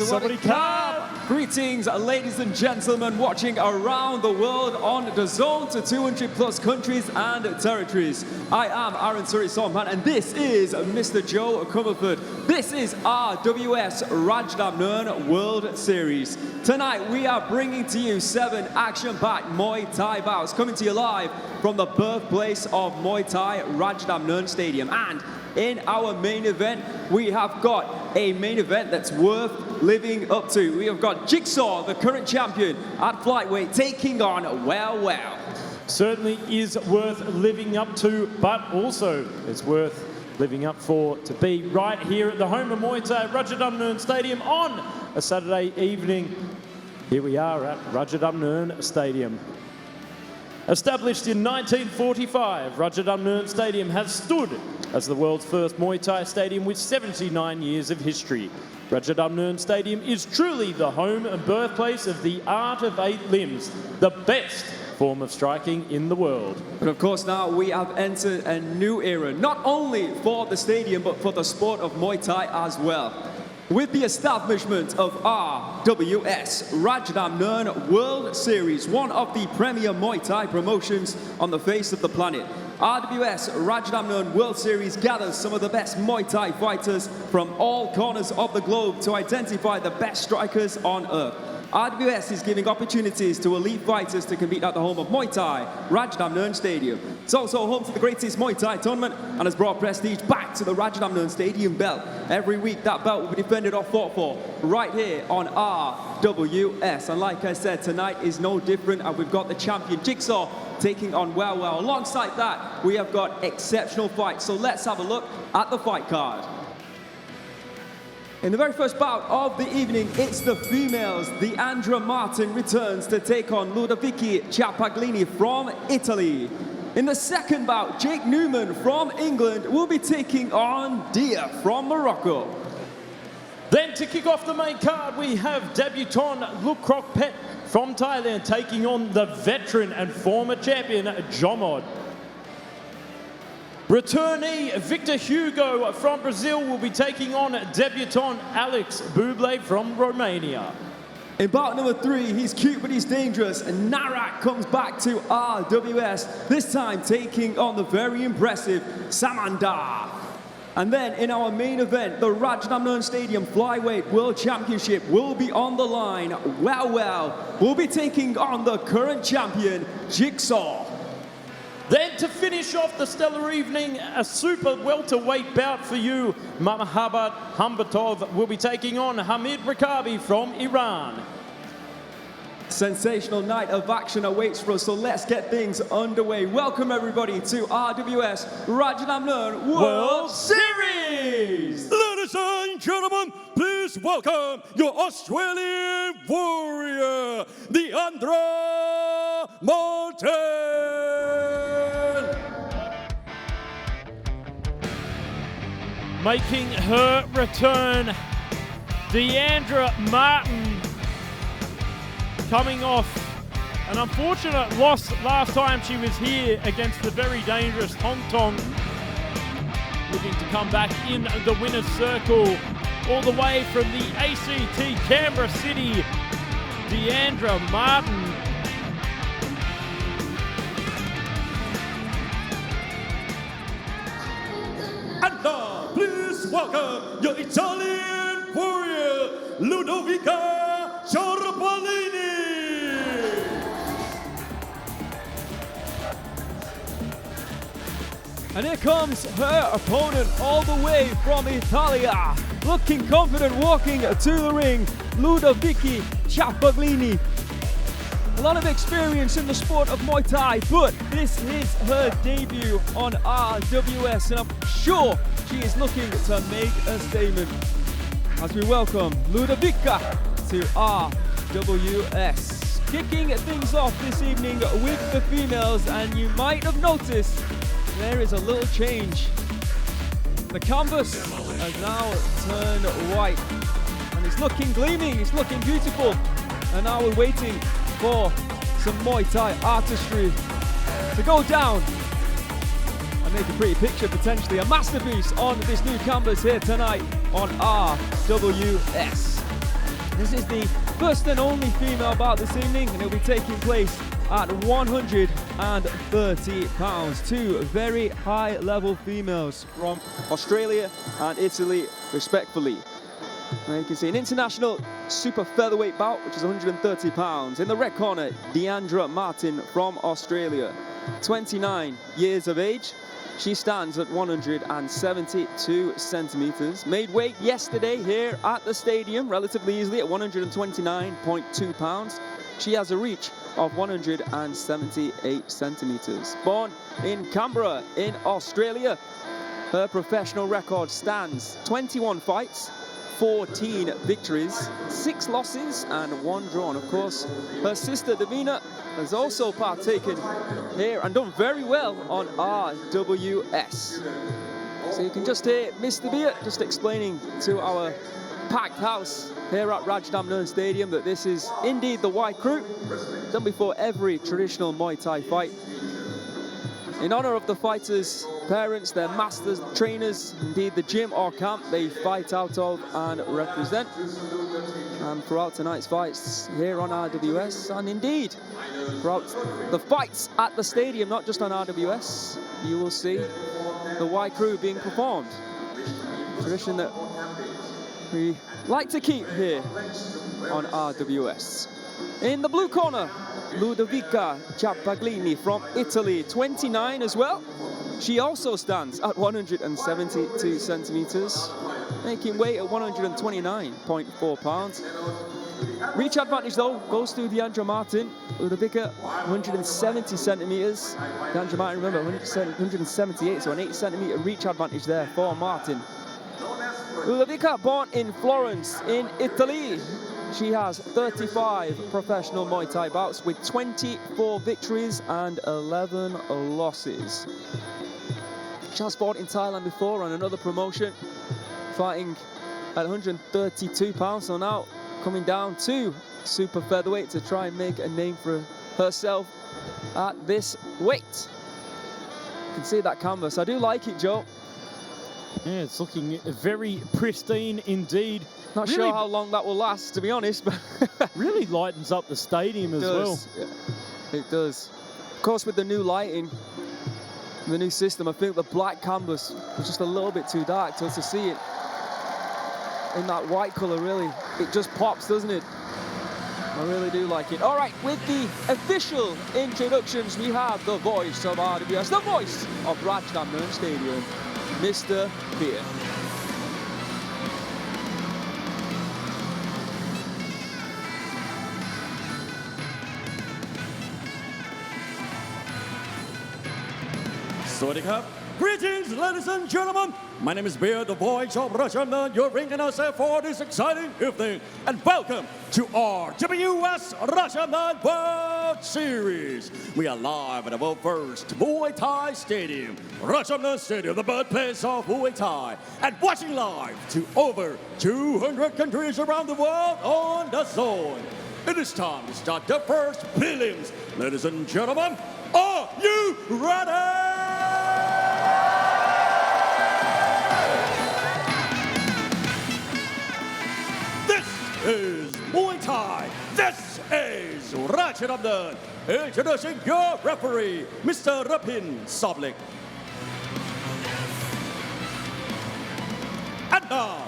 Sawadee-krap! Greetings, ladies and gentlemen watching around the world on DAZN to 200 plus countries and territories. I am Aaron Suri-Somhan and this is Mr. Joe Comerford. This is RWS Rajadamnern World Series. Tonight we are bringing to you 7 action-packed Muay Thai bouts coming to you live from the birthplace of Muay Thai, Rajadamnern Stadium. And in our main event, we have got a main event that's worth living up to. We have got Jigsaw, the current champion at flyweight, taking on Waewwaw. Certainly is worth living up to, but also it's worth living up for to be right here at the home of Muay Thai, Rajadamnern Stadium on a Saturday evening. Here we are at Rajadamnern Stadium. Established in 1945, Rajadamnern Stadium has stood as the world's first Muay Thai stadium with 79 years of history. Rajadamnern Stadium is truly the home and birthplace of the art of 8 limbs, the best form of striking in the world. But of course now we have entered a new era, not only for the stadium but for the sport of Muay Thai as well. With the establishment of RWS Rajadamnern World Series, one of the premier Muay Thai promotions on the face of the planet, RWS Rajadamnern World Series gathers some of the best Muay Thai fighters from all corners of the globe to identify the best strikers on earth. RWS is giving opportunities to elite fighters to compete at the home of Muay Thai, Rajadamnern Stadium. It's also home to the greatest Muay Thai tournament and has brought prestige back to the Rajadamnern Stadium belt. Every week that belt will be defended or fought for right here on RWS. And like I said, tonight is no different, and we've got the champion Jigsaw taking on Waewwaw. Alongside that, we have got exceptional fights. So let's have a look at the fight card. In the very first bout of the evening, it's the females. Diandra Martin returns to take on Ludovica Ciarpaglini from Italy. In the second bout, Jake Newman from England will be taking on Diae from Morocco. Then to kick off the main card, we have debutant Lookkrokpetch from Thailand taking on the veteran and former champion Jomhod. Returnee Victor Hugo from Brazil will be taking on debutant Alex Bublea from Romania. In bout number 3, he's cute but he's dangerous. Narak comes back to RWS, this time taking on the very impressive Samandar. And then in our main event, the Rajadamnern Stadium Flyweight World Championship will be on the line. Waewwaw will be taking on the current champion, Jigsaw. Then to finish off the stellar evening, a super welterweight bout for you. Mahabbat Humbatov will be taking on Hamid Rekabi from Iran. Sensational night of action awaits for us, so let's get things underway. Welcome everybody to RWS Rajadamnern World Series! Ladies and gentlemen, please welcome your Australian warrior, Diandra Martin! Making her return, Diandra Martin, coming off an unfortunate loss last time she was here against the very dangerous Hong Kong. Looking to come back in the winner's circle all the way from the ACT Canberra City, Diandra Martin. And now, please welcome your Italian warrior, Ludovica Ciarpaglini! And here comes her opponent all the way from Italia. Looking confident, walking to the ring, Ludovica Ciarpaglini. A lot of experience in the sport of Muay Thai, but this is her debut on RWS, and I'm sure she is looking to make a statement. As we welcome Ludovica to RWS. Kicking things off this evening with the females, and you might have noticed there is a little change. The canvas has now turned white, and it's looking gleaming, it's looking beautiful. And now we're waiting for some Muay Thai artistry to go down and make a pretty picture, potentially a masterpiece on this new canvas here tonight on RWS. This is the first and only female bout this evening, and it'll be taking place at 130 pounds. Two very high-level females from Australia and Italy, respectively. Now you can see an international super featherweight bout, which is 130 pounds. In the red corner, Diandra Martin from Australia, 29 years of age. She stands at 172 centimeters. Made weight yesterday here at the stadium relatively easily at 129.2 pounds. She has a reach of 178 centimeters. Born in Canberra in Australia, her professional record stands 21 fights, 14 victories, 6 losses and 1 draw. And of course, her sister Davina has also partaken here and done very well on RWS. So you can just hear Mr. Beer just explaining to our packed house here at Rajadamnern Stadium that this is indeed the 𝐌𝐔𝐀𝐘𝐓𝐇𝐈, done before every traditional Muay Thai fight. In honor of the fighters' parents, their masters, trainers, indeed the gym or camp they fight out of and represent. And throughout tonight's fights here on RWS, and indeed throughout the fights at the stadium, not just on RWS, you will see the 𝐌𝐔𝐀𝐘𝐓𝐇𝐈 being performed. Tradition that we like to keep here on RWS. In the blue corner, Ludovica Ciarpaglini from Italy, 29 as well. She also stands at 172 centimeters, making weight at 129.4 pounds. Reach advantage though goes to Diandra Martin. Ludovica 170 centimeters. Diandra Martin, remember, 178, so an 8 centimeter reach advantage there for Martin. Ludovica, born in Florence in Italy. She has 35 professional Muay Thai bouts with 24 victories and 11 losses. She has fought in Thailand before on another promotion, fighting at 132 pounds, so now coming down to super featherweight to try and make a name for herself at this weight. You can see that canvas. I do like it, Joe. Yeah, it's looking very pristine indeed. Not really, sure how long that will last, to be honest, but really lightens up the stadium as well. Yeah, it does. Of course, with the new lighting, the new system, I think the black canvas was just a little bit too dark. So to see it in that white color, really, it just pops, doesn't it? I really do like it. All right, with the official introductions, we have the voice of RWS, the voice of Rajadamnern Stadium, Mr. Beer. Greetings, ladies and gentlemen. My name is Beer, the voice of Rajadamnern, your ring announcer for this exciting evening. And welcome to RWS Rajadamnern Bout Series. We are live at the world's first Muay Thai Stadium, Rajadamnern Stadium, the birthplace of Muay Thai, and watching live to over 200 countries around the world on DAZN. It is time to start the first prelims. Ladies and gentlemen, are you ready? This is Muay Thai. This is Rajadamnern. Introducing your referee, Mr. Rapin Soblik. And now,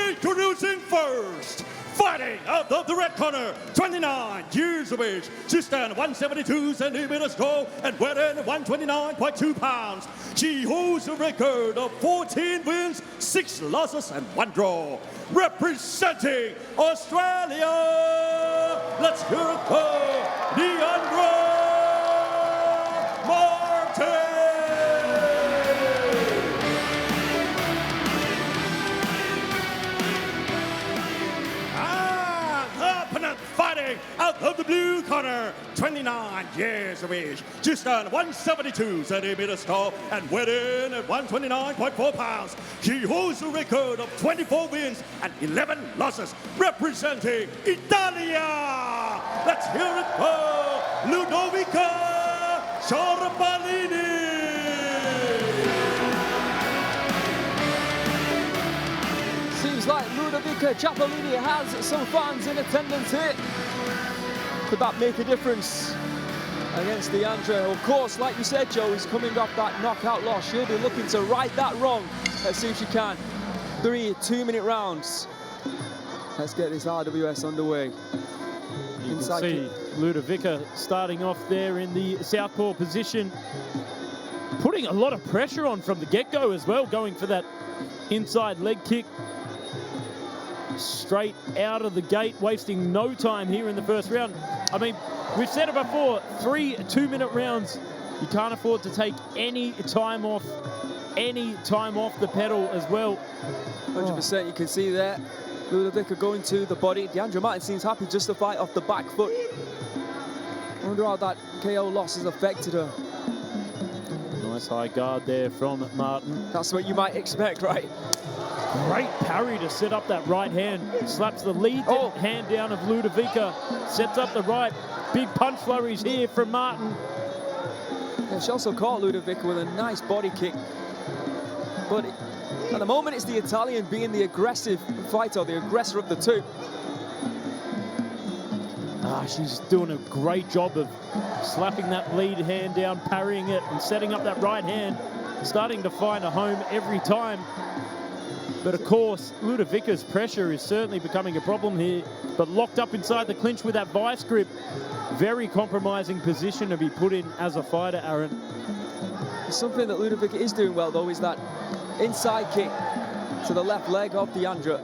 introducing first, fighting out of the red corner, 29 years of age, she stands 172 centimeters tall and weighing 129.2 pounds. She holds a record of 14 wins, 6 losses and 1 draw. Representing Australia, let's hear it for Diandra Martin. Fighting out of the blue corner, 29 years of age, just on 172 centimeters tall and weighing at 129.4 pounds. She holds a record of 24 wins and 11 losses, representing Italia. Let's hear it for Ludovica Ciarpaglini. Seems like Ludovica Ludovica Ciarpaglini has some fans in attendance here. Could that make a difference against Diandra? Of course, like you said, Joe, he's coming off that knockout loss. She'll be looking to right that wrong. Let's see if she can. 3 2-minute rounds. Let's get this RWS underway. You can see Ludovica starting off there in the southpaw position, putting a lot of pressure on from the get-go as well, going for that inside leg kick straight out of the gate, wasting no time here in the first round. I mean, we've said it before, 3 2-minute rounds. You can't afford to take any time off the pedal as well. 100%, you can see there. Ludovica going to the body. Diandra Martin seems happy just to fight off the back foot. I wonder how that KO loss has affected her. Nice high guard there from Martin. That's what you might expect, right? Great parry to set up that right hand. Slaps the lead hand down of Ludovica. Sets up the right. Big punch flurries here from Martin. Yeah, she also caught Ludovica with a nice body kick. But at the moment, it's the Italian being the aggressive fighter, the aggressor of the two. She's doing a great job of slapping that lead hand down, parrying it, and setting up that right hand. Starting to find a home every time. But of course, Ludovica's pressure is certainly becoming a problem here. But locked up inside the clinch with that vice grip. Very compromising position to be put in as a fighter, Aaron. Something that Ludovica is doing well, though, is that inside kick to the left leg of Diandra.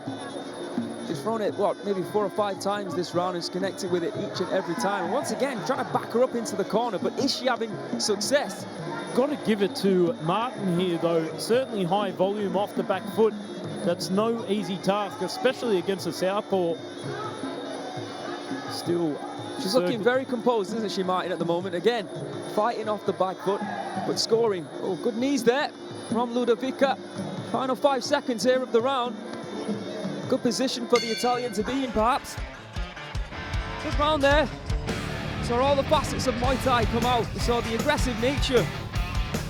She's thrown it, what, maybe 4 or 5 times this round and has connected with it each and every time. And once again, trying to back her up into the corner, but is she having success? Got to give it to Martin here, though. Certainly high volume off the back foot. That's no easy task, especially against a southpaw. Still, she's looking very composed, isn't she, Martin, at the moment? Again, fighting off the back foot, but scoring. Oh, good knees there from Ludovica. Final 5 seconds here of the round. Good position for the Italian to be in, perhaps. Good round there. Saw all the facets of Muay Thai come out. We saw the aggressive nature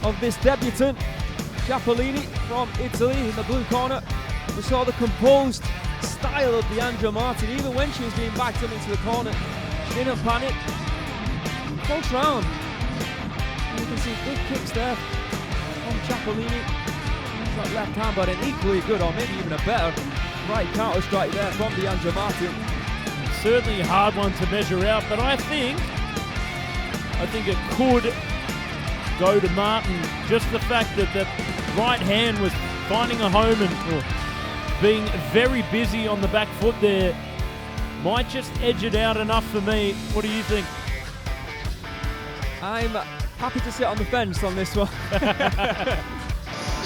of this debutant, Ciarpaglini from Italy in the blue corner. We saw the composed style of Diandra Martin, even when she was being backed up into the corner. She didn't panic. Close round. And you can see good kicks there from Ciarpaglini. That left hand, but an equally good, or maybe even a better right counter strike there from Diandra Martin. Certainly a hard one to measure out, but I think it could go to Martin. Just the fact that that right hand was finding a home and being very busy on the back foot there might just edge it out enough for me. What do you think? I'm happy to sit on the fence on this one.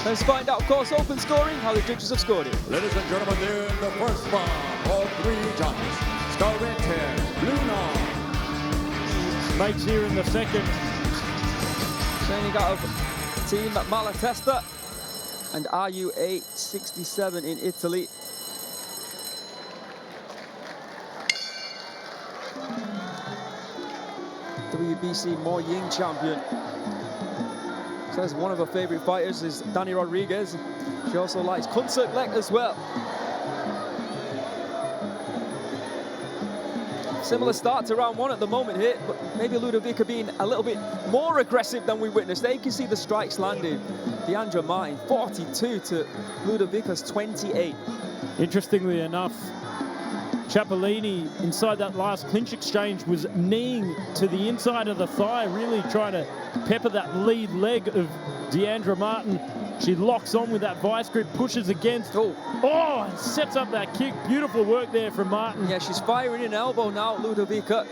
Let's find out, of course, open scoring, how the judges have scored it. Ladies and gentlemen, in the first round, all 3 judges, scoring 10, blue 9. Mates here in the second. Training out of Team Malatesta and RWS 67 in Italy. WBC Muay Ying champion. Says one of her favorite fighters is Dani Rodriguez. She also likes 𝐓𝐇𝐈𝐒 as well. Similar start to round 1 at the moment here, but maybe Ludovica being a little bit more aggressive than we witnessed. There you can see the strikes landing. Diandra Martin, 42 to Ludovica's 28. Interestingly enough, Ciarpaglini, inside that last clinch exchange, was kneeing to the inside of the thigh, really trying to pepper that lead leg of Diandra Martin. She locks on with that vice grip, pushes against. Oh, sets up that kick. Beautiful work there from Martin. Yeah, she's firing an elbow now, Ludovica.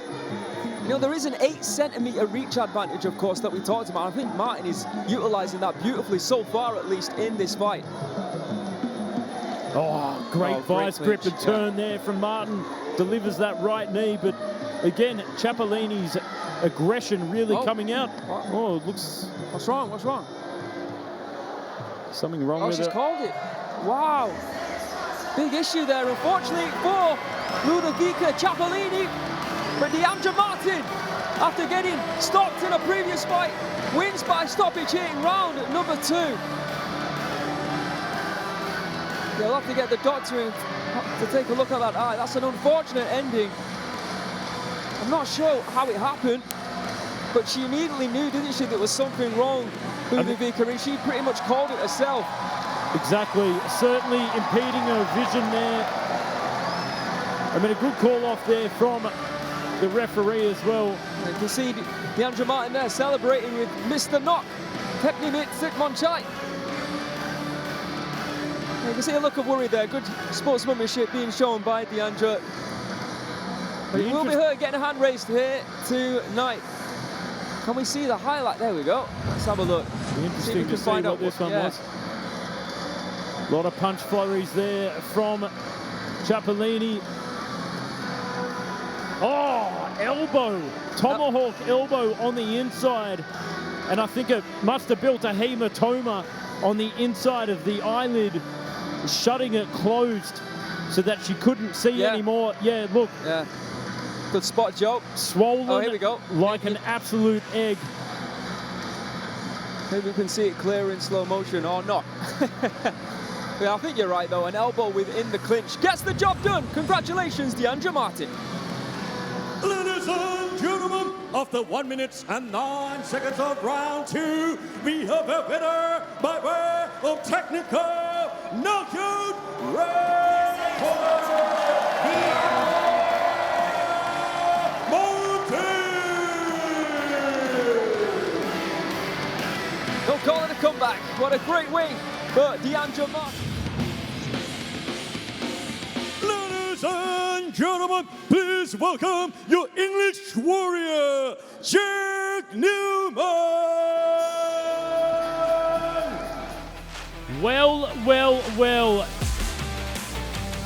You know, there is an 8-centimeter reach advantage, of course, that we talked about. I think Martin is utilizing that beautifully so far, at least, in this fight. Oh, great vice grip and turn there from Martin. Delivers that right knee, but again, Ciarpaglini's aggression really coming out. Oh, it looks... What's wrong? What's wrong? Something wrong with it. Oh, she's called it. Wow. Big issue there, unfortunately, for Ludovica Ciarpaglini. But Diandra Martin, after getting stopped in a previous fight, wins by stoppage here in round number 2. They'll have to get the doctor in to take a look at that eye. That's an unfortunate ending. I'm not sure how it happened, but she immediately knew, didn't she, there was something wrong with Ludovica, and she pretty much called it herself. Exactly, certainly impeding her vision there. I mean, a good call off there from the referee as well. You can see Diandra Martin there celebrating with Mr. Knock, 𝐓𝐇𝐈𝐒. You can see a look of worry there. Good sportsmanship being shown by Diandra. But it will be her getting a hand raised here tonight. Can we see the highlight? There we go. Let's have a look. Interesting to see what this one was. A lot of punch flurries there from Ciarpaglini. Oh, elbow. Tomahawk elbow on the inside. And I think it must have built a hematoma on the inside of the eyelid, shutting it closed so that she couldn't see anymore. Yeah, look. Yeah. Good spot, Joe. Swollen. Oh, here we go. Like an absolute egg. Maybe we can see it clear in slow motion or not. Yeah, I think you're right, though. An elbow within the clinch gets the job done. Congratulations, Diandra Martin. Ladies and gentlemen, after 1 minute and 9 seconds of round 2, we have a winner by way of technical knockout Don't call it a comeback. What a great win for Diandra Martin. Ladies and gentlemen, please welcome your English warrior, Newman. Well.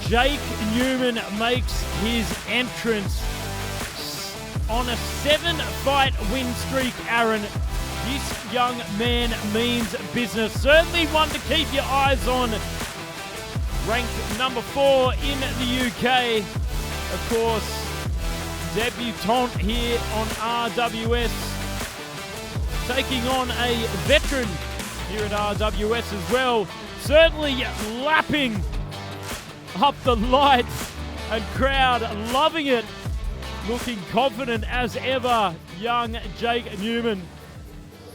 Jake Newman makes his entrance on a 7-fight win streak, Aaron. This young man means business. Certainly one to keep your eyes on. Ranked number 4 in the UK. Of course, debutante here on RWS. Taking on a veteran here at RWS as well. Certainly lapping up the lights and crowd loving it. Looking confident as ever, young Jake Newman.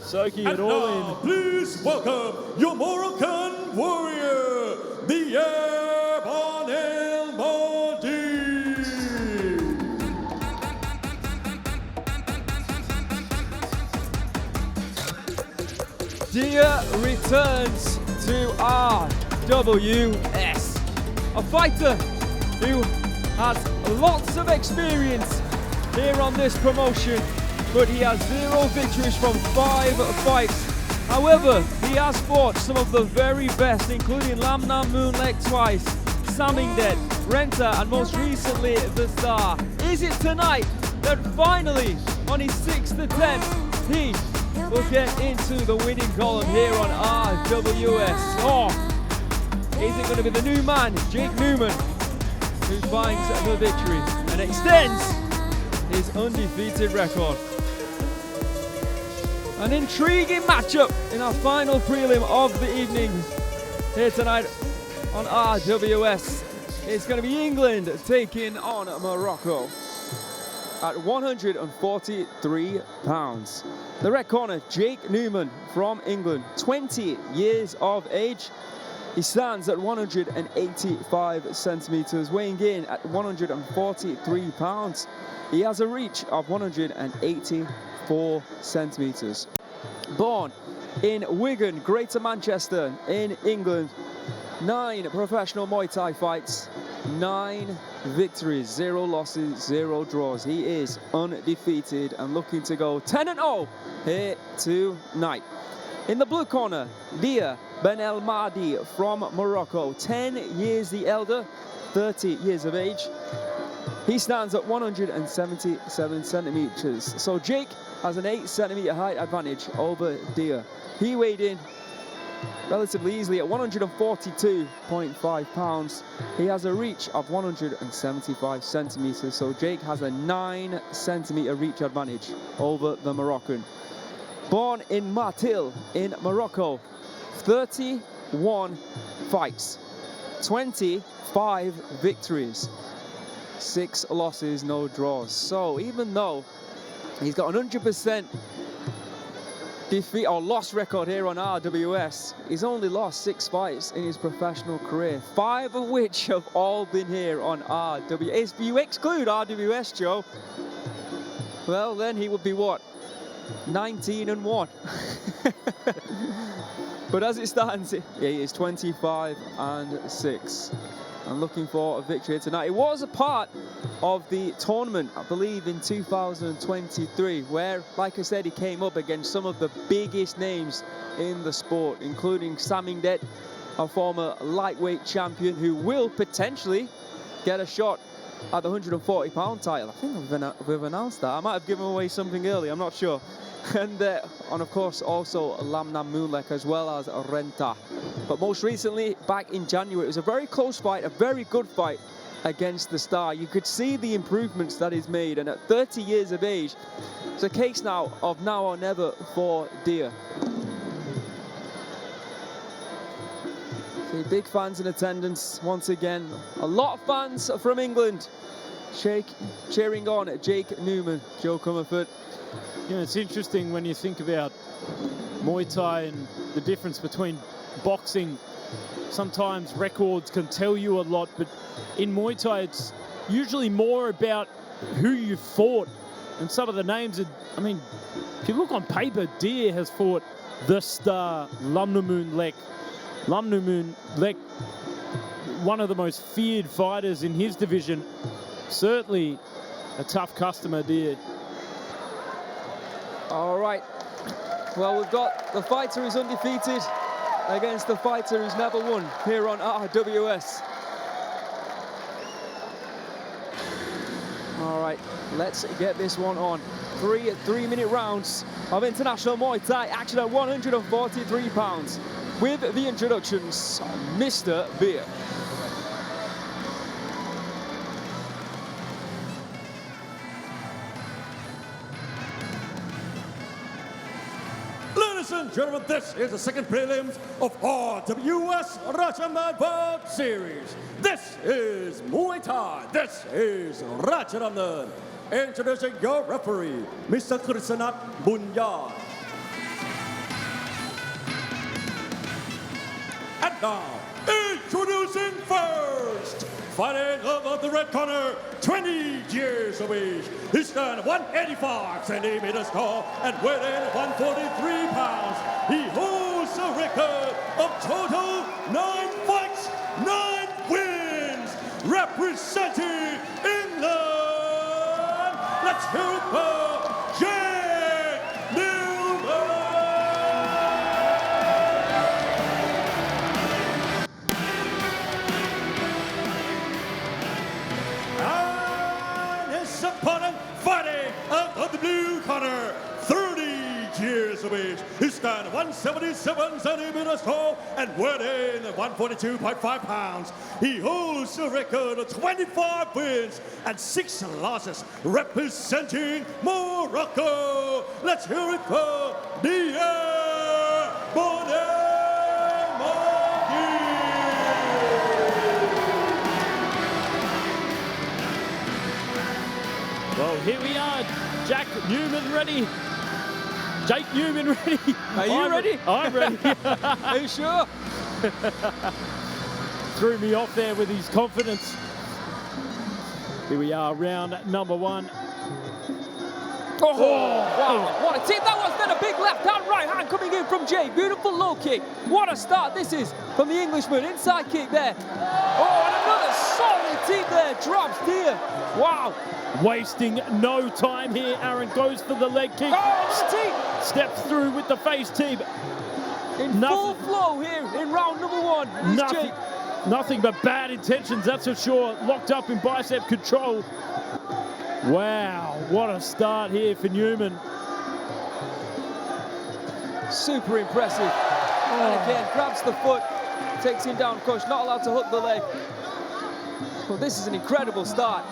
Soaking it all in. Please welcome your Moroccan warrior, Diae Banelmahdi. Diae returns to RWS. A fighter who has lots of experience here on this promotion, but he has 0 victories from 5 fights. However, he has fought some of the very best, including Lam Nam Moonleg twice, Samandar, Renta, and most recently, the Star. Is it tonight that finally, on his 6th attempt, he will get into the winning column here on RWS? Or is it going to be the new man, Jake Newman, who finds the victory and extends his undefeated record? An intriguing matchup in our final prelim of the evening here tonight on RWS. It's going to be England taking on Morocco at 143 pounds. The red corner, Jake Newman from England, 20 years of age. He stands at 185 centimeters, weighing in at 143 pounds. He has a reach of 184 centimeters. Born in Wigan, Greater Manchester in England. 9 professional Muay Thai fights, 9 victories, 0 losses, 0 draws. He is undefeated and looking to go 10-0 here tonight. In the blue corner, Diae Banelmahdi from Morocco, 10 years the elder, 30 years of age. He stands at 177 centimeters. So Jake has an 8 centimeter height advantage over Diae. He weighed in relatively easily at 142.5 pounds. He has a reach of 175 centimeters. So Jake has a 9 centimeter reach advantage over the Moroccan. Born in Martil in Morocco, 31 fights, 25 victories, 6 losses, no draws. So even though he's got an 100% defeat or loss record here on RWS, he's only lost 6 fights in his professional career, 5 of which have all been here on RWS. If you exclude RWS, Joe, well then he would be what? 19-1. But as it stands, yeah, he is 25-6. I'm looking for a victory tonight. It was a part of the tournament, I believe, in 2023, where, like I said, he came up against some of the biggest names in the sport, including Samandar, a former lightweight champion who will potentially get a shot at the 140-pound title. I think we've announced that. I might have given away something early, I'm not sure. And of course also Lamnam Moonlek as well as Renta. But most recently, back in January, it was a very close fight, a very good fight against the star. You could see the improvements that he's made, and at 30 years of age, it's a case now of now or never for Diae. See, big fans in attendance once again. A lot of fans from England cheering on Jake Newman, Joe Comerford. You know, it's interesting when you think about Muay Thai and the difference between boxing. Sometimes records can tell you a lot, but in Muay Thai, it's usually more about who you fought. And some of the names, I mean, if you look on paper, Diae has fought the star, Lamnam Moonlek, one of the most feared fighters in his division. Certainly a tough customer, Diae. All right, well, we've got the fighter who's undefeated against the fighter who's never won here on RWS. All right, let's get this one on. 3 3-minute rounds of international Muay Thai action at 143 pounds. With the introductions, Mr. Beer. Ladies and gentlemen, this is the second prelims of RWS Rajadamnern Bout Series. This is Muay Thai. This is Rajadamnern. Introducing your referee, Mr. Khasanov Bunyad. And now, introducing first, fighting above the red corner, 20 years of age. He stands 185 centimeters tall and weighing 143 pounds. He holds a record of total 9 fights, 9 wins, representing England. Let's hear it for Jake Newman. And his opponent fighting out of the blue corner, 30 years of age. He stands 177 centimeters tall and weighing 142.5 pounds. He holds a record of 25 wins and 6 losses, representing Morocco. Let's hear it for Diandra. Well, here we are, Jack Newman ready. Jake Newman ready. Are you ready? I'm ready. Are you sure? Threw me off there with his confidence. Here we are, round number 1. Oh, wow, what a tip. That was then a big left hand, right hand coming in from Jay. Beautiful low kick. What a start this is from the Englishman. Inside kick there. Oh, and another solid tip there. Drops Diae. Wow. Wasting no time here. Aaron goes for the leg kick. Oh, the tip. Steps through with the face tip. In full flow here in round number 1. Here's Jake. Nothing but bad intentions, that's for sure. Locked up in bicep control. Wow, what a start here for Newman. Super impressive. And again, grabs the foot, takes him down. Of course, not allowed to hook the leg. Well, this is an incredible start.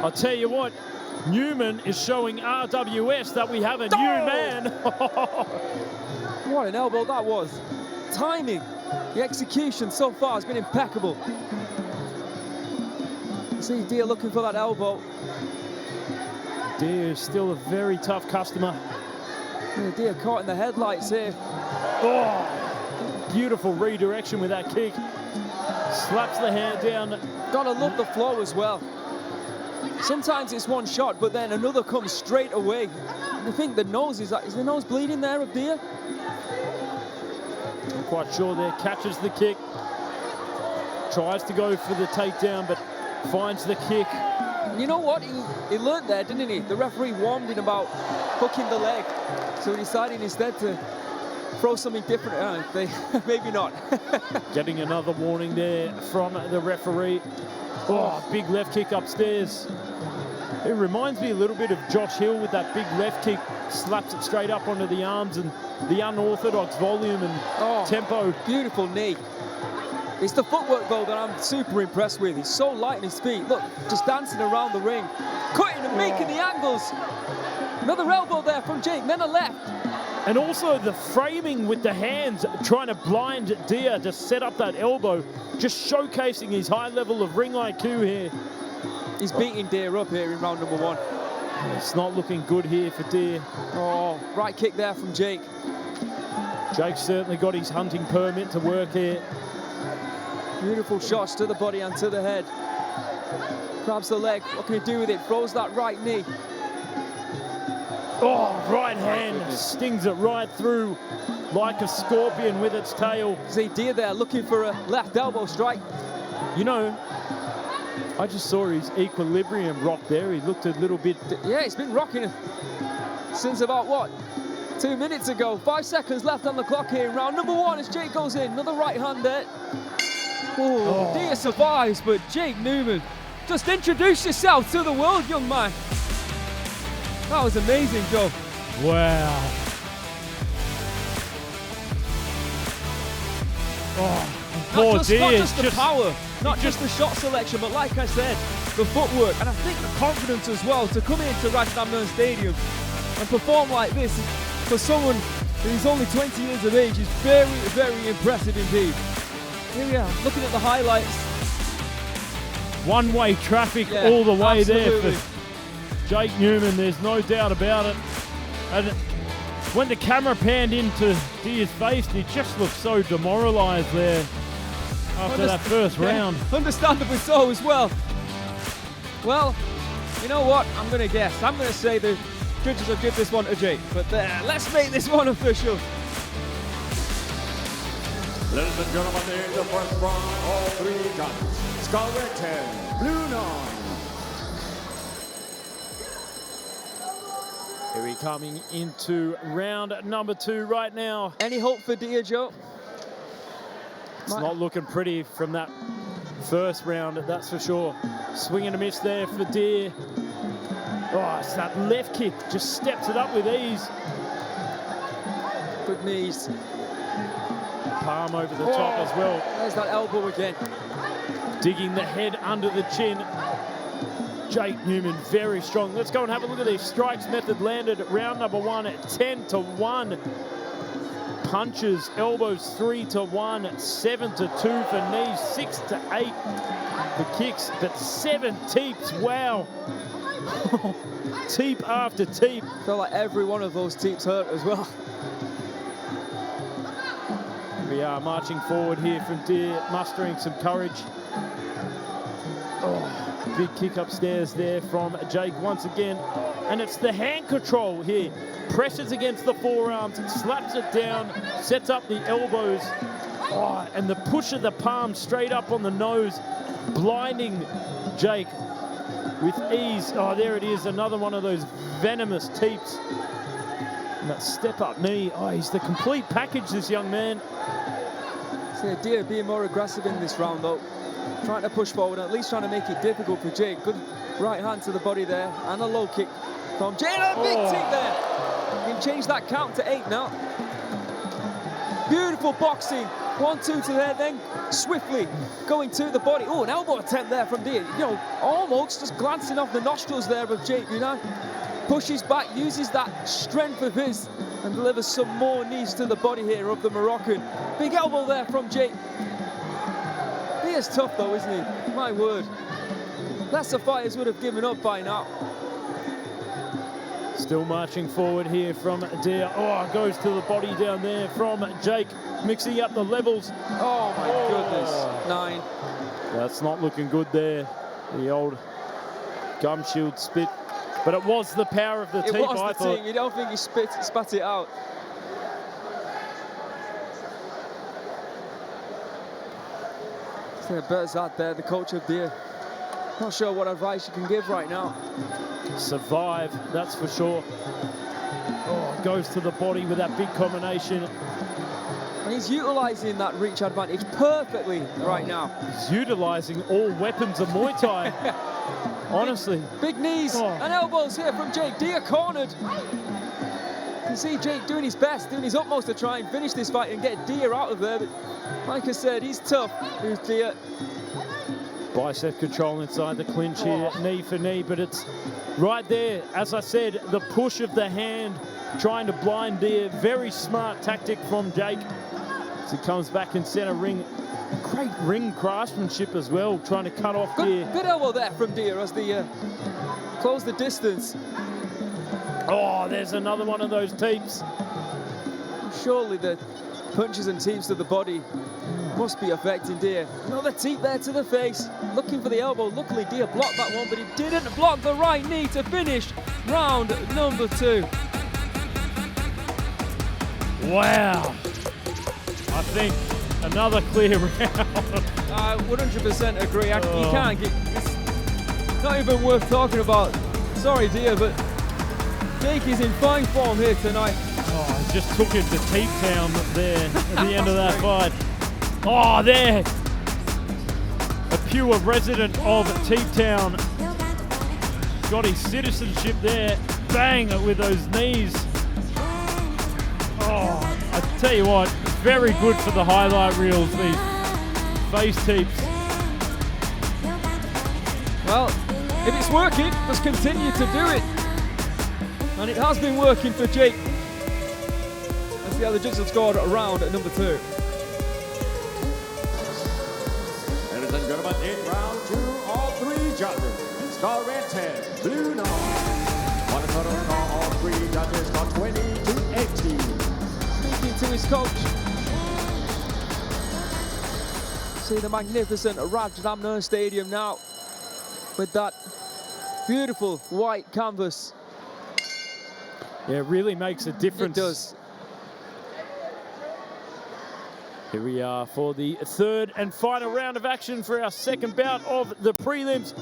I'll tell you what, Newman is showing RWS that we have a new man. What an elbow that was. timing, the execution so far has been impeccable. See Diae looking for that elbow. Diae is still a very tough customer. Yeah, Diae caught in the headlights here. Oh, beautiful redirection with that kick. Slaps the hand down. Gotta love the flow as well. Sometimes it's one shot, but then another comes straight away. I think the nose is the nose bleeding there of Diae? Not quite sure there. Catches the kick. Tries to go for the takedown, but finds the kick. You know what? He learned there, didn't he? The referee warned him about hooking the leg, so he decided instead to throw something different. Maybe not. Getting another warning there from the referee. Oh, big left kick upstairs. It reminds me a little bit of Josh Hill with that big left kick. Slaps it straight up onto the arms, and the unorthodox volume and tempo. Beautiful knee. It's the footwork, though, that I'm super impressed with. He's so light on his feet. Look, just dancing around the ring. Cutting and making the angles. Another elbow there from Jake, then a left. And also the framing with the hands, trying to blind Diae to set up that elbow. Just showcasing his high level of ring IQ here. He's beating Diae up here in round number 1. It's not looking good here for Diae. Oh, right kick there from Jake. Jake's certainly got his hunting permit to work here. Beautiful shots to the body and to the head. Grabs the leg. What can he do with it? Throws that right knee. Oh, right hand stings it right through like a scorpion with its tail. See Diae there looking for a left elbow strike. You know, I just saw his equilibrium rock there. He looked a little bit... Yeah, he's been rocking since about, what, 2 minutes ago. 5 seconds left on the clock here in round number 1 as Jake goes in. Another right hand there. Oh, Diae survives, but Jake Newman, just introduce yourself to the world, young man. That was amazing, Joe. Wow. Oh, not just the power, not just the shot selection, but like I said, the footwork, and I think the confidence as well to come into Rajadamnern Stadium and perform like this for someone who's only 20 years of age is very, very impressive indeed. Here we are, looking at the highlights. One-way traffic all the way absolutely. there for Jake Newman, there's no doubt about it. And when the camera panned into Diae's face, he just looked so demoralised there after that first round. Understandably so as well. Well, you know what? I'm going to guess. I'm going to say the judges will give this one to Jake. But let's make this one official. Ladies and gentlemen, in the first round, all 3 judges. Scarlet 10, Blue 9. Here we coming into round number 2 right now. Any hope for Diae, Joe? It's not looking pretty from that first round, that's for sure. Swing and a miss there for Diae. Oh, it's that left kick, just steps it up with ease. Good knees. Palm over the top as well. There's that elbow again. Digging the head under the chin. Jake Newman, very strong. Let's go and have a look at these strikes method landed at round number 1 at 10-1. Punches, elbows 3-1, 7-2 for knees, 6-8 for kicks, but 7 teeps, wow. Teep after teep. Felt like every one of those teeps hurt as well. We are marching forward here from Diae, mustering some courage. Oh, big kick upstairs there from Jake once again. And it's the hand control here. Presses against the forearms, slaps it down, sets up the elbows. Oh, and the push of the palm straight up on the nose, blinding Jake with ease. Oh, there it is, another one of those venomous teeps. And that step-up knee. Oh, he's the complete package, this young man. See Diae being more aggressive in this round, though. Trying to push forward, at least trying to make it difficult for Jake. Good right hand to the body there, and a low kick from Jake. A big teep there. He can change that count to 8 now. Beautiful boxing. 1-2 to the head, then swiftly going to the body. Oh, an elbow attempt there from Diae. You know, almost just glancing off the nostrils there of Jake, you know. pushes back, uses that strength of his, and delivers some more knees to the body here of the Moroccan. Big elbow there from Jake. He is tough though, isn't he? My word. Lesser fighters would have given up by now. Still marching forward here from Diae. Oh, goes to the body down there from Jake, mixing up the levels. Oh my goodness, 9. That's not looking good there. The old gum shield spit. But it was the power of the team, I thought. You don't think he spat it out. So Berzad there, the coach of Diae. Not sure what advice you can give right now. Survive, that's for sure. Oh, goes to the body with that big combination. And he's utilising that reach advantage perfectly right now. He's utilising all weapons of Muay Thai. Honestly. Big knees and elbows here from Jake. Diae cornered. You can see Jake doing his best, doing his utmost to try and finish this fight and get Diae out of there. But like I said, he's tough. Here's Diae. Bicep control inside the clinch here, knee for knee, but it's right there. As I said, the push of the hand, trying to blind Diae. Very smart tactic from Jake. As he comes back in center ring. Great ring craftsmanship as well, trying to cut off Diae. Good elbow there from Diae as they close the distance. Oh, there's another one of those teeps. Surely the punches and teeps to the body must be affecting Diae. Another teep there to the face, looking for the elbow. Luckily, Diae blocked that one, but he didn't block the right knee to finish round number 2. Wow. I think another clear round. I 100% agree. You can't get... It's not even worth talking about. Sorry, Diae, but Jake is in fine form here tonight. Oh, he just took him to Teep Town there at the end of that fight. Oh, there. A pure resident of Teep Town. Got his citizenship there. Bang with those knees. Oh, I tell you what, very good for the highlight reels, these face teeps. Well, if it's working, let's continue to do it. And it has been working for Jake. Let's see how the judges have scored round at number 2. Ladies and gentlemen, in round 2, all 3 judges score red 10, blue 9. On a total score, all 3 judges score 20 to 18. Speaking to his coach. See the magnificent Rajadamnern Stadium now with that beautiful white canvas. Yeah, it really makes a difference. It does. Here we are for the 3rd and final round of action for our 2nd bout of the prelims.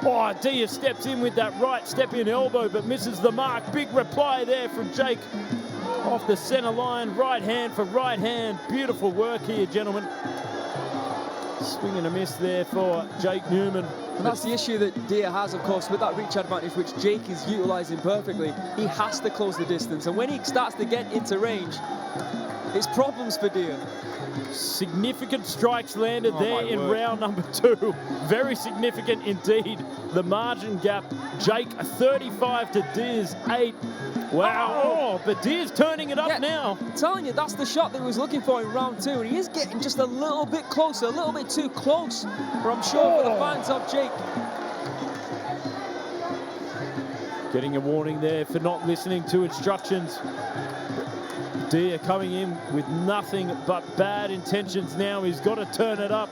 Oh, Diae steps in with that right step-in elbow, but misses the mark. Big reply there from Jake off the center line. Right hand for right hand. Beautiful work here, gentlemen. Swing and a miss there for Jake Newman. And that's the issue that Diae has, of course, with that reach advantage, which Jake is utilising perfectly. He has to close the distance, and when he starts to get into range, it's problems for Diae. Significant strikes landed there in round number 2. Very significant indeed. The margin gap. Jake 35 to Diae's 8. Wow. Oh, but Diae's turning it up now. I'm telling you, that's the shot that he was looking for in round 2. And he is getting just a little bit closer, a little bit too close, for I'm sure for the fans of Jake. Getting a warning there for not listening to instructions. Diae coming in with nothing but bad intentions now. He's got to turn it up.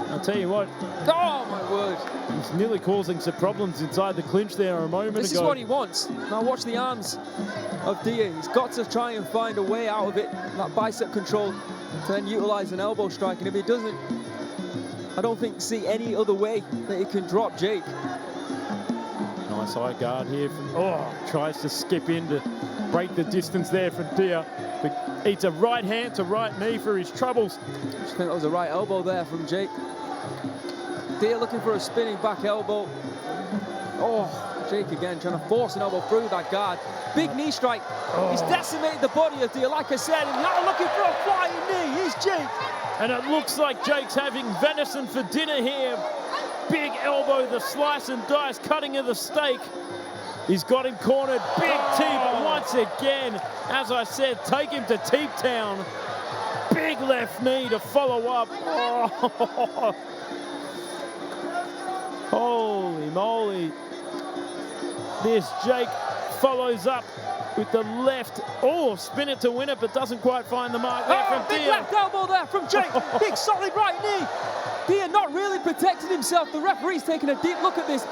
I'll tell you what. Oh, my word. He's nearly causing some problems inside the clinch there a moment ago. This is what he wants. Now watch the arms of Diae. He's got to try and find a way out of it. That bicep control to then utilise an elbow strike. And if he doesn't, I don't see any other way that he can drop Jake. Nice high guard here from, tries to skip in to break the distance there from Diae. But eats a right hand to right knee for his troubles. I just think that was a right elbow there from Jake. Diae looking for a spinning back elbow. Oh, Jake again trying to force an elbow through that guard. Big knee strike. He's decimated the body of Diae, like I said, and now looking for a flying knee. Here's Jake. And it looks like Jake's having venison for dinner here. Big elbow, the slice and dice, cutting of the steak. He's got him cornered. Big teep once again. As I said, take him to Teep Town. Big left knee to follow up. Oh. Holy moly. This Jake follows up with the left. Oh, spin it to win it, but doesn't quite find the mark there from big Diandra. left elbow there from Jake. Big solid right knee. Diandra not really protecting himself. The referee's taking a deep look at this.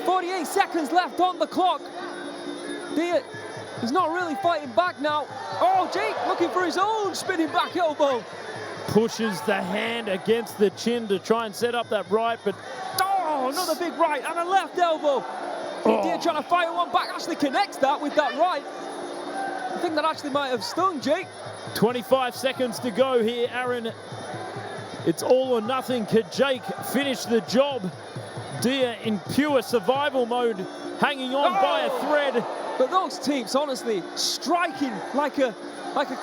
48 seconds left on the clock. Diandra is not really fighting back now. Oh, Jake looking for his own spinning back elbow. Pushes the hand against the chin to try and set up that right, but oh, another big right and a left elbow. Diandra trying to fire one back, actually connects that with that right. I think that actually might have stung Jake. 25 seconds to go here, Aaron. It's all or nothing. Could Jake finish the job? Diandra in pure survival mode, hanging on by a thread. But those teeps, honestly, striking like a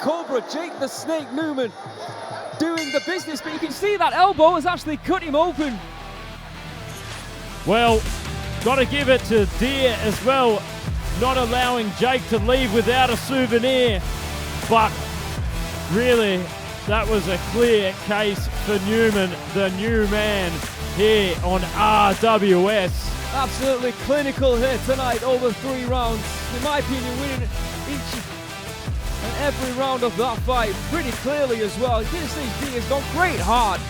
cobra. Jake the Snake Newman doing the business, but you can see that elbow has actually cut him open. Well, got to give it to Diandra as well, not allowing Jake to leave without a souvenir. But really, that was a clear case for Newman, the new man here on RWS. Absolutely clinical here tonight over 3 rounds. In my opinion, winning each and every round of that fight pretty clearly as well. You can see Diandра's gone great hard.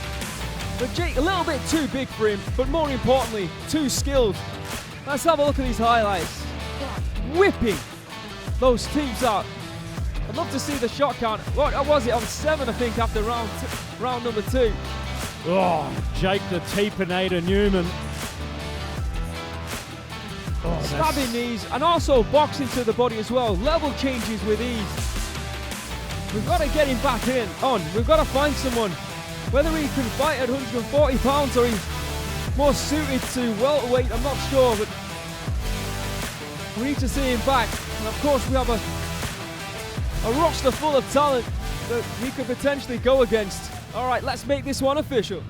But Jake a little bit too big for him, but more importantly, too skilled. Let's have a look at these highlights. Whipping those teams out. I'd love to see the shot count. What was it? On 7, I think, after round number 2. Oh, Jake the Teepinator Newman. Oh, stabbing knees and also boxing to the body as well. Level changes with ease. We've got to get him back on. We've got to find someone. Whether he can fight at 140 pounds or he's more suited to welterweight, I'm not sure, but we need to see him back. And of course, we have a roster full of talent that we could potentially go against. All right, let's make this one official.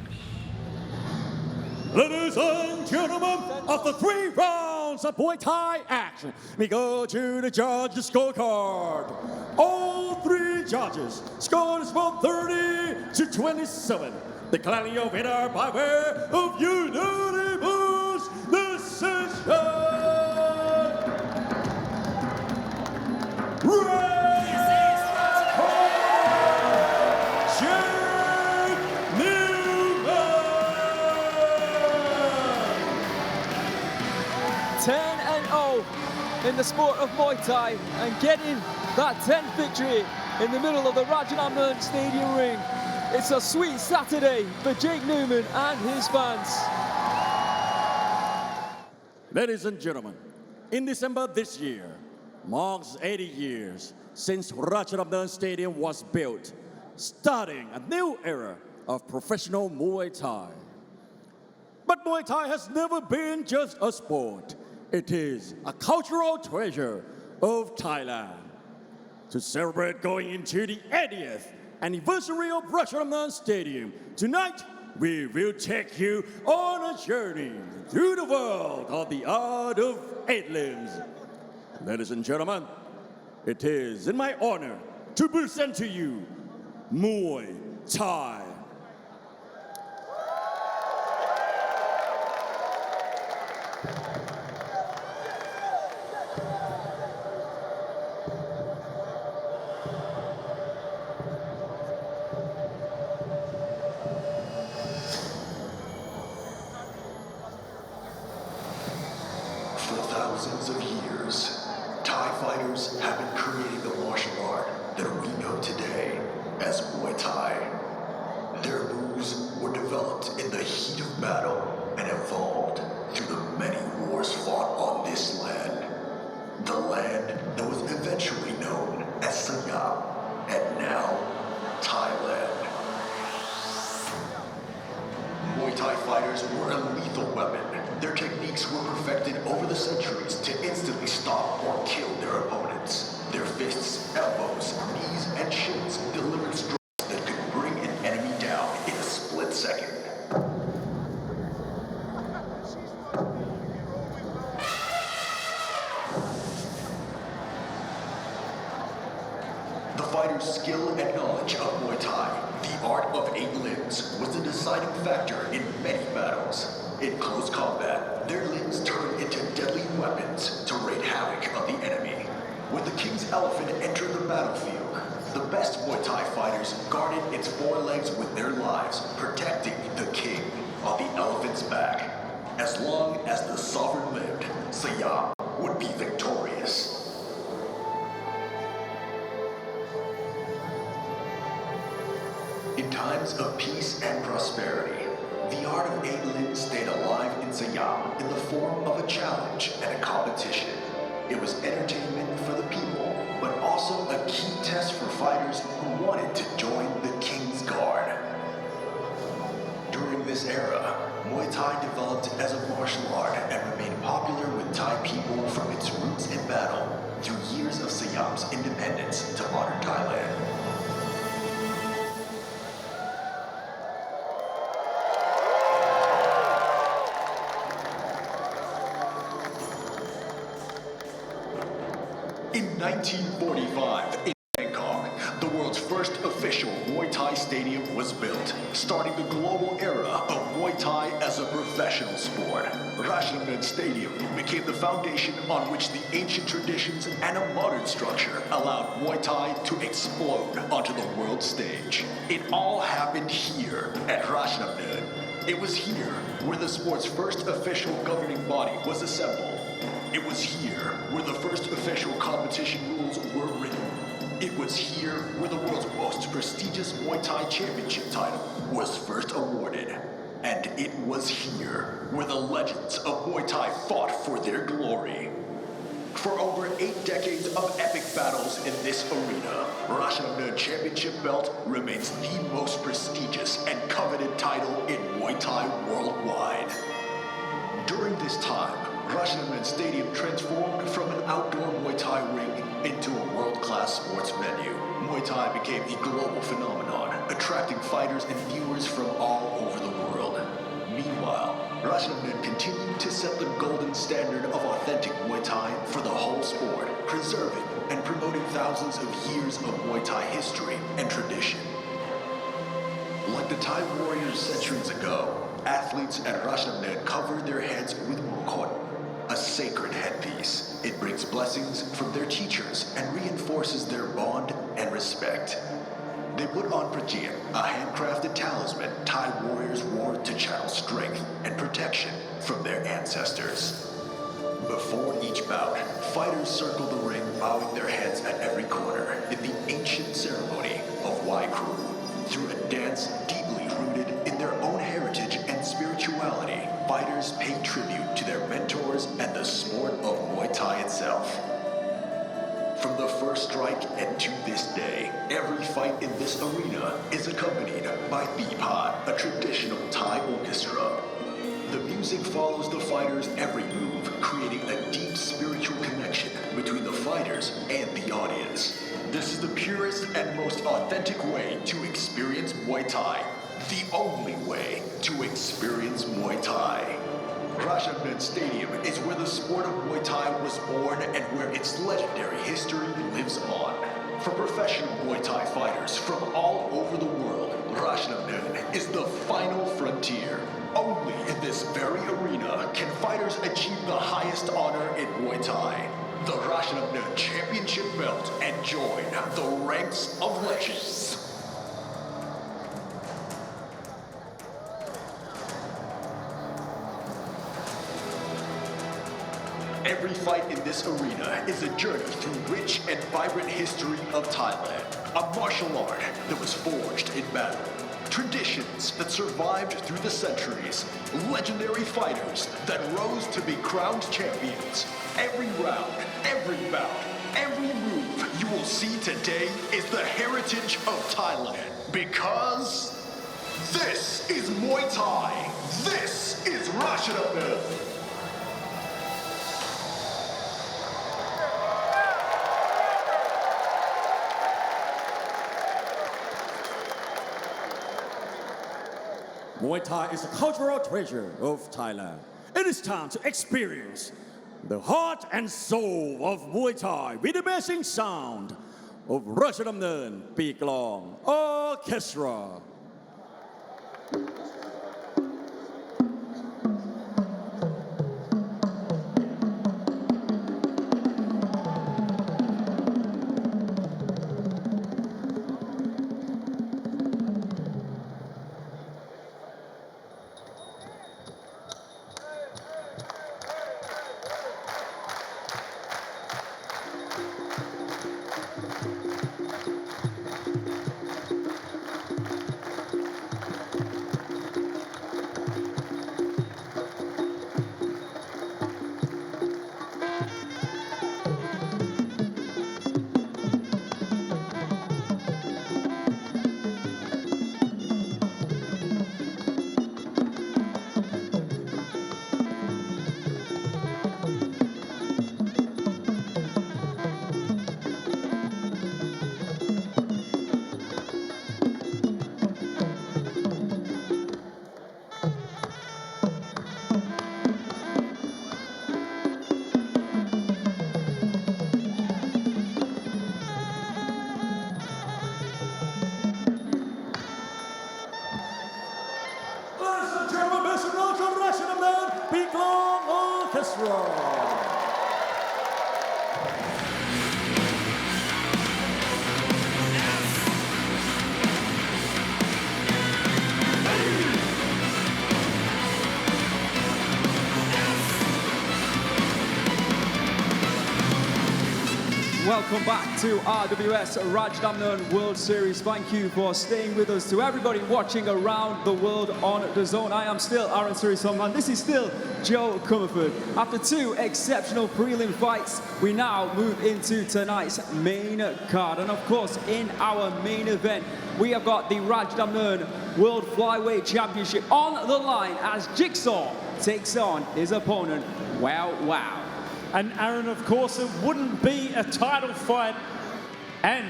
Ladies and gentlemen, after 3 rounds of Muay Thai action, we go to the judges' scorecard. All 3 judges scored from 30 to 27. Declaring your winner by way of unanimous decision. In the sport of Muay Thai and getting that 10th victory in the middle of the Rajadamnern Stadium ring. It's a sweet Saturday for Jake Newman and his fans. Ladies and gentlemen, in December this year marks 80 years since Rajadamnern Stadium was built, starting a new era of professional Muay Thai. But Muay Thai has never been just a sport. It is a cultural treasure of Thailand. To celebrate going into the 80th anniversary of Rajadamnern Stadium, tonight we will take you on a journey through the world of the art of 8 limbs. Ladies and gentlemen, it is in my honor to present to you Muay Thai. Thousands of years, Thai fighters have been creating the martial art that we know today as Muay Thai. Their moves were developed in the heat of battle and evolved through the many wars fought on this land. The land that was eventually known as Siam and now Thailand. Muay Thai fighters were a lethal weapon. Their techniques were perfected over the centuries to instantly stop or kill their opponents. Their fists, elbows, knees, and shins delivered strikes that could bring an enemy down in a split second. The fighter's skill and knowledge of Muay Thai, the art of 8 limbs, was the deciding factor in many battles. In close combat, their limbs turned into deadly weapons to wreak havoc on the enemy. When the king's elephant entered the battlefield, the best Muay Thai fighters guarded its 4 legs with their lives, protecting the king on the elephant's back. As long as the sovereign lived, Siam would be victorious. In times of peace and prosperity, the art of 8 limbs stayed alive in Siam in the form of a challenge and a competition. It was entertainment for the people, but also a key test for fighters who wanted to join the King's Guard. During this era, Muay Thai developed as a martial art and remained popular with Thai people from its roots in battle through years of Siam's independence to modern Thailand. In 1945, in Bangkok, the world's first official Muay Thai stadium was built, starting the global era of Muay Thai as a professional sport. Rajadamnern Stadium became the foundation on which the ancient traditions and a modern structure allowed Muay Thai to explode onto the world stage. It all happened here at Rajadamnern. It was here where the sport's first official governing body was assembled. It was here where the first official competition rules were written. It was here where the world's most prestigious Muay Thai championship title was first awarded. And it was here where the legends of Muay Thai fought for their glory. For over 8 decades of epic battles in this arena, Rajadamnern Championship belt remains the most prestigious and coveted title in Muay Thai worldwide. During this time, Rajadamnern Stadium transformed from an outdoor Muay Thai ring into a world-class sports venue. Muay Thai became a global phenomenon, attracting fighters and viewers from all over the world. Meanwhile, Rajadamnern continued to set the golden standard of authentic Muay Thai for the whole sport, preserving and promoting thousands of years of Muay Thai history and tradition. Like the Thai warriors centuries ago, athletes at Rajadamnern covered their heads with mukot, a sacred headpiece. It brings blessings from their teachers and reinforces their bond and respect. They put on prajian, a handcrafted talisman Thai warriors wore to channel strength and protection from their ancestors. Before each bout, fighters circle the ring, bowing their heads at every corner in the ancient ceremony of Waewwaw. Through a dance deeply rooted in their own heritage and spirituality, fighters pay tribute to their mentors and the sport of Muay Thai itself. From the first strike and to this day, every fight in this arena is accompanied by Bipad, a traditional Thai orchestra. The music follows the fighters' every move, creating a deep spiritual connection between the fighters and the audience. This is the purest and most authentic way to experience Muay Thai. The only way to experience Muay Thai. Rajadamnern Stadium is where the sport of Muay Thai was born and where its legendary history lives on. For professional Muay Thai fighters from all over the world, Rajadamnern is the final frontier. Only in this very arena can fighters achieve the highest honor in Muay Thai, the Rajadamnern Championship belt, and join the ranks of legends. Every fight in this arena is a journey through rich and vibrant history of Thailand, a martial art that was forged in battle, traditions that survived through the centuries, legendary fighters that rose to be crowned champions. Every round, every bout, every move you will see today is the heritage of Thailand, because this is Muay Thai. This is Rajadamnern. Muay Thai is a cultural treasure of Thailand. It is time to experience the heart and soul of Muay Thai with amazing sound. of Rajadamnern ปีกลอง Orchestra. Welcome back to RWS Rajadamnern World Series. Thank you for staying with us. To everybody watching around the world on DAZN, I am still Aaron Surisom, and this is still Joe Comerford. After two exceptional prelim fights, we now move into tonight's main card. And of course, in our main event, we have got the Rajadamnern World Flyweight Championship on the line as Jigsaw takes on his opponent, Waewwaw. And Aaron, of course, it wouldn't be a title fight and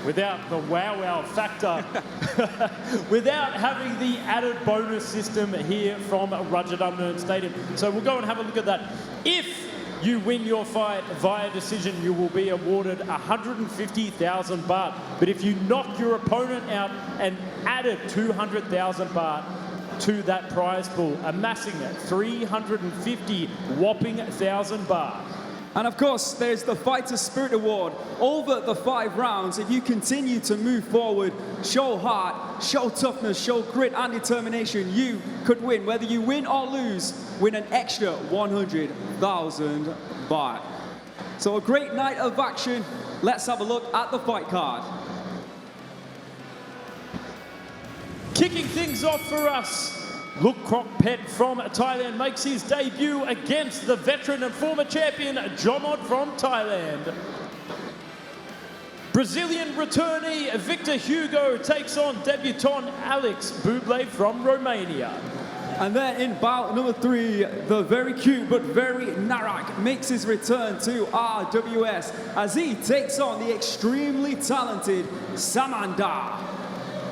without the Waewwaw factor, without having the added bonus system here from Rajadamnern Stadium. So we'll go and have a look at that. If you win your fight via decision, you will be awarded 150,000 baht. But if you knock your opponent out and added 200,000 baht to that prize pool, amassing 350 whopping thousand baht. And of course, there's the Fighter Spirit Award. Over the 5 rounds, if you continue to move forward, show heart, show toughness, show grit and determination, you could win. Whether you win or lose, win an extra 100,000 baht. So a great night of action. Let's have a look at the fight card. Kicking things off for us, Lookkrokpetch from Thailand makes his debut against the veteran and former champion Jomhod from Thailand. Brazilian returnee Victor Hugo takes on debutant Alex Bublea from Romania. And then in bout number 3, the very cute but very Narak makes his return to RWS as he takes on the extremely talented Samandar.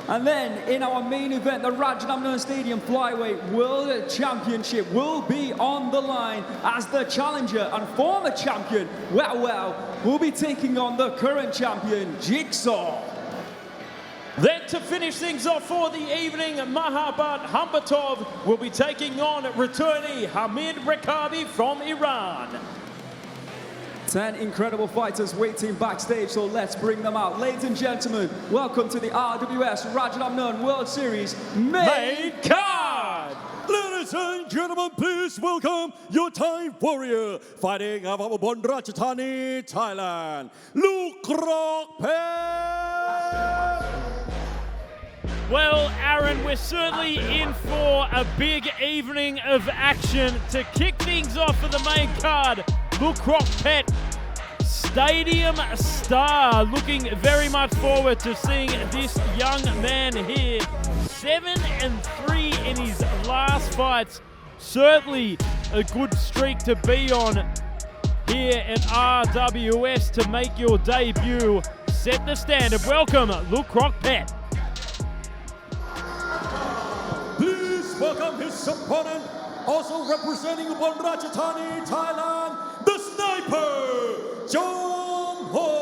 And then in our main event, the Rajadamnern Stadium Flyweight World Championship will be on the line as the challenger and former champion, Waewwaw, will be taking on the current champion, Jigsaw. Then to finish things off for the evening, Mahabbat Humbatov will be taking on returnee Hamid Rekabi from Iran. 10 incredible fighters waiting backstage, so let's bring them out. Ladies and gentlemen, welcome to the RWS Rajadamnern World Series main card. Ladies and gentlemen, please welcome your Thai warrior fighting out of Ubon Ratchathani, Thailand, Lookkrokpetch. Well, Aaron, we're certainly in for a big evening of action. To kick things off for the main card, Lookkrokpetch, stadium star, looking very much forward to seeing this young man here. 7-3 in his last fights. Certainly a good streak to be on here at RWS to make your debut. Set the standard. Welcome, Lookkrokpetch. Please welcome his opponent, also representing Ubon Ratchathani, Thailand, the sniper, Jomhod.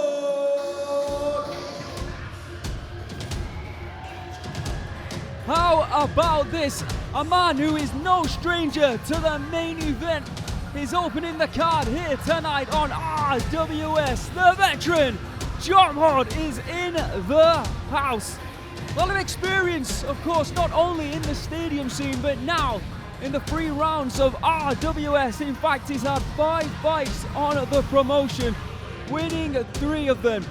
How about this? A man who is no stranger to the main event is opening the card here tonight on RWS. The veteran, Jomhod, is in the house. A lot of experience, of course, not only in the stadium scene, but now in the 3 rounds of RWS. In fact, he's had 5 fights on the promotion, winning 3 of them,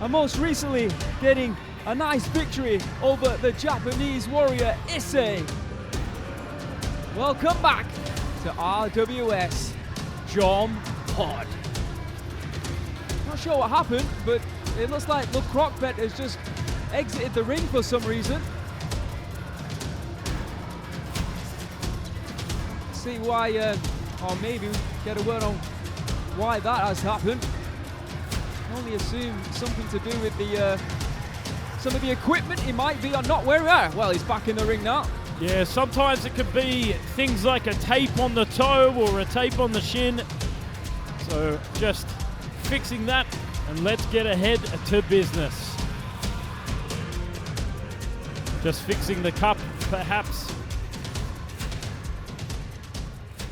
and most recently getting a nice victory over the Japanese warrior Issei. Welcome back to RWS, Jomhod. Not sure what happened, but it looks like Lookkrokpetch has just exited the ring for some reason. See why, or maybe get a word on why that has happened. I only assume something to do with the some of the equipment he might be or not wearing. Well, he's back in the ring now. Yeah, sometimes it could be things like a tape on the toe or a tape on the shin. So just fixing that, and let's get ahead to business. Just fixing the cup, perhaps.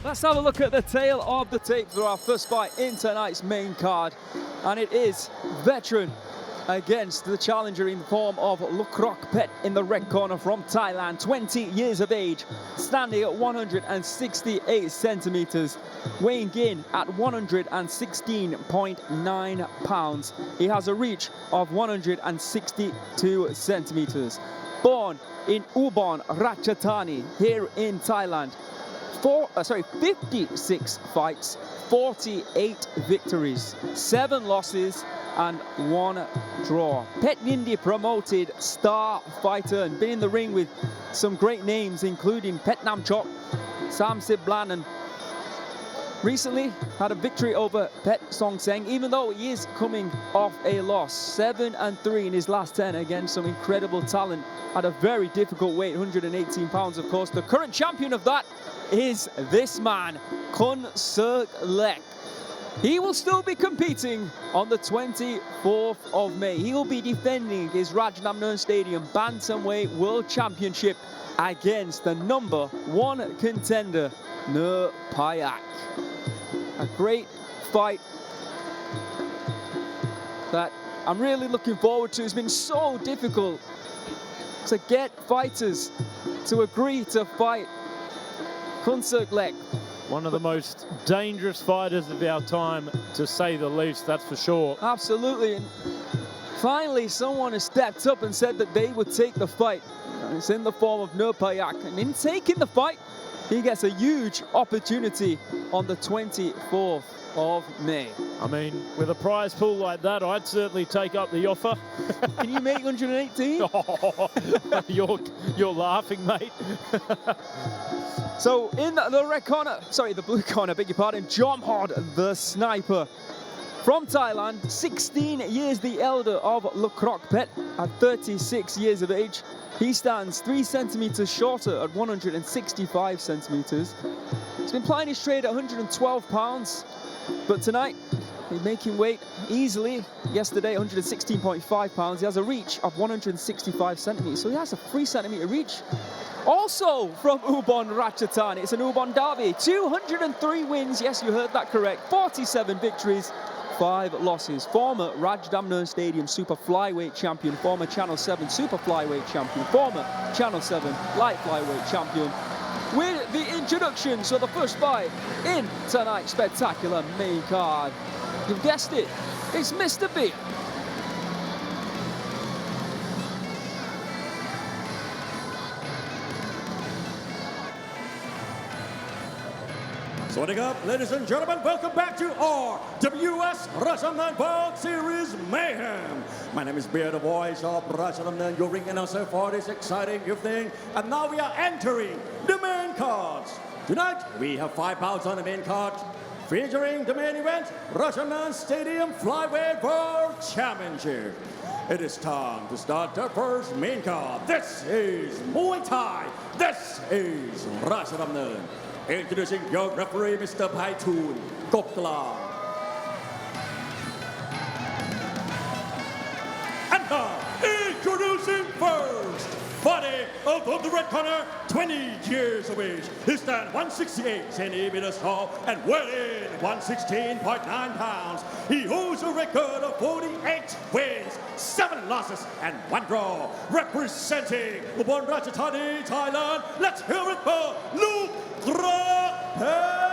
Let's have a look at the tail of the tape for our first fight in tonight's main card. And it is veteran against the challenger in the form of Lookkrokpetch in the red corner from Thailand, 20 years of age, standing at 168 centimeters, weighing in at 116.9 pounds. He has a reach of 162 centimeters. Born in Ubon Ratchathani here in Thailand. 56 fights, 48 victories, 7 losses, and 1 draw. Pet Nindi promoted star fighter and been in the ring with some great names, including Pet Namchok, Sam Siblan, and recently had a victory over Pet Song Seng, even though he is coming off a loss. 7-3 in his last 10 against some incredible talent at a very difficult weight, 118 pounds, of course. The current champion of that is this man, Khasanov. He will still be competing on the 24th of May. He will be defending his Rajadamnern Stadium Bantamweight World Championship against the #1 contender, Ciarpaglini. A great fight that I'm really looking forward to. It's been so difficult to get fighters to agree to fight Khasanov. One of the most dangerous fighters of our time, to say the least, that's for sure. Absolutely. And finally, someone has stepped up and said that they would take the fight. And it's in the form of Ciarpaglini. And in taking the fight, he gets a huge opportunity on the 24th of May. I mean, with a prize pool like that, I'd certainly take up the offer. Can you make 118? Oh, you're laughing, mate. So in the red corner, sorry, the blue corner, beg your pardon, Jomhod, the sniper from Thailand, 16 years the elder of Lookkrokpetch at 36 years of age. He stands 3 centimeters shorter at 165 centimeters. He's been plying his trade at 112 pounds, but tonight he's making weight easily. Yesterday, 116.5 pounds. He has a reach of 165 centimeters, so he has a 3 centimeter reach. Also from Ubon Ratchathani, it's an Ubon derby. 203 wins, yes, you heard that correct. 47 victories, 5 losses. Former Rajadamnern Stadium Super Flyweight champion, former Channel 7 Super Flyweight champion, former Channel 7 Light Flyweight champion. With the introductions of the first fight in tonight's spectacular main card. You've guessed it, it's Mr. B. Swadding up, ladies and gentlemen, welcome back to RWS Rajadamnern World Series Mayhem. My name is Diae, the voice of Rajadamnern, your ring announcer for this exciting evening. And now we are entering the main cards. Tonight, we have 5 bouts on the main card, featuring the main event, Rajadamnern Stadium Flyweight World Championship. It is time to start the first main card. This is Muay Thai. This is Rajadamnern. Introducing your referee, Mr. 𝐓𝐇𝐈𝐒. And now, introducing first, fighting out of the red corner, 20 years of age. He stands 168 centimeters tall and weighing 116.9 pounds. He holds a record of 48 wins, 7 losses, and 1 draw. Representing Ubon Ratchathani, Thailand, let's hear it for Lookkrokpetch!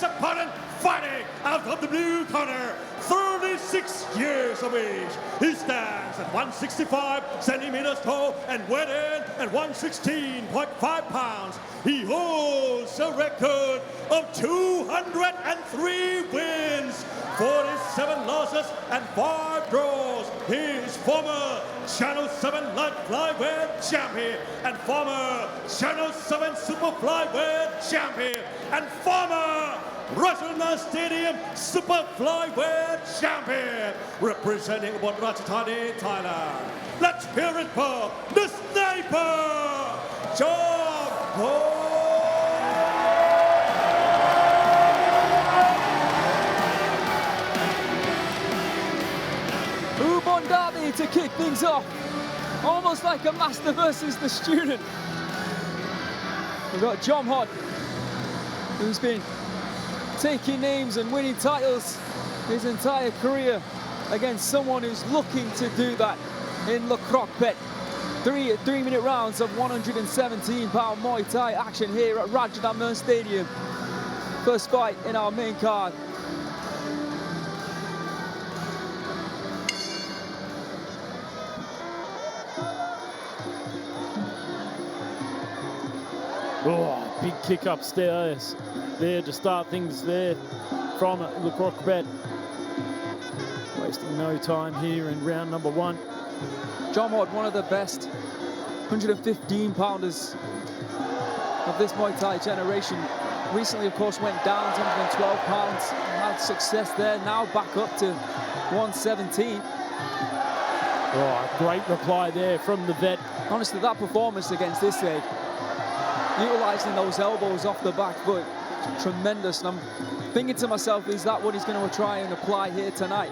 Opponent fighting out of the blue corner, 36 years of age. He stands at 165 centimeters tall and weighing at 116.5 pounds. He holds a record of 203 wins, 47 losses, and 5 draws. He is former Channel 7 Light Flyweight Champion and former Channel 7 Super Flyweight Champion and former Rajadamnern Stadium Super Flyweight Champion, representing Ubon Ratchathani, Thailand. Let's hear it for the sniper, Jomhod! Ubon Derby to kick things off, almost like a master versus the student. We've got Jomhod, who's been taking names and winning titles his entire career against someone who's looking to do that in Lookkrokpetch. 3-minute rounds of 117-pound Muay Thai action here at Rajadamnern Stadium. First fight in our main card. Oh, big kick upstairs there to start things there from Lookkrokpetch. Wasting no time here in round number 1. Jomhod, one of the best 115-pounders of this Muay Thai generation. Recently, of course, went down to 112 pounds, had success there, now back up to 117. Oh, great reply there from the vet. Honestly, that performance against this leg, utilising those elbows off the back foot, tremendous. And I'm thinking to myself, is that what he's going to try and apply here tonight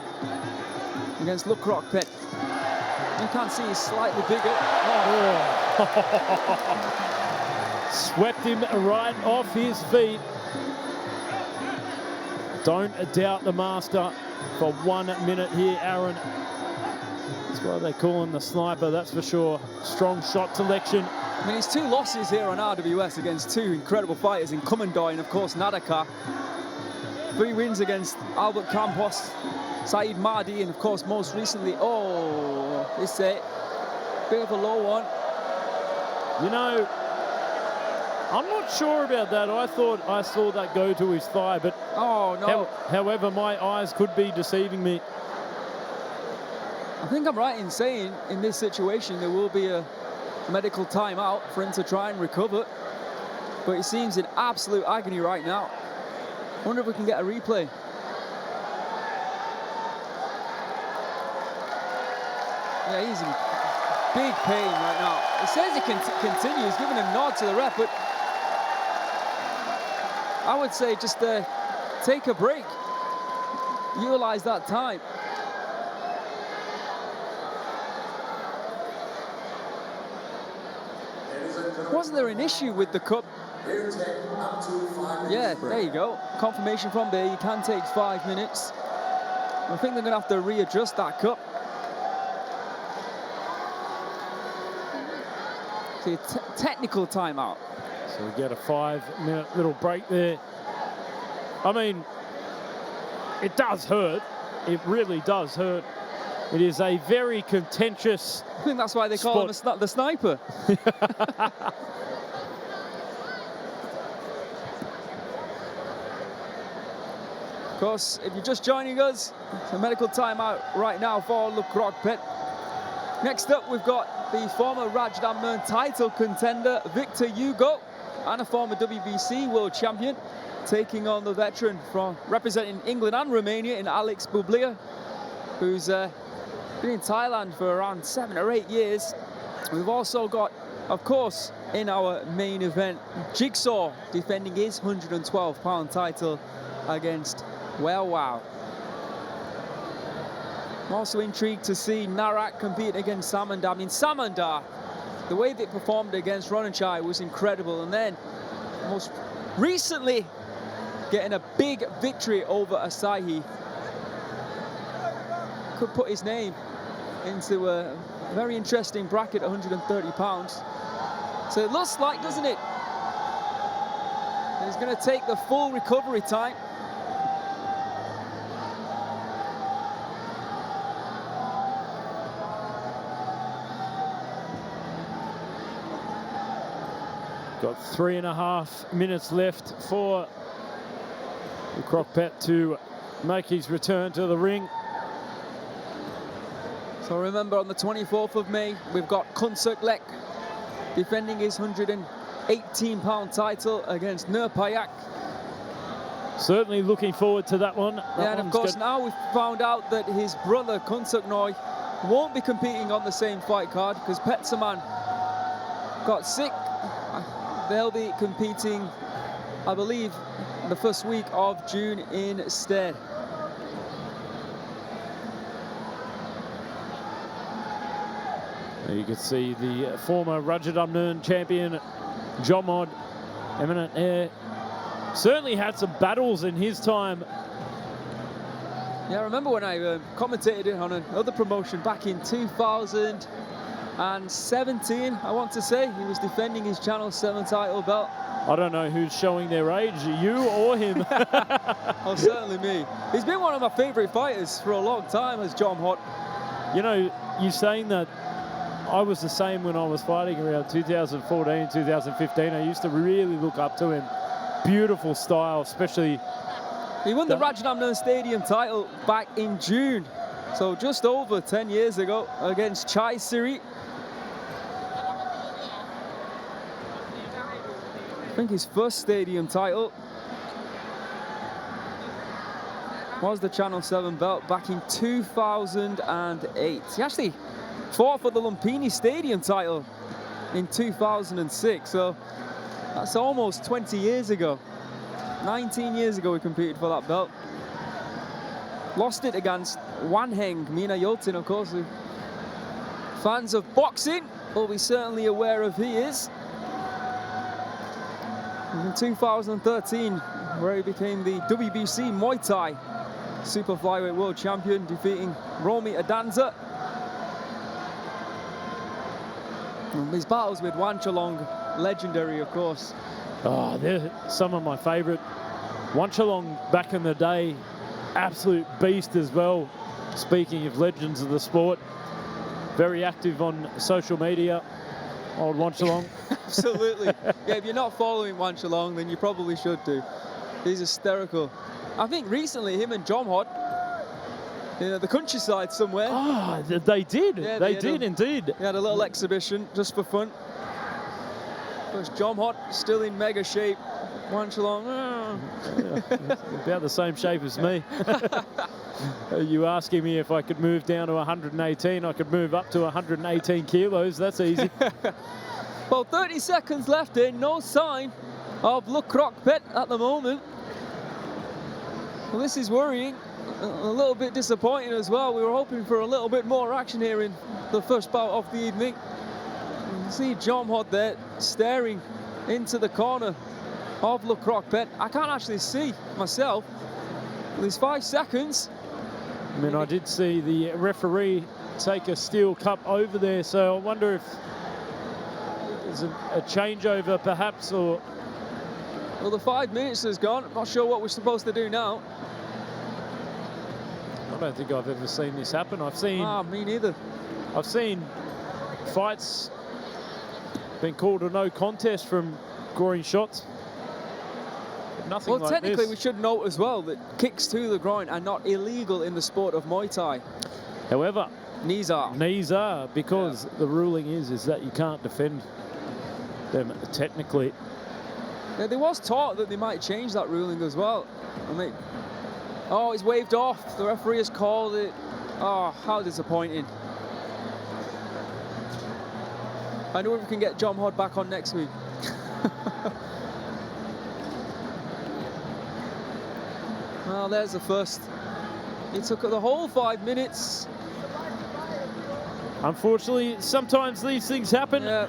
against Lookkrokpetch? You can see he's slightly bigger. Oh. Swept him right off his feet. Don't doubt the master for 1 minute here, Aaron. That's why they call him the sniper, that's for sure. Strong shot selection. I mean, his 2 losses here on RWS against 2 incredible fighters in Samandar and, of course, Narak. 3 wins against Albert Campos, Saeed Mahdi, and, of course, most recently, it's a bit of a low one. You know, I'm not sure about that. I thought I saw that go to his thigh, but oh, no. However, my eyes could be deceiving me. I think I'm right in saying, in this situation, there will be a medical timeout for him to try and recover, but he seems in absolute agony right now. I wonder if we can get a replay. Yeah, he's in big pain right now. It says he can continue. He's giving a nod to the ref, but I would say just take a break, utilize that time. Wasn't there an issue with the cup? Yeah, there you go. Confirmation from there. You can take 5 minutes. I think they're going to have to readjust that cup. See, technical timeout. So we get a 5-minute little break there. I mean, it does hurt. It really does hurt. It is a very contentious I think that's why they call him the sniper. Of course, if you're just joining us, it's a medical timeout right now for Lookkrokpetch. Next up, we've got the former Rajadamnern title contender, Victor Hugo, and a former WBC world champion, taking on the veteran from representing England and Romania in Alex Bublea, who's been in Thailand for around 7 or 8 years. We've also got, of course, in our main event. Jigsaw defending his 112-pound title against Waewwaw. I'm also intrigued to see Narak compete against Samandar. I mean, Samandar, the way they performed against Ronachai was incredible. And then, most recently, getting a big victory over Asahi. Could put his name into a very interesting bracket, 130 pounds. So it looks like, doesn't it? He's going to take the full recovery time. Got 3.5 minutes left for Lookkrokpetch to make his return to the ring. So remember, on the 24th of May, we've got 𝐓𝐇𝐀𝐘𝐓𝐇𝐀𝐈 defending his 118-pound title against Ciarpaglini. Certainly looking forward to that one. Yeah, and of course now we've found out that his brother 𝐓𝐇𝐀𝐾𝐓𝐇𝐈 won't be competing on the same fight card because Petsaman got sick. They'll be competing, I believe, the first week of June instead. There you can see the former Rajadamnern champion, Jomhod, eminent air. Certainly had some battles in his time. Yeah, I remember when I commentated on another promotion back in 2017, I want to say. He was defending his Channel 7 title belt. I don't know who's showing their age, you or him. Oh, certainly me. He's been one of my favorite fighters for a long time as Jomhod. You know, you're saying that I was the same when I was fighting around 2014, 2015. I used to really look up to him. Beautiful style, especially. He won the Rajadamnern Stadium title back in June, so just over 10 years ago against Chai Siri. I think his first stadium title was the Channel 7 belt back in 2008. He actually fought for the Lumpini Stadium title in 2006, so that's almost 20 years ago. 19 years ago we competed for that belt. Lost it against Wanheng Mina Yoltin, of course. Fans of boxing will be certainly aware of he is. In 2013, where he became the WBC Muay Thai Super Flyweight World Champion, defeating Romy Adanza. And his battles with Wanchalong, legendary, of course. Oh, they're some of my favorite. Wanchalong back in the day, absolute beast as well. Speaking of legends of the sport, very active on social media, old Wanchalong. Absolutely. Yeah, if you're not following Wanchalong, then you probably should do. He's hysterical. I think recently him and Jomhod, the countryside somewhere. Ah, they did. Yeah, they did indeed. They had a little exhibition just for fun. Because Jomhod still in mega shape. Wanchalong, about the same shape as me. Are you asking me if I could move down to 118? I could move up to 118 kilos. That's easy. Well, 30 seconds left in. No sign of Lookkrokpetch at the moment. Well, this is worrying. A little bit disappointing as well. We were hoping for a little bit more action here in the first bout of the evening. You can see Jomhod there staring into the corner of Lookkrokpetch. I can't actually see myself. There's 5 seconds. I mean, I did see the referee take a steel cup over there, so I wonder if there's a changeover perhaps, or... Well, the 5 minutes has gone. I'm not sure what we're supposed to do now. I don't think I've ever seen this happen. I've seen... me neither. I've seen fights been called a no contest from groin shots. Nothing well, like technically, this. we should note as well that kicks to the groin are not illegal in the sport of Muay Thai. However, knees are. Knees are, because the ruling is that you can't defend them technically. Yeah, there was talk that they might change that ruling as well. I mean, oh, it's waved off. The referee has called it. Oh, how disappointing. I know if we can get Jomhod back on next week. Well, there's the first. He took the whole 5 minutes. Unfortunately, sometimes these things happen. Yeah.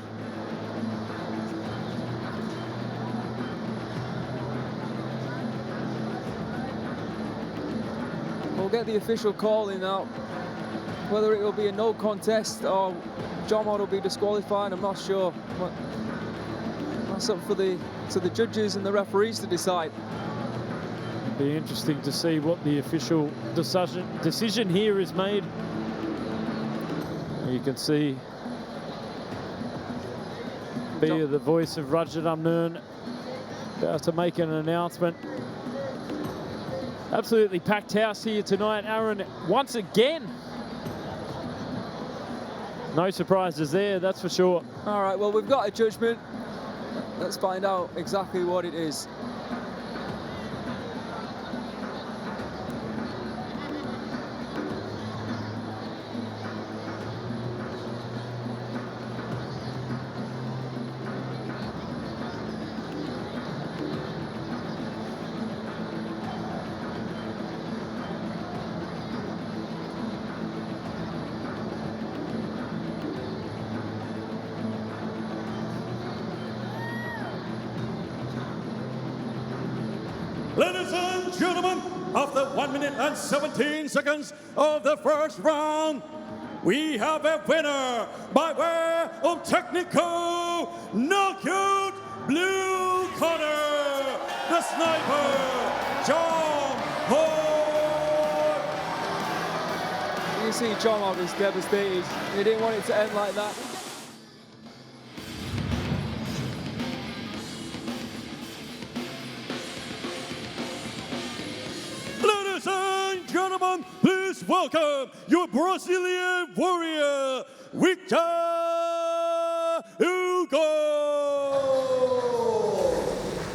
We'll get the official call in now. Whether it will be a no contest or Jomhod will be disqualified, I'm not sure. But that's up for the judges and the referees to decide. Be interesting to see what the official decision here is made. You can see Bia, the voice of Rajadamnern, about to make an announcement. Absolutely packed house here tonight, Aaron, once again. No surprises there, that's for sure. All right, well, we've got a judgment. Let's find out exactly what it is. Ladies and gentlemen, after 1 minute and 17 seconds of the first round, we have a winner by way of technical knockout, blue corner, the sniper, Jomhod. You see Jomhod was devastated. He didn't want it to end like that. Ladies and gentlemen, please welcome your Brazilian warrior, Hugo.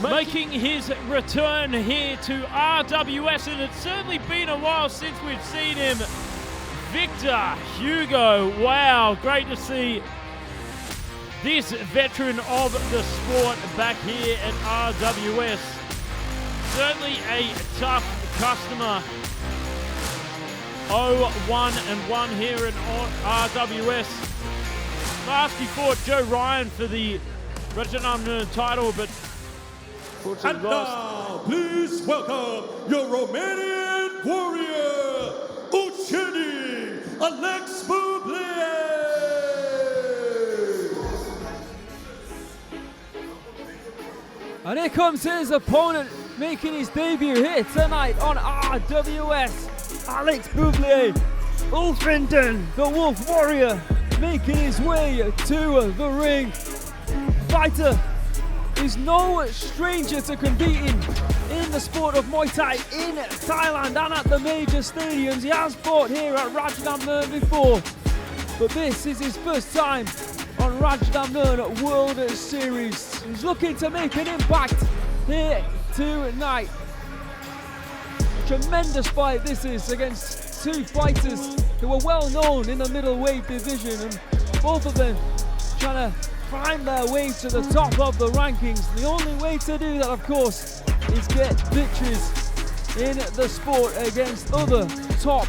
Making his return here to RWS, and it's certainly been a while since we've seen him. Victor Hugo, wow, great to see this veteran of the sport back here at RWS. Certainly a tough customer. 0-1-1 here at RWS. Last he fought Joe Ryan for the Rajadamnern title, but And now, please welcome your Romanian warrior, Ucheni Alex Bublea. And here comes his opponent, making his debut here tonight on RWS. Alex Bublea, Ulfrinden, the Wolf Warrior, making his way to the ring. Fighter is no stranger to competing in the sport of Muay Thai in Thailand and at the major stadiums. He has fought here at Rajadamnern before, but this is his first time on Rajadamnern World Series. He's looking to make an impact here tonight. A tremendous fight this is against two fighters who are well known in the middleweight division, and both of them trying to climb their way to the top of the rankings. The only way to do that, of course, is get victories in the sport against other top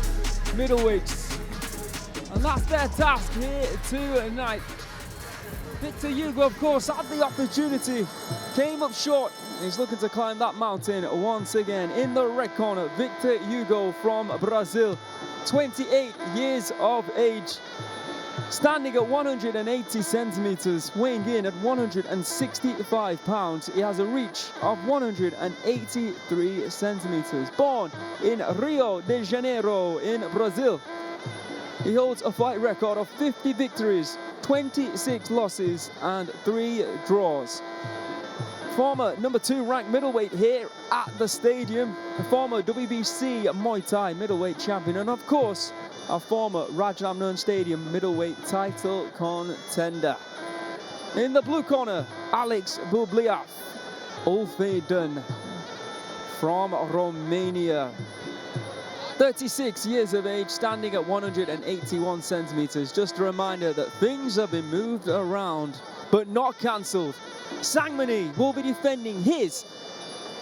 middleweights. And that's their task here tonight. Victor Hugo, of course, had the opportunity, came up short. He's looking to climb that mountain once again. In the red corner, Victor Hugo from Brazil, 28 years of age. Standing at 180 centimeters, weighing in at 165 pounds. He has a reach of 183 centimeters. Born in Rio de Janeiro in Brazil. He holds a fight record of 50 victories, 26 losses and 3 draws. Former #2 ranked middleweight here at the stadium. A former WBC Muay Thai middleweight champion, and of course, a former Rajadamnern Stadium middleweight title contender. In the blue corner, Alex Bublea, Ulfrinden from Romania. 36 years of age, standing at 181 centimeters. Just a reminder that things have been moved around, but not cancelled. Sangmani will be defending his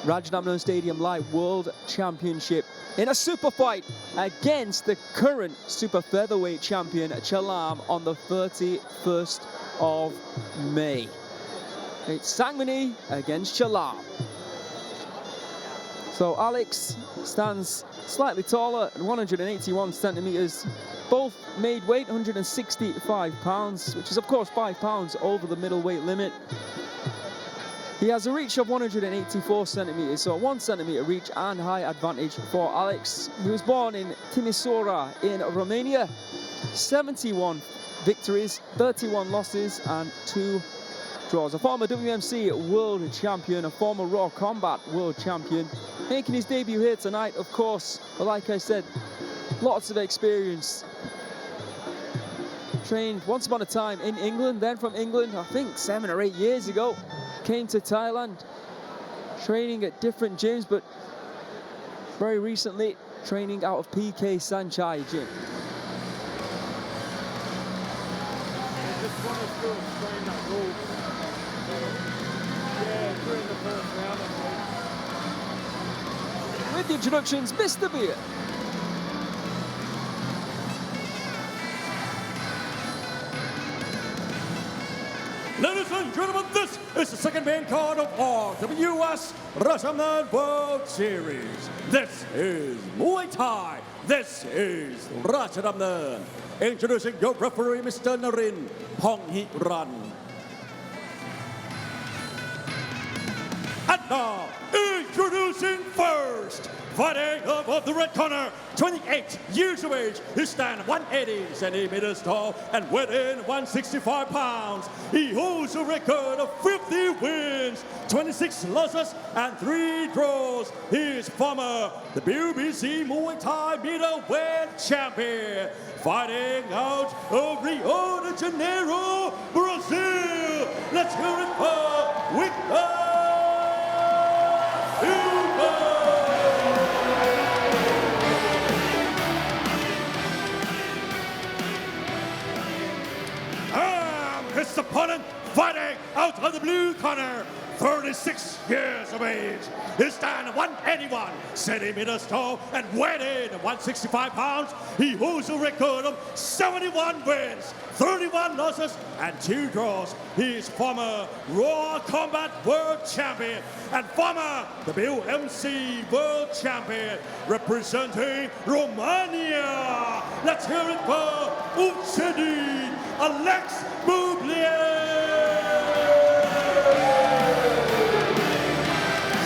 Rajadamnern Stadium Light World Championship in a super fight against the current super featherweight champion Chalam on the 31st of May. It's Sangmani against Chalam. So Alex stands slightly taller at 181 centimeters. Both made weight 165 pounds, which is of course 5 pounds over the middleweight limit. He has a reach of 184 centimeters, so a 1 centimeter reach and high advantage for Alex. He was born in Timisoara in Romania. 71 victories, 31 losses and 2 draws. A former WMC world champion, a former Raw Combat world champion, making his debut here tonight, of course. But like I said, lots of experience. Trained once upon a time in England, then from England, I think 7 or 8 years ago, came to Thailand, training at different gyms, but very recently training out of PK Sanchai gym. With the introductions, Mr. Beer. Ladies and gentlemen, this is the second main card of RWS Rajadamnern World Series. This is Muay Thai. This is Rajadamnern. Introducing your referee, Mr. Narin Ponghiran. And now, introducing first, fighting above the red corner, 28 years of age. He stands 180 centimeters tall and weighs in 165 pounds. He holds a record of 50 wins, 26 losses, and 3 draws. He is former WBC Muay Thai middleweight champion, fighting out of Rio de Janeiro, Brazil. Let's hear it for Hugo. His opponent fighting out of the blue corner, 36 years of age. He stands 181 centimeters tall and weighs in 165 pounds. He holds a record of 71 wins, 31 losses, and 2 draws. He is former Raw Combat World Champion and former WMC World Champion, representing Romania. Let's hear it for Uchedi Alex Bublea.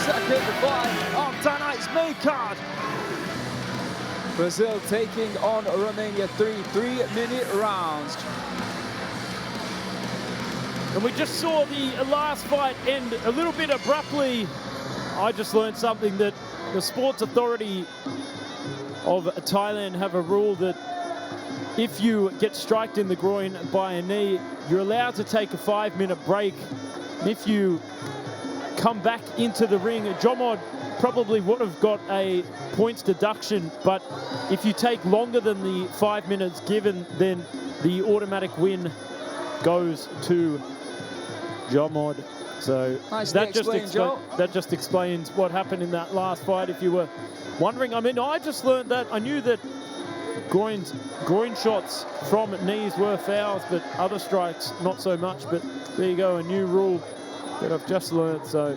Second fight on tonight's main card. Brazil taking on Romania, 3 3-minute rounds. And we just saw the last fight end a little bit abruptly. I just learned something, that the Sports Authority of Thailand have a rule that if you get striked in the groin by a knee, you're allowed to take a 5-minute break. And if you come back into the ring, Jomhod probably would have got a points deduction, but if you take longer than the 5 minutes given, then the automatic win goes to Jomhod. So that just explains what happened in that last fight, if you were wondering. I mean, I just learned that. I knew that groin shots from knees were fouls, but other strikes not so much. But there you go, a new rule that I've just learned. So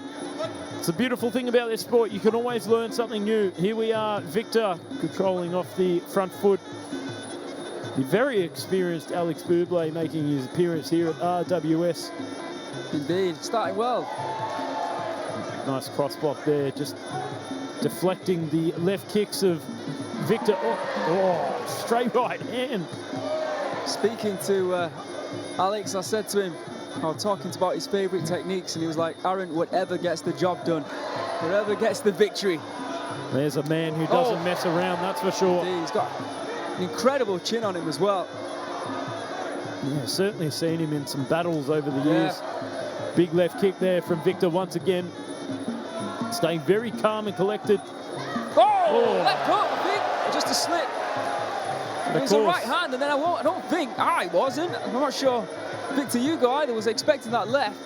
it's a beautiful thing about this sport. You can always learn something new. Here we are, Victor controlling off the front foot. The very experienced Alex Bublea making his appearance here at RWS. Indeed, starting well. Nice cross block there, just deflecting the left kicks of Victor. Oh, straight right hand. Speaking to Alex, I said to him, I was talking about his favourite techniques, and he was like, Aaron, whatever gets the job done, whatever gets the victory. There's a man who doesn't mess around, that's for sure. Indeed, he's got an incredible chin on him as well. Yeah, certainly seen him in some battles over the years. Big left kick there from Victor once again. Staying very calm and collected. Left hook, I think. just a slip. And It was a right hand, and then I don't think I wasn't. I'm not sure Victor Hugo either was expecting that left.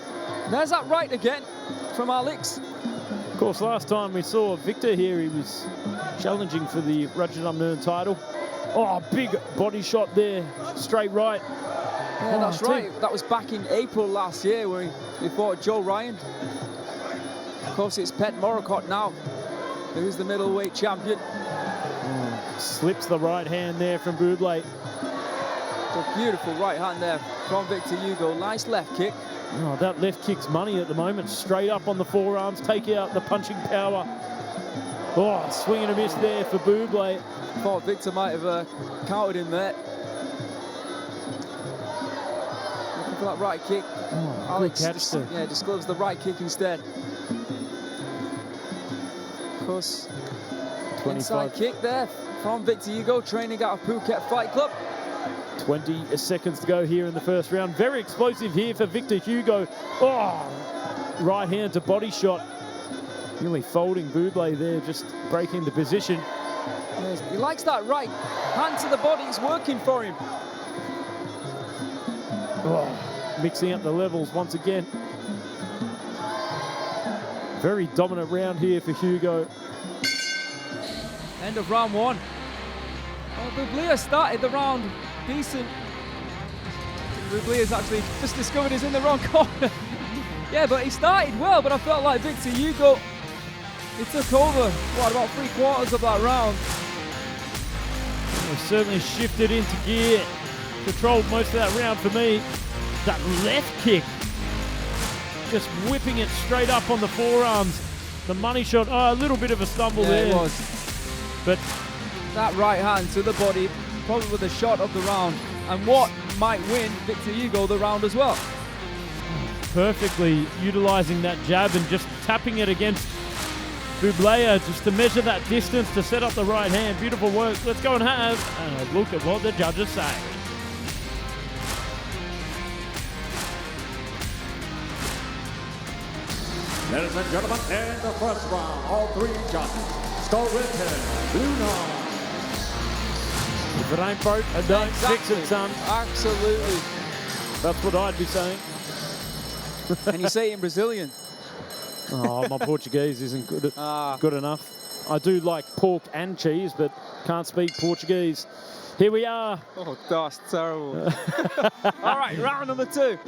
There's that right again from Alex. Of course, last time we saw Victor here, he was challenging for the Rajadamnern title. Oh, big body shot there, straight right. Yeah, that's right. That was back in April last year where he fought Joe Ryan. Of course, it's Pet Morocott now, who's the middleweight champion. Slips the right hand there from Bublea. A beautiful right hand there from Victor Hugo. Nice left kick. Oh, that left kick's money at the moment. Straight up on the forearms, take out the punching power. Oh, swing and a miss there for Bublea. Thought Victor might have countered him there. Looking for that right kick. Oh, Alex catch disclosed the right kick instead. Of course, 25. Inside kick there from Victor Hugo, training out of Phuket Fight Club. 20 seconds to go here in the first round. Very explosive here for Victor Hugo. Oh, right hand to body shot. Nearly folding Bublea there, just breaking the position. Yes, he likes that right hand to the body. It's working for him. Oh, mixing up the levels once again. Very dominant round here for Hugo. End of round one. Well, Bublea started the round decent. Bublea's actually just discovered he's in the wrong corner. Yeah, but he started well, but I felt like Victor Hugo, he took over, what, about 3/4 of that round. Well, certainly shifted into gear. Controlled most of that round for me. That left kick, just whipping it straight up on the forearms. The money shot, oh, a little bit of a stumble there. It was. But that right hand to the body, probably the shot of the round, and what might win Victor Hugo the round as well. Perfectly utilizing that jab and just tapping it against Bublea just to measure that distance to set up the right hand. Beautiful work. Let's go and have a look at what the judges say. Ladies and gentlemen, in the first round, all three judges start with blue line. If it ain't broke, I don't fix it, son. Absolutely. That's what I'd be saying. And you say it in Brazilian. Oh, my Portuguese isn't good enough. I do like pork and cheese, but can't speak Portuguese. Here we are. Oh, that's terrible. All right, round number two.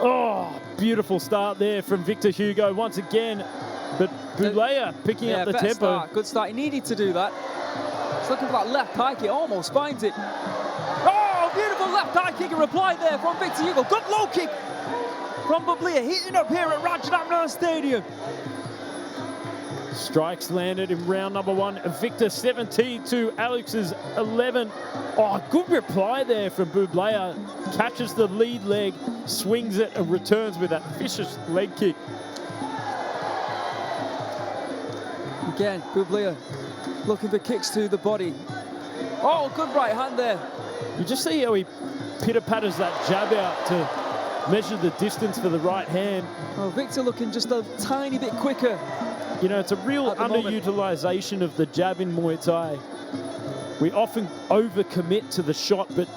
Oh, beautiful start there from Victor Hugo once again. But Bublea picking up the tempo. Start. Good start. He needed to do that. He's looking for that left high kick. Almost finds it. Oh, beautiful left high kick in reply there from Victor Hugo. Good low kick from Bublea, heating up here at Rajadamnern Stadium. Strikes landed in round number one. Victor 17 to Alex's 11. Oh, good reply there from Bublea. Catches the lead leg, swings it, and returns with that vicious leg kick. Again, Bublea looking for kicks to the body. Oh, good right hand there. You just see how he pitter-patters that jab out to measure the distance for the right hand. Oh, Victor looking just a tiny bit quicker. You know, it's a real underutilization of the jab in Muay Thai. We often overcommit to the shot, but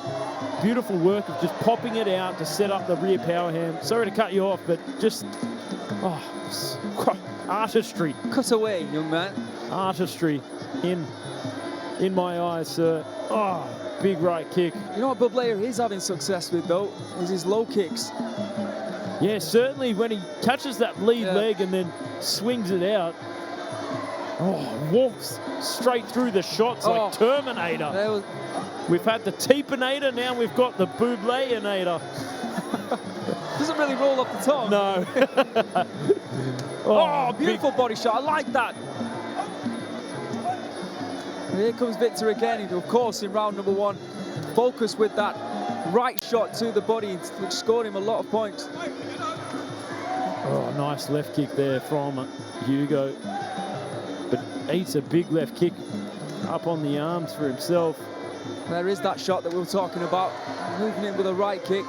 beautiful work of just popping it out to set up the rear power hand. Sorry to cut you off, but just, artistry. Cut away, young man. Artistry in my eyes, sir. Oh, big right kick. You know what Bublea is having success with, though, is his low kicks. Yeah, certainly when he catches that lead leg and then swings it out. Oh, walks straight through the shots like Terminator. We've had the T-Pinator, now we've got the Bublea-nator. Doesn't really roll off the tongue. No. Oh, beautiful body shot. I like that. And here comes Victor again. Of course, in round number one, focused with that right shot to the body, which scored him a lot of points. Oh, nice left kick there from Hugo. But eats a big left kick up on the arms for himself. There is that shot that we were talking about, moving in with a right kick.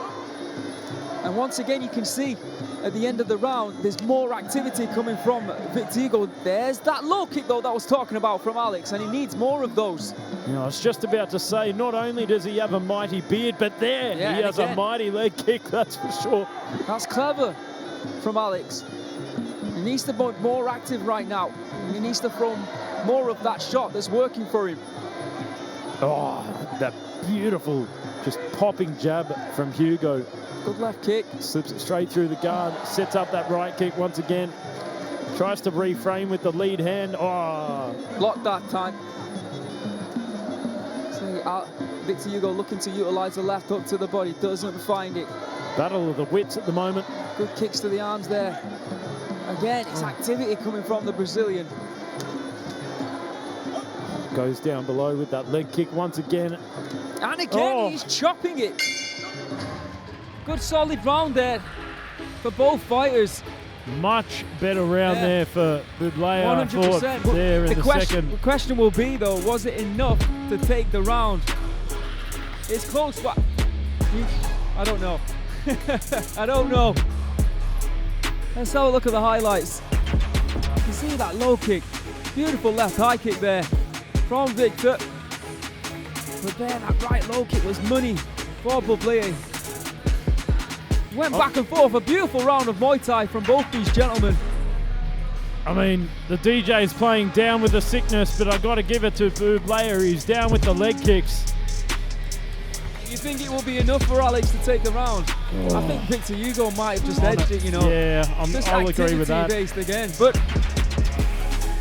And once again, you can see at the end of the round, there's more activity coming from 𝐷𝐀𝐈𝐒 Hugo. There's that low kick, though, that I was talking about from Alex, and he needs more of those. You know, I was just about to say, not only does he have a mighty beard, but there, Yeah, he has a mighty leg kick, that's for sure. That's clever from Alex. He needs to be more active right now. He needs to throw more of that shot that's working for him. Oh, that beautiful, just popping jab from Hugo. Good left kick. Slips it straight through the guard, sets up that right kick once again. Tries to reframe with the lead hand. Oh. Blocked that time. So 𝐷𝐀𝐈𝐒 Hugo looking to utilize the left hook to the body, doesn't find it. Battle of the wits at the moment. Good kicks to the arms there. Again, it's activity coming from the Brazilian. Goes down below with that leg kick once again. And again, he's chopping it. Good solid round there for both fighters. Much better round there for Bublea. 100%. There in the second. The question will be, though, was it enough to take the round? It's close, but I don't know. I don't know. Let's have a look at the highlights. You see that low kick. Beautiful left high kick there from Victor. But there, that right low kick was money for Bublea. Went back and forth. A beautiful round of Muay Thai from both these gentlemen. I mean, the DJ is playing down with the sickness, but I got to give it to Bublea. He's down with the leg kicks. You think it will be enough for Alex to take the round? I think 𝐷𝐀𝐈𝐒 Hugo might have just edged it, you know. Yeah, I'll agree with that. Based again, but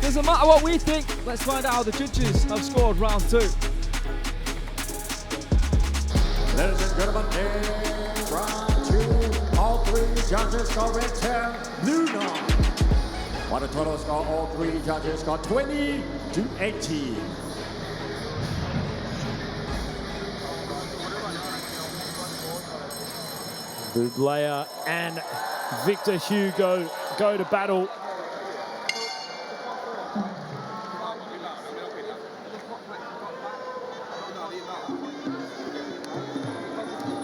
doesn't matter what we think. Let's find out how the judges have scored round 2. Ladies and gentlemen, in round 2, all 3 judges score written Newman. What a total score, all 3 judges score 20-18. Bublea and Victor Hugo go to battle.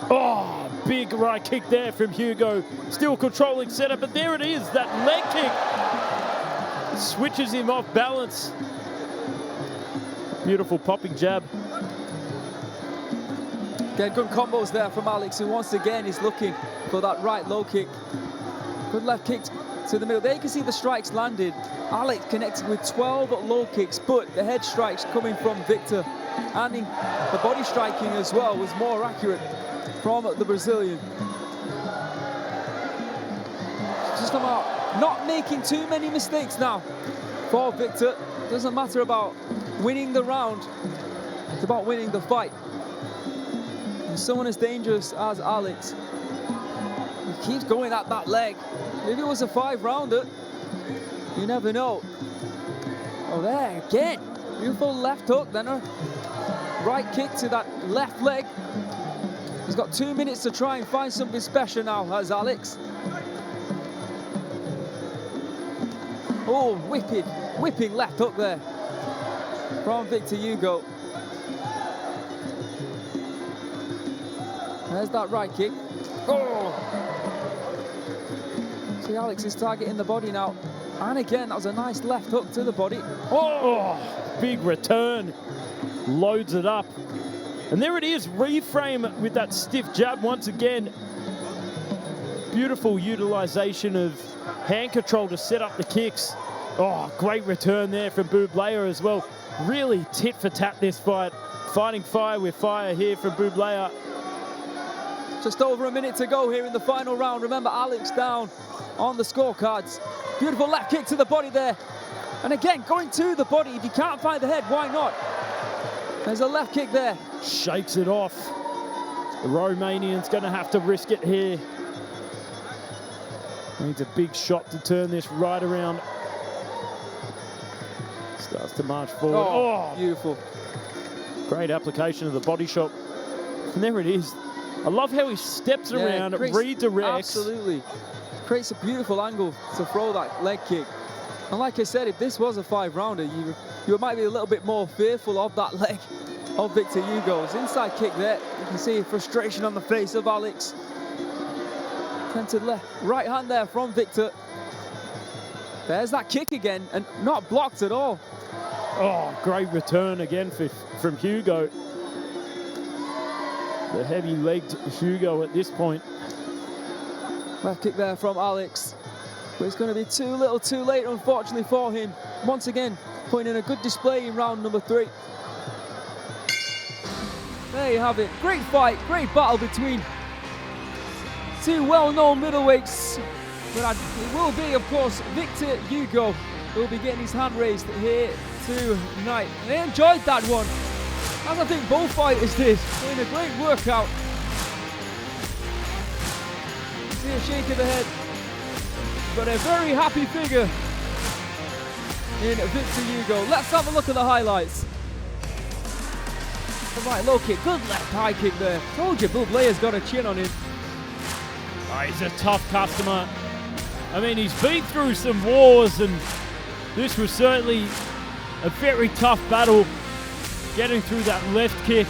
Oh, big right kick there from Hugo. Still controlling setup, but there it is, that leg kick. Switches him off balance. Beautiful popping jab. Again, good combos there from Alex, who once again is looking for that right low kick. Good left kick to the middle. There you can see the strikes landed. Alex connected with 12 low kicks, but the head strikes coming from Victor. And the body striking as well was more accurate from the Brazilian. Just about not making too many mistakes now for Victor. Doesn't matter about winning the round, it's about winning the fight. And someone as dangerous as Alex, he keeps going at that leg. Maybe it was a 5-rounder, you never know. Oh, there again, beautiful left hook, then a right kick to that left leg. He's got 2 minutes to try and find something special now, as Alex. Oh, whipping left hook there from Victor Hugo. There's that right kick. Oh! See, Alex is targeting the body now. And again, that was a nice left hook to the body. Oh, big return. Loads it up. And there it is, reframe with that stiff jab once again. Beautiful utilization of hand control to set up the kicks. Oh, great return there from Bublea as well. Really tit for tat this fight. Fighting fire with fire here from Bublea. Just over a minute to go here in the final round. Remember, Alex down on the scorecards. Beautiful left kick to the body there. And again, going to the body. If you can't find the head, why not? There's a left kick there. Shakes it off. The Romanian's going to have to risk it here. Needs a big shot to turn this right around. Starts to march forward. Oh, beautiful. Great application of the body shot. And there it is. I love how he steps around, redirects. Absolutely. Creates a beautiful angle to throw that leg kick. And like I said, if this was a 5-rounder, you might be a little bit more fearful of that leg of Victor Hugo's. Inside kick there. You can see frustration on the face of Alex. Centered left, right hand there from Victor. There's that kick again, and not blocked at all. Oh, great return again from Hugo. The heavy-legged Hugo at this point. Left kick there from Alex. But it's going to be too little too late, unfortunately, for him. Once again, putting in a good display in round number 3. There you have it. Great fight, great battle between two well-known middleweights. But it will be, of course, Victor Hugo who will be getting his hand raised here tonight. And they enjoyed that one, as I think both fighters did. Doing a great workout. See a shake of the head, but a very happy figure in Victor Hugo. Let's have a look at the highlights. The right low kick, good left high kick there. Told you, Bublea has got a chin on him. Oh, he's a tough customer. I mean, he's been through some wars, and this was certainly a very tough battle, getting through that left kick,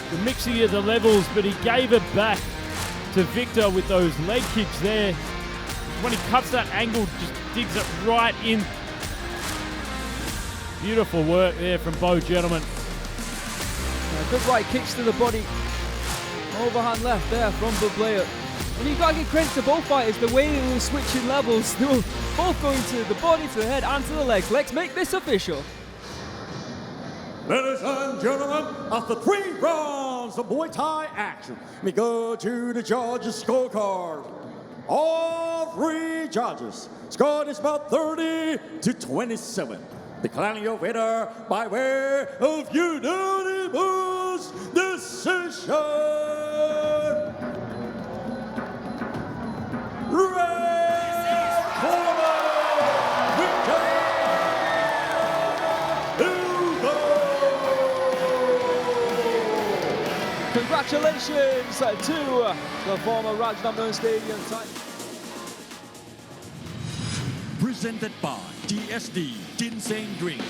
the mixing of the levels, but he gave it back to Victor with those leg kicks there. When he cuts that angle, just digs it right in. Beautiful work there from both gentlemen. Good right kicks to the body. Overhand left there from Bublea. And you've got to give credit to both fighters, the way they were switching levels. They were both going to the body, to the head, and to the legs. Let's make this official. Ladies and gentlemen, after 3 rounds of Muay Thai action, we go to the judges' scorecard. All 3 judges scored is about 30-27. Declaring your winner by way of unanimous decision. Red corner, Victor Hugo. Congratulations to the former Rajadamnern Stadium title. Presented by DSD Ginseng Drink.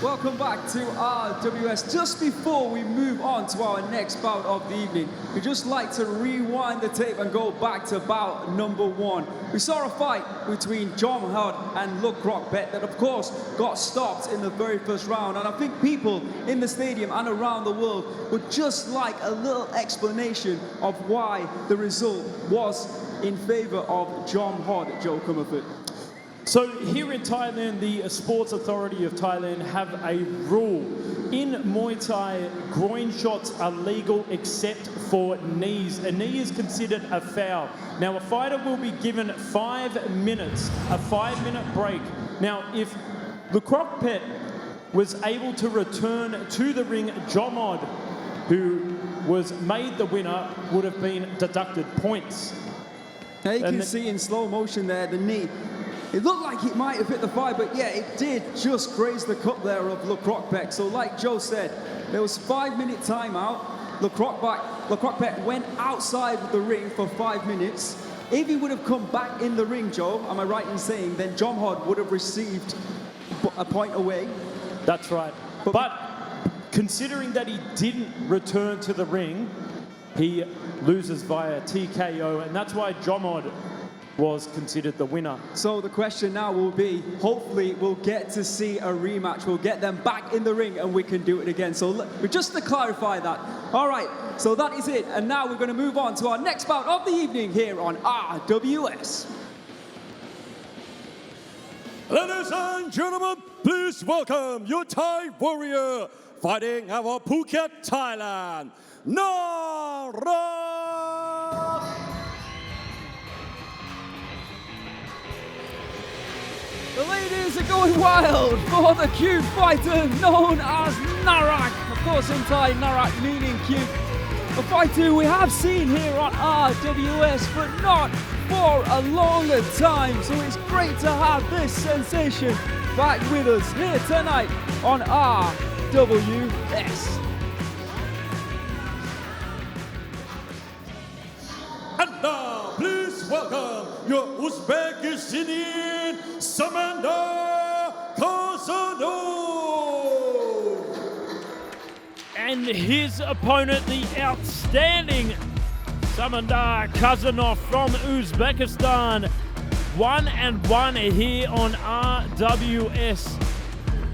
Welcome back to RWS. Just before we move on to our next bout of the evening, we'd just like to rewind the tape and go back to bout number 1. We saw a fight between Jomhod and Lookkrokpetch that, of course, got stopped in the very first round. And I think people in the stadium and around the world would just like a little explanation of why the result was in favor of Jomhod, Joe Comerford. So here in Thailand, the Sports Authority of Thailand have a rule. In Muay Thai, groin shots are legal except for knees. A knee is considered a foul. Now, a fighter will be given 5 minutes, a 5-minute break. Now, if Lookkrokpetch was able to return to the ring, Jomhod, who was made the winner, would have been deducted points. Now you can see in slow motion there, the knee. It looked like it might have hit the thigh, but yeah, it did just graze the cup there of Lookkrokpetch. So like Joe said, there was 5-minute timeout. Lookkrokpetch went outside the ring for 5 minutes. If he would have come back in the ring, Joe, am I right in saying, then Jomhod would have received a point away? That's right. But considering that he didn't return to the ring, he loses via TKO, and that's why Jomhod was considered the winner. So the question now will be, hopefully we'll get to see a rematch. We'll get them back in the ring and we can do it again. So just to clarify that. All right, so that is it. And now we're going to move on to our next bout of the evening here on RWS. Ladies and gentlemen, please welcome your Thai warrior fighting out of Phuket, Thailand, Narak. The ladies are going wild for the cute fighter known as Narak. Of course, in Thai, Narak meaning cute. A fighter we have seen here on RWS, but not for a longer time. So it's great to have this sensation back with us here tonight on RWS. And now, please welcome your Uzbekistani Samandar Khasanov. And his opponent, the outstanding Samandar Khasanov from Uzbekistan. 1-1 here on RWS.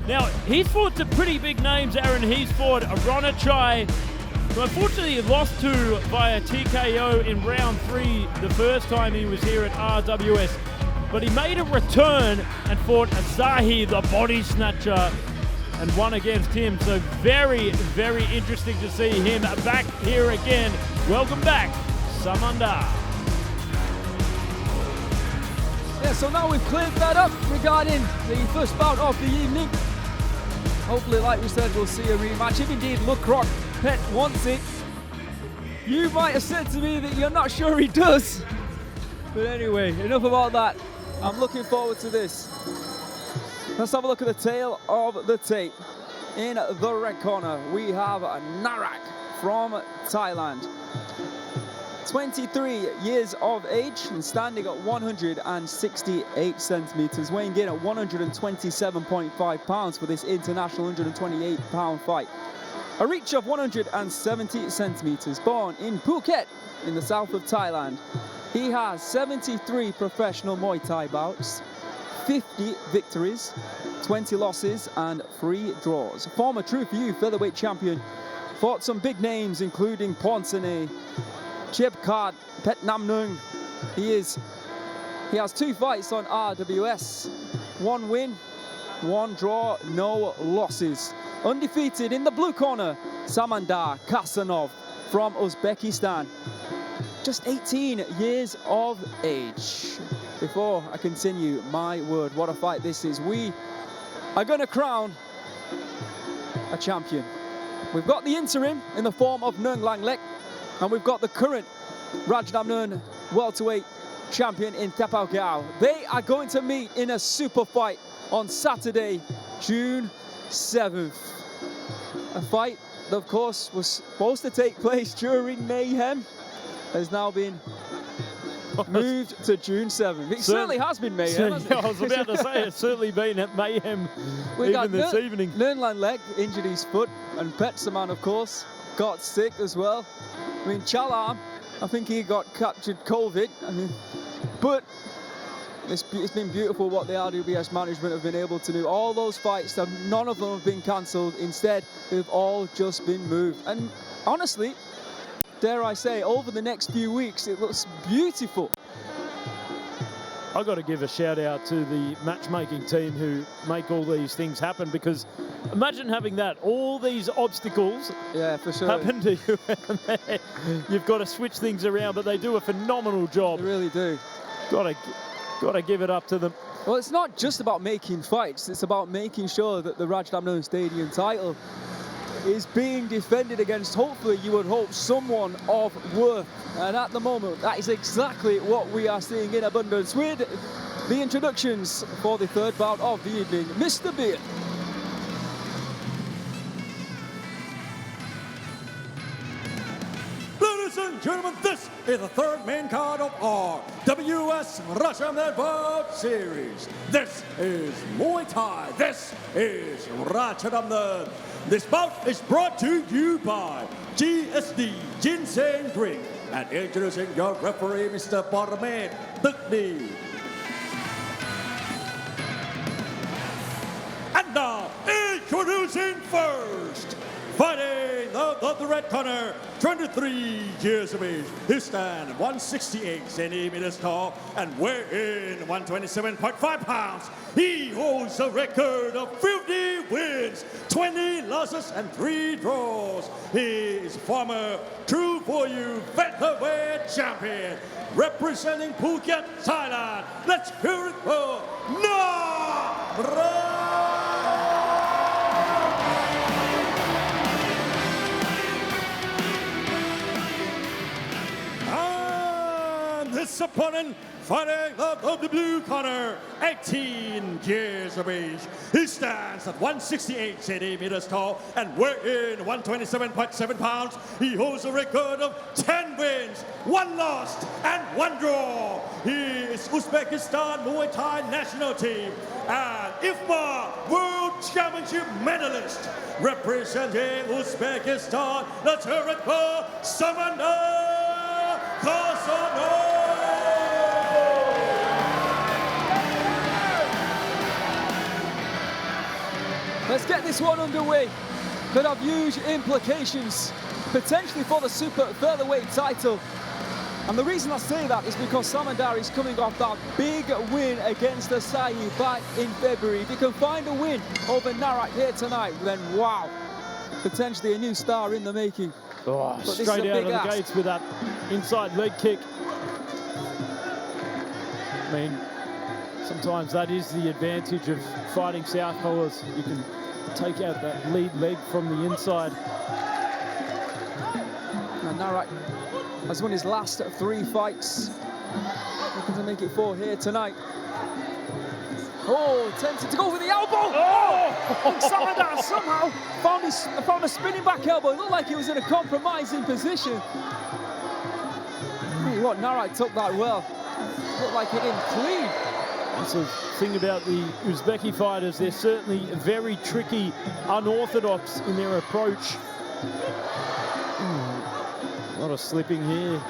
Now, he's fought some pretty big names, Aaron. He's fought Ronachai, who unfortunately lost to via TKO in round 3 the first time he was here at RWS. But he made a return and fought Asahi, the body snatcher, and won against him. So very, very interesting to see him back here again. Welcome back, Samandar. Yeah, so now we've cleared that up regarding the first bout of the evening. Hopefully, like we said, we'll see a rematch. If indeed Lookkrokpetch wants it. You might have said to me that you're not sure he does. But anyway, enough about that. I'm looking forward to this. Let's have a look at the tail of the tape. In the red corner, we have Narak from Thailand. 23 years of age and standing at 168 centimeters, weighing in at 127.5 pounds for this international 128-pound fight. A reach of 170 centimeters, born in Phuket in the south of Thailand. He has 73 professional Muay Thai bouts, 50 victories, 20 losses and 3 draws. Former True For You featherweight champion, fought some big names including Ponsonnet, Ciarpaglini. He has 2 fights on RWS, 1 win, 1 draw, no losses. Undefeated in the blue corner, Samandar Khasanov from Uzbekistan. Just 18 years of age. Before I continue, my word, what a fight this is. We are going to crown a champion. We've got the interim in the form of Nung Langlek, and we've got the current Rajadamnern welterweight champion in Ciarpaglini. They are going to meet in a super fight on Saturday, June 7th. A fight that, of course, was supposed to take place during Mayhem, has now been moved to June 7th. It certainly has been Mayhem, hasn't it? I was about to say, it's certainly been at Mayhem even this evening. Nung Langlek injured his foot, and Petsaman, of course, got sick as well. I mean, Chalam, I think he got captured COVID. I mean, but it's been beautiful what the RWS management have been able to do. All those fights, none of them have been cancelled. Instead, they've all just been moved. And honestly, dare I say, over the next few weeks, it looks beautiful. I've got to give a shout out to the matchmaking team who make all these things happen, because imagine having that, all these obstacles for sure. happen to you. You've got to switch things around, but they do a phenomenal job. They really do. Got to give it up to them. Well, it's not just about making fights, it's about making sure that the Rajadamnern Stadium title is being defended against, hopefully, you would hope, someone of worth. And at the moment, that is exactly what we are seeing in abundance with the introductions for the third bout of the evening. Mr. Beard. Ladies and gentlemen, this is the third main card of our WS Rajadamnern Bout Series. This is Muay Thai. This is Rajadamnern. This bout is brought to you by GSD Ginseng Drink, and introducing your referee, Mr. Paramed Dukni. And now, introducing first, fighting out of the red corner, 23 years of age. He stands 168 centimeters tall and weighing 127.5 pounds. He holds a record of 50 wins, 20 losses, and 3 draws. He is former True For You featherweight champion, representing Phuket, Thailand. Let's hear it for Narak! His opponent, fighting out of the blue corner, 18 years of age. He stands at 168 centimeters tall and weighing 127.7 pounds. He holds a record of 10 wins, 1 loss, and 1 draw. He is Uzbekistan Muay Thai national team and IFMA World Championship medalist, representing Uzbekistan, the Turkmen, Samandar Khasanov. Let's get this one underway. Could have huge implications, potentially for the super featherweight title. And the reason I say that is because Samandar is coming off that big win against Diae back in February. If he can find a win over Narak here tonight, then wow, potentially a new star in the making. Oh, straight out of the gates with that inside leg kick. I mean, sometimes that is the advantage of fighting southpaws. You can take out that lead leg from the inside. And Narak has won his last 3 fights. Looking to make it 4 here tonight. Oh, tempted to go for the elbow. Oh! Samandar somehow found a spinning back elbow. It looked like he was in a compromising position. Tell you what, Narak took that well. Looked like it didn't clean. That's the thing about the Uzbeki fighters. They're certainly very tricky, unorthodox in their approach. A lot of slipping here.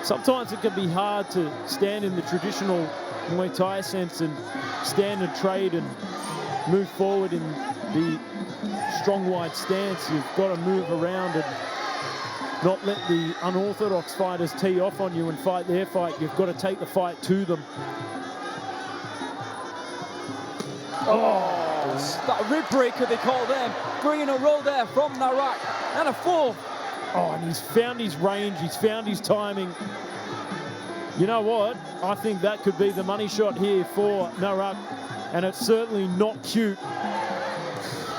Sometimes it can be hard to stand in the traditional Muay Thai sense and stand and trade and move forward in the strong wide stance. You've got to move around and not let the unorthodox fighters tee off on you and fight their fight. You've got to take the fight to them. Oh, that rib breaker they call them. Bringing a roll there from Narak. And a 4. Oh, and he's found his range. He's found his timing. You know what? I think that could be the money shot here for Narak. And it's certainly not cute.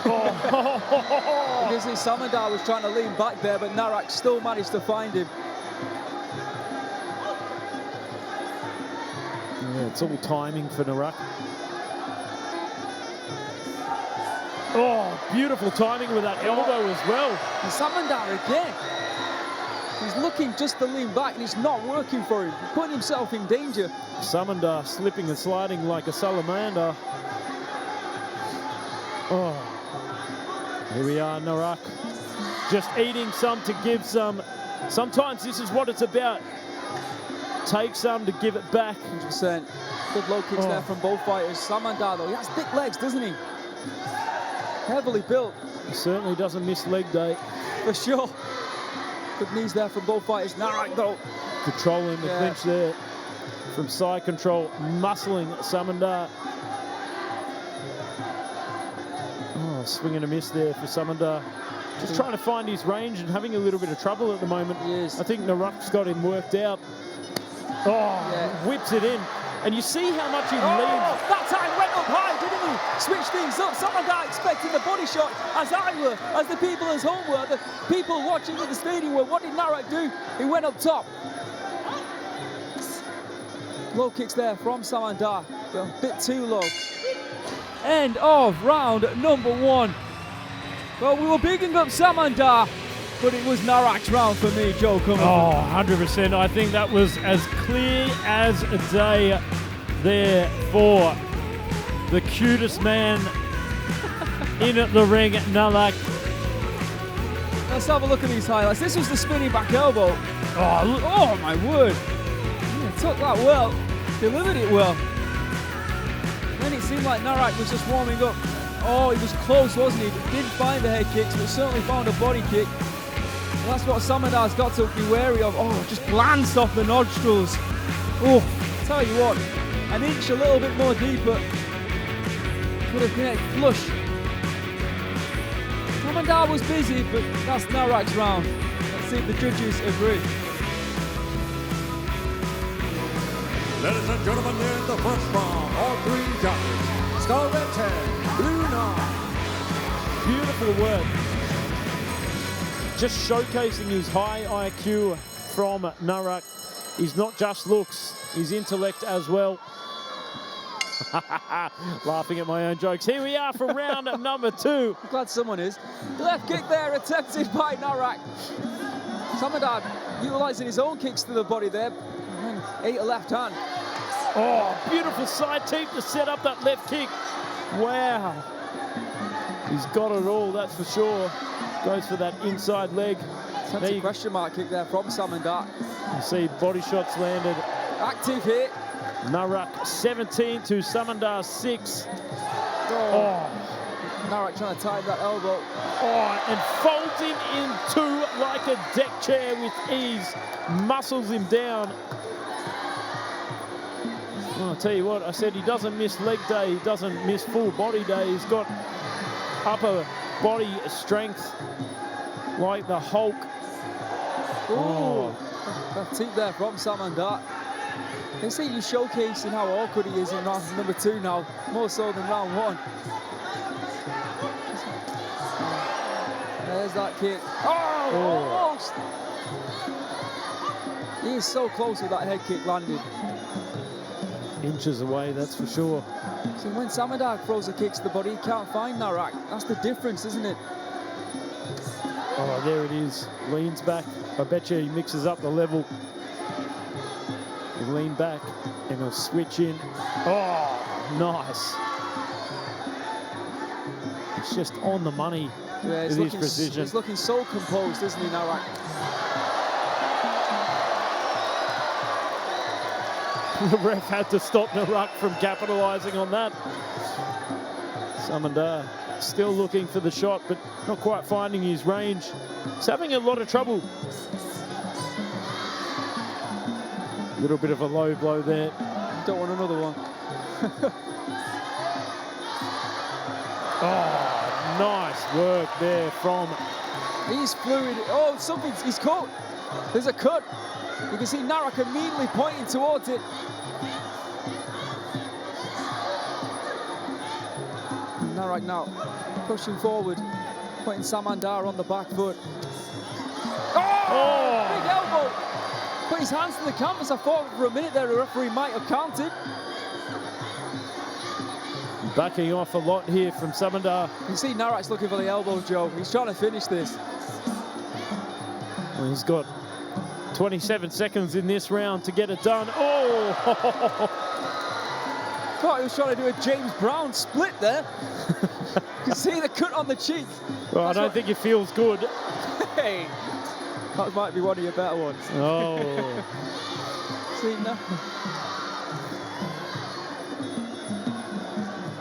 Obviously, Samandar was trying to lean back there, but Narak still managed to find him. Yeah, it's all timing for Narak. Oh, beautiful timing with that elbow as well. And Samandar again. He's looking just to lean back, and it's not working for him. He's putting himself in danger. Samandar slipping and sliding like a salamander. Oh. Here we are, Narak. Just eating some to give some. Sometimes this is what it's about. Take some to give it back. 100%. Good low kicks there from both fighters. Samandar, though, he has thick legs, doesn't he? Heavily built. He certainly doesn't miss leg day. For sure. Good knees there from both fighters. Narak, though. Controlling the clinch there from side control. Muscling Samandar. Swing and a miss there for Samandar. Just trying to find his range and having a little bit of trouble at the moment. He is. I think Narak's got him worked out. Whips it in. And you see how much he leads. That time went up high, didn't he? Switched things up. Samandar expecting the body shot, as I were, as the people at home were, the people watching at the stadium were. What did Narak do? He went up top. Low kicks there from Samandar. A bit too low. End of round number 1. Well, we were bigging up Samandar, but it was Narak's round for me, Joe. Come on. 100%. I think that was as clear as a day there for the cutest man in the ring, Narak. Let's have a look at these highlights. This was the spinning back elbow. Oh my word. Yeah, took that well, delivered it well. Then it seemed like Narak was just warming up. Oh, he was close, wasn't he? Didn't find the head kicks, but certainly found a body kick. And that's what Samandar's got to be wary of. Oh, just glanced off the nostrils. Oh, tell you what, an inch a little bit more deeper. Could have connected flush. Samandar was busy, but that's Narak's round. Let's see if the judges agree. Ladies and gentlemen, in the first round, all 3 judges. Scarlet 10, blue 9. Beautiful work. Just showcasing his high IQ from Narak. He's not just looks, his intellect as well. Laughing at my own jokes. Here we are for round number 2. I'm glad someone is. Left kick there attempted by Narak. Samandar utilising his own kicks to the body there. And ate a left hand. Oh, beautiful side teep to set up that left kick. Wow. He's got it all, that's for sure. Goes for that inside leg. That's a question mark kick there from Samandar. You see body shots landed. Active hit. Narak 17 to Samandar 6. Oh. Narak trying to time that elbow. Oh, and folds him in two like a deck chair with ease. Muscles him down. Well, I'll tell you what, I said he doesn't miss leg day, he doesn't miss full body day. He's got upper body strength like the Hulk. Oh, that teep there from Samandar. They say he's showcasing how awkward he is in round number 2 now, more so than round 1. There's that kick. Oh, almost. He is so close with that head kick landed. Inches away, that's for sure. So when Samandar throws a kick to the body, he can't find Narak. That's the difference, isn't it? Oh, there it is. Leans back. I bet you he mixes up the level. He'll lean back and he'll switch in. Oh, nice. It's just on the money with his precision. He's looking so composed, isn't he, Narak? The ref had to stop Narak from capitalising on that. Samandar still looking for the shot, but not quite finding his range. He's having a lot of trouble. A little bit of a low blow there. Don't want another one. Oh, nice work there from... He's fluid. Oh, something's... He's caught. There's a cut. You can see Narak immediately pointing towards it. Narak now pushing forward, putting Samandar on the back foot. Oh! Big elbow! Put his hands to the canvas. I thought for a minute there the referee might have counted. Backing off a lot here from Samandar. You see Narak's looking for the elbow, Joe. He's trying to finish this. Well, he's got 27 seconds in this round to get it done. Oh! Thought he was trying to do a James Brown split there. You see the cut on the cheek. Well, I don't think it feels good. Hey, that might be one of your better ones. Oh. See now.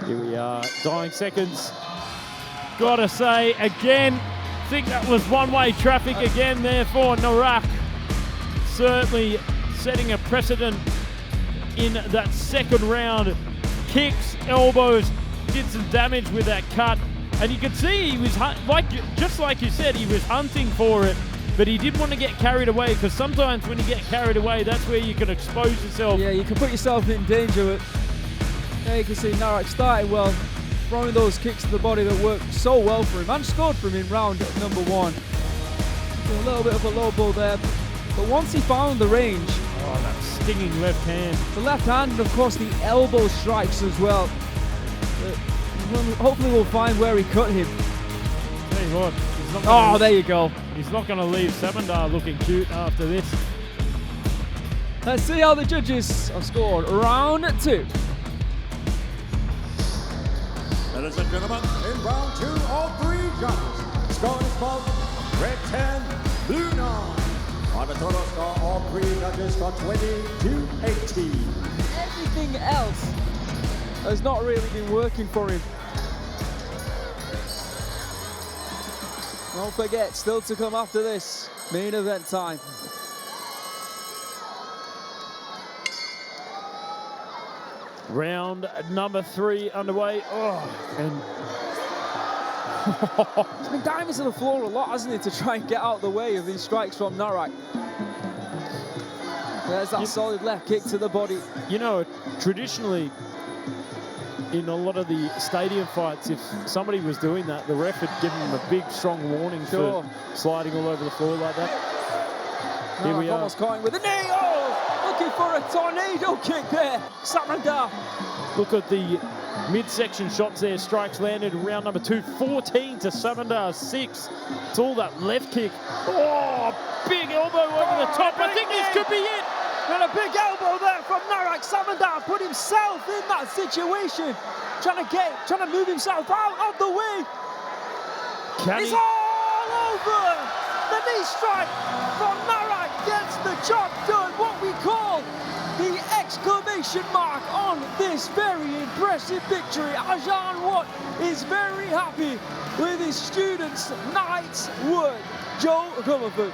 Here we are, dying seconds. Gotta say, again, think that was one-way traffic again there for Narak. Certainly setting a precedent in that second round. Kicks, elbows, did some damage with that cut. And you could see he was, just like you said, he was hunting for it, but he didn't want to get carried away, because sometimes when you get carried away, that's where you can expose yourself. Yeah, you can put yourself in danger. There you can see Narak starting well, throwing those kicks to the body that worked so well for him, and scored for him in round number 1. So a little bit of a low blow there, but once he found the range, oh, that stinging left hand. The left hand, and of course the elbow strikes as well. Hopefully we'll find where he cut him. Tell you what, he's not gonna there you go. He's not going to leave Samandar looking cute after this. Let's see how the judges have scored round 2. Ladies and gentlemen, in round 2, all 3 judges. Scoring is both red 10, blue 9. On the total score, all 3 judges got 20-18. Everything else has not really been working for him. Don't forget, still to come after this, main event time. Round number 3 underway. Oh, and He's been diving to the floor a lot, hasn't he, to try and get out of the way of these strikes from Narak. There's that solid left kick to the body. You know, traditionally, in a lot of the stadium fights, if somebody was doing that, the ref would give them a big, strong warning for sliding all over the floor like that. Here we are. Almost caught him with a knee. Oh, looking for a tornado kick there. Samandar. Look at the midsection shots there. Strikes landed in round number 2. 14 to Samandar 6. It's all that left kick. Oh, big elbow over the top. I think this could be it. And a big elbow there from Narak. Samandar put himself in that situation, trying to move himself out of the way. It's all over. The knee strike from Narak gets the job done. What we call the exclamation mark on this very impressive victory. Ajahn Watt is very happy with his students' night's work. Joe Comerford.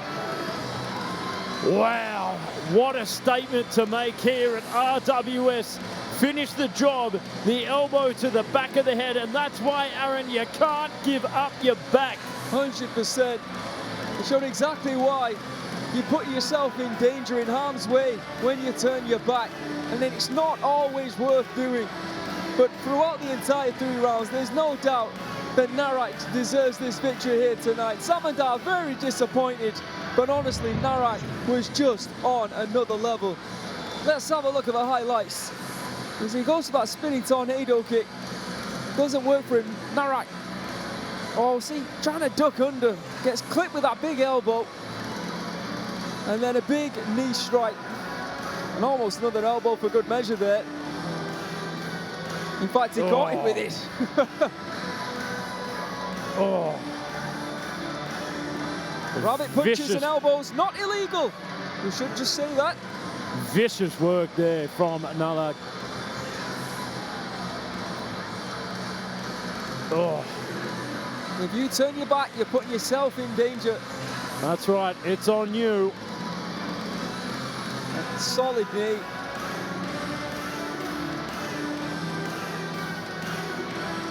Wow, what a statement to make here at RWS. Finish the job, the elbow to the back of the head, and that's why, Aaron, you can't give up your back. 100%. It showed exactly why you put yourself in danger, in harm's way, when you turn your back. And then it's not always worth doing. But throughout the entire 3 rounds, there's no doubt that Narak deserves this victory here tonight. Samandar very disappointed, but honestly, Narak was just on another level. Let's have a look at the highlights. As he goes for that spinning tornado kick, doesn't work for him. Narak, oh, see, trying to duck under, gets clipped with that big elbow, and then a big knee strike, and almost another elbow for good measure there. In fact, he caught him with it. Rabbit punches and elbows, not illegal. We should just say that. Vicious work there from Narak. If you turn your back, you're putting yourself in danger. That's right, it's on you. A solid knee.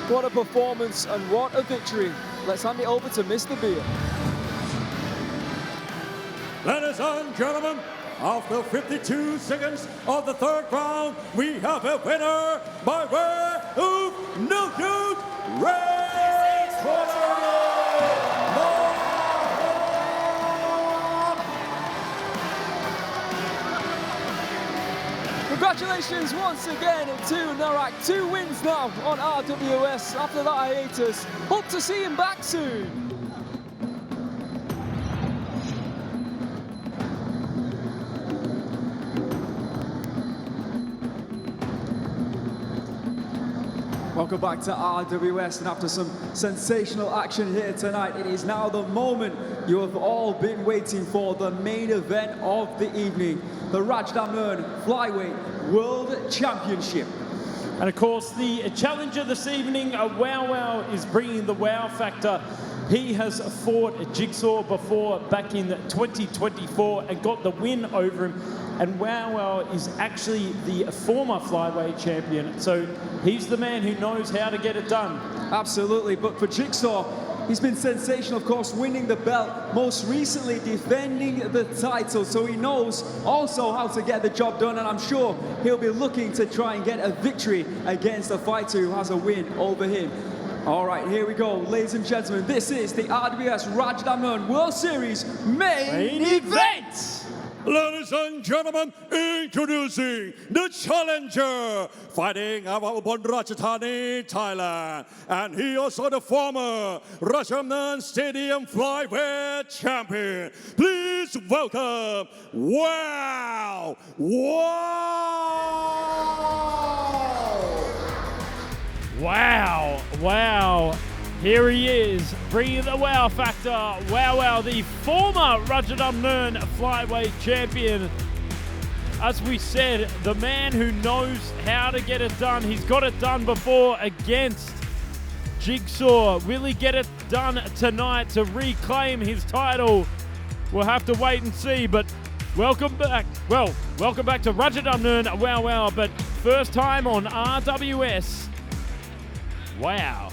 What a performance and what a victory. Let's hand it over to Mr. Beer. Ladies and gentlemen, after 52 seconds of the 3rd round, we have a winner by way of knockout red corner. Congratulations once again to Narak. 2 wins now on RWS after that hiatus. Hope to see him back soon. Welcome back to RWS, and after some sensational action here tonight, it is now the moment you have all been waiting for, the main event of the evening, the Rajadamnern Flyweight World Championship. And of course, the challenger this evening, Waewwaw, is bringing the wow factor. He has fought Jigsaw before back in 2024 and got the win over him. And Waewwaw is actually the former flyweight champion. So he's the man who knows how to get it done. Absolutely, but for Jigsaw, he's been sensational, of course, winning the belt, most recently defending the title. So he knows also how to get the job done, and I'm sure he'll be looking to try and get a victory against a fighter who has a win over him. All right, here we go, ladies and gentlemen. This is the RWS Rajadamnern World Series main event. Ladies and gentlemen, introducing the challenger, fighting out of Rajadamnern, Thailand. And he also the former Rajadamnern Stadium Flyweight Champion. Please welcome Waewwaw! Wow, wow. Here he is, bringing the wow factor. Waewwaw, the former Rajadamnern flyweight champion. As we said, the man who knows how to get it done. He's got it done before against Jigsaw. Will he get it done tonight to reclaim his title? We'll have to wait and see, but welcome back. Well, welcome back to Rajadamnern, Waewwaw, but first time on RWS. Wow.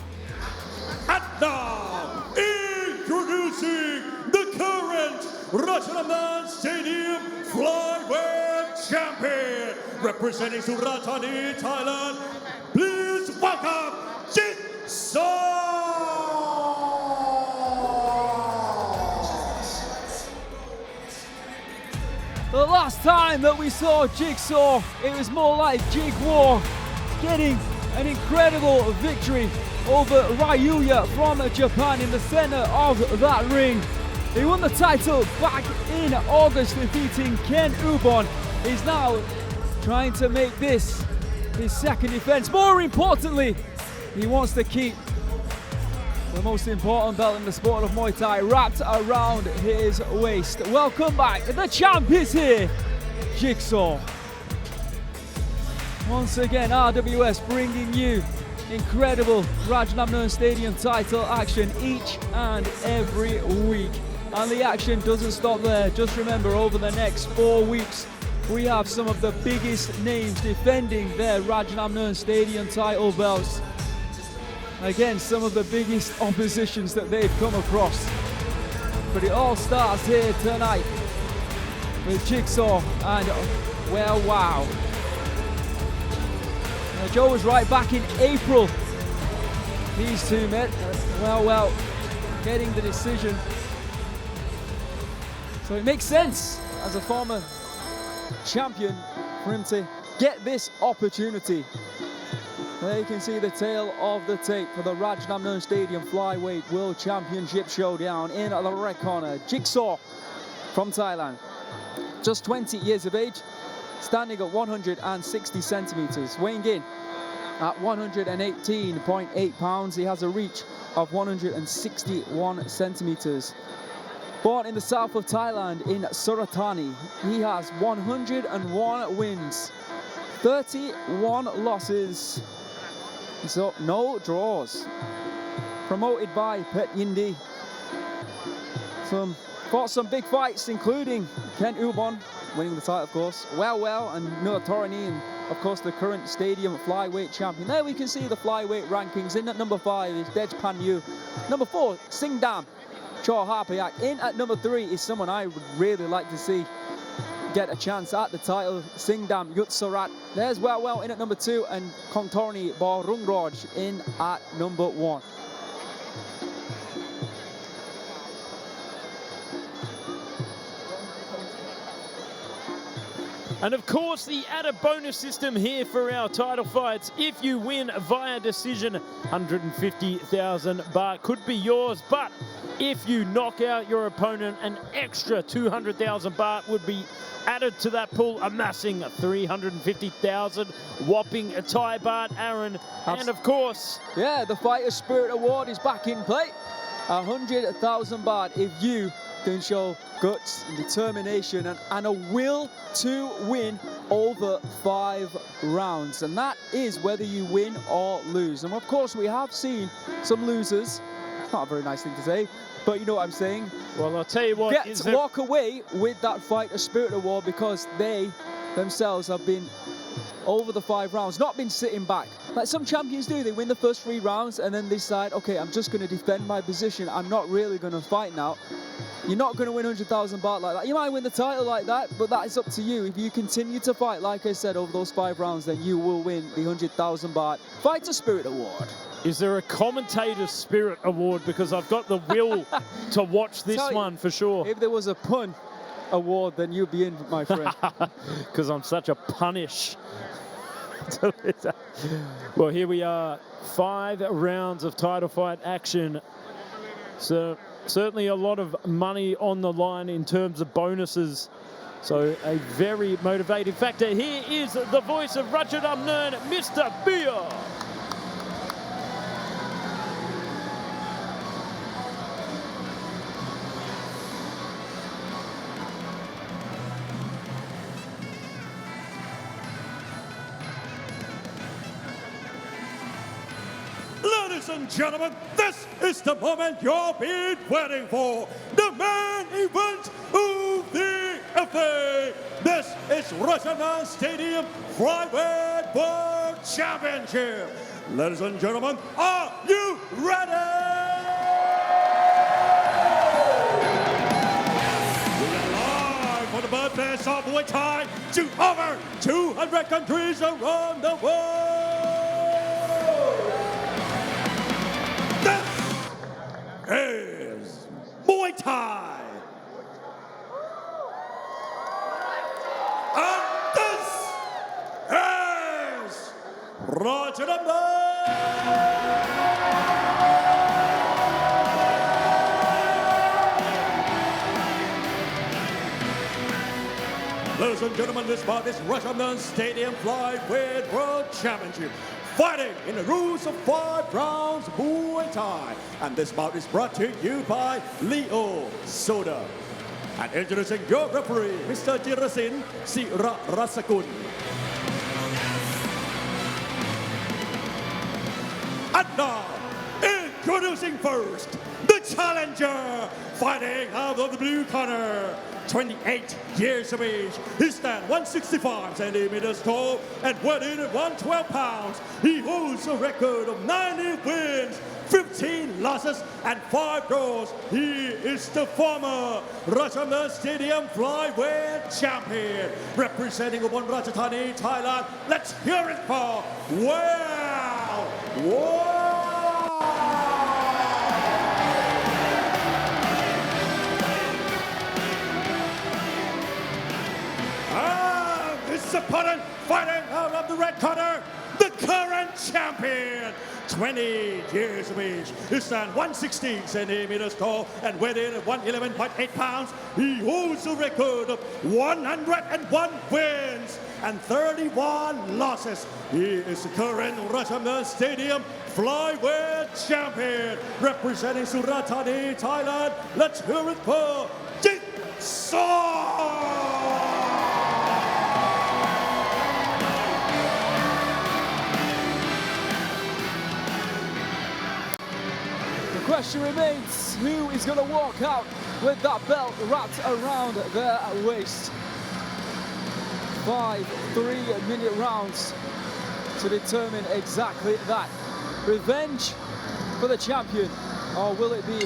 And now, introducing the current Rajadamnern Stadium Flyweight Champion, representing Suratani, Thailand. Please welcome Jigsaw! The last time that we saw Jigsaw, it was more like Jig War getting an incredible victory over Ryuya from Japan in the center of that ring. He won the title back in August, defeating Ken Ubon is now trying to make this his second defense. More importantly, he wants to keep the most important belt in the sport of Muay Thai wrapped around his waist. Welcome back. The champ is here, Jigsaw. Once again, RWS bringing you incredible Rajadamnern Stadium title action each and every week. And the action doesn't stop there. Just remember, over the next 4 weeks, we have some of the biggest names defending their Rajadamnern Stadium title belts against some of the biggest oppositions that they've come across. But it all starts here tonight with Jigsaw and Waewwaw. Joe was right. Back in April, these two met. Waewwaw getting the decision. So it makes sense as a former champion for him to get this opportunity. There you can see the tail of the tape for the Rajadamnern Stadium Flyweight World Championship Showdown in the red corner. Jigsaw from Thailand, just 20 years of age, standing at 160 centimeters, weighing in at 118.8 pounds. He has a reach of 161 centimeters. Born in the south of Thailand in Suratani, he has 101 wins, 31 losses, so no draws. Promoted by Pet Yindi. Fought some big fights, including Ken Ubon, winning the title, of course, Waewwaw and Nuatorani, and of course the current stadium flyweight champion. There we can see the flyweight rankings. In at number 5 is Dej Panyu. Number 4, Singdam Ciarpaglini. In at number 3 is someone I would really like to see get a chance at the title, Singdam Yutsarat. There's Waewwaw in at number 2 and Kongtorni Borungroj in at number 1. And of course, the added bonus system here for our title fights. If you win via decision, 150,000 baht could be yours. But if you knock out your opponent, an extra 200,000 baht would be added to that pool, amassing 350,000 whopping Thai baht, Aaron. And of course, yeah, the Fighter Spirit Award is back in play. 100,000 baht if you can show guts and determination and a will to win over 5 rounds. And that is whether you win or lose. And of course, we have seen some losers. It's not a very nice thing to say, but you know what I'm saying. Well, I'll tell you what. Get to walk away with that Fighter Spirit Award because they themselves have been over the 5 rounds, not been sitting back. Like some champions do, they win the first 3 rounds and then they decide, okay, I'm just going to defend my position. I'm not really going to fight now. You're not going to win 100,000 baht like that. You might win the title like that, but that is up to you. If you continue to fight, like I said, over those 5 rounds, then you will win the 100,000 baht Fighter Spirit Award. Is there a Commentator Spirit Award? Because I've got the will to watch this one for sure. If there was a pun award, then you'd be in, my friend. Because I'm such a punish. Well, here we are, 5 rounds of title fight action. So certainly a lot of money on the line in terms of bonuses. So a very motivating factor. Here is the voice of Rajadamnern, Mr. Beer. Ladies and gentlemen, this is the moment you've been waiting for. The main event of the FA. This is Rajadamnern Stadium Flyweight World Championship. Ladies and gentlemen, are you ready? We are live for the birthplace of Muay Thai to over 200 countries around the world. Is Muay Thai. And this is Rajadamnern. Ladies and gentlemen, this bout is Rajadamnern Stadium Flyweight World Championship. Fighting in the rules of 5 rounds Muay Thai. And this bout is brought to you by Leo Soda. And introducing your referee, Mr. Jirasin Sirarasakun. And now, introducing first, the challenger, fighting out of the blue corner. 28 years of age, he stands 165 centimeters tall and weighed in at 112 pounds. He holds a record of 90 wins, 15 losses, and 5 draws. He is the former Rajadamnern Stadium Flyweight Champion, representing Ubon Ratchathani, Thailand. Let's hear it for Waewwaw! His opponent fighting out of the red corner, the current champion. 20 years of age. He stands 160 centimeters tall and weighed in at 111.8 pounds. He holds a record of 101 wins and 31 losses. He is the current Rajadamnern Stadium Flyweight Champion, representing Surat Thani, Thailand. Let's hear it for Jigsaw! The question remains, who is going to walk out with that belt wrapped around their waist? 5 3-minute rounds to determine exactly that. Revenge for the champion, or will it be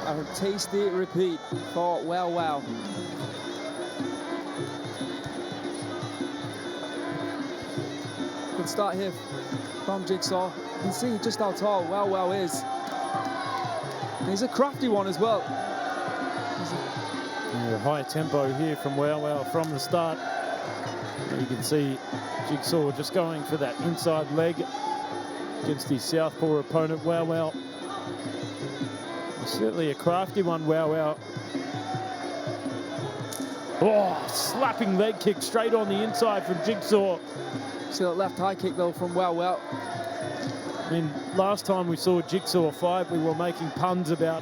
a tasty repeat for Waewwaw? Good start here from Jigsaw. You can see just how tall Waewwaw is. He's a crafty one as well. Yeah, high tempo here from Waewwaw from the start. You can see Jigsaw just going for that inside leg against his southpaw opponent, Waewwaw. Certainly a crafty one, Waewwaw. Oh, slapping leg kick straight on the inside from Jigsaw. See that left high kick though from Waewwaw. I mean, last time we saw Jigsaw fight, we were making puns about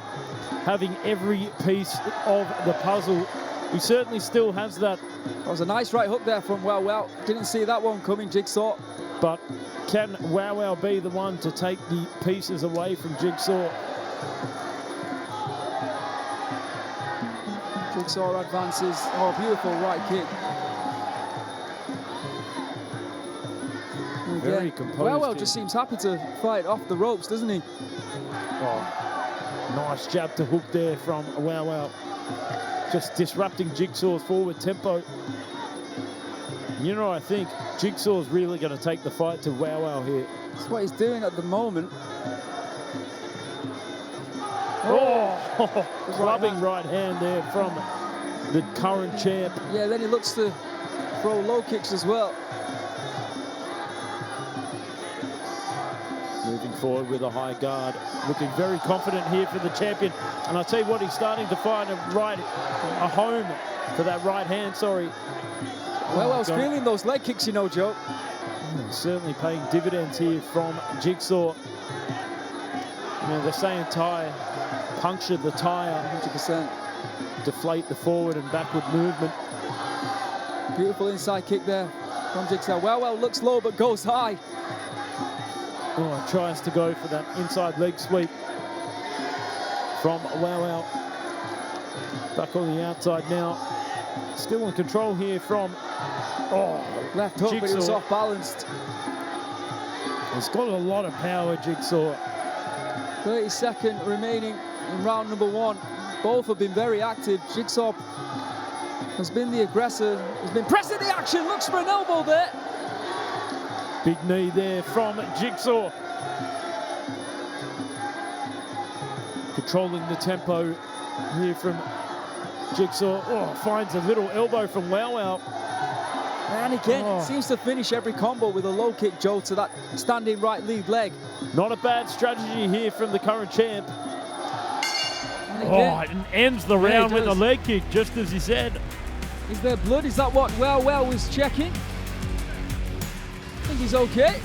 having every piece of the puzzle. He certainly still has that. That was a nice right hook there from Waewwaw. Didn't see that one coming, Jigsaw. But can Waewwaw be the one to take the pieces away from Jigsaw? Jigsaw advances. Oh, beautiful right kick. Very composed. Waewwaw just seems happy to fight off the ropes, doesn't he? Oh, nice jab to hook there from Waewwaw. Just disrupting Jigsaw's forward tempo. You know, I think Jigsaw's really going to take the fight to Waewwaw here. That's what he's doing at the moment. Oh, clubbing right hand there from the current champ. Yeah, then he looks to throw low kicks as well. Moving forward with a high guard, looking very confident here for the champion. And I tell you what, he's starting to find a home for that right hand, sorry. Waewwaw's feeling those leg kicks, you know, Joe. Certainly paying dividends here from Jigsaw. You know, they're saying Thai, puncture the tire. 100%. Deflate the forward and backward movement. Beautiful inside kick there from Jigsaw. Waewwaw looks low but goes high. Oh, tries to go for that inside leg sweep from Waewwaw. Back on the outside now. Still in control here from left hook, Jigsaw. but he was off balanced. He's got a lot of power, Jigsaw. 30-second remaining in round number 1. Both have been very active. Jigsaw has been the aggressor. He's been pressing the action. Looks for an elbow there. Big knee there from Jigsaw. Controlling the tempo here from Jigsaw. Oh, finds a little elbow from Waewwaw. And again, seems to finish every combo with a low kick, Joe, to that standing right lead leg. Not a bad strategy here from the current champ. And ends the round with a leg kick, just as he said. Is there blood? Is that what Waewwaw was checking? I think he's okay.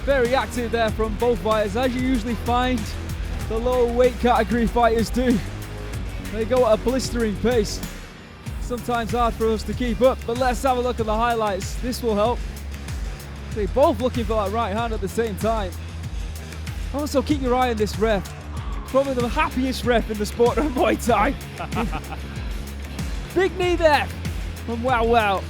Very active there from both fighters, as you usually find the lower weight category fighters do. They go at a blistering pace. Sometimes hard for us to keep up, but let's have a look at the highlights. This will help. They're both looking for that right hand at the same time. Also, keep your eye on this ref. Probably the happiest ref in the sport of Muay Thai. Big knee there from Waewwaw.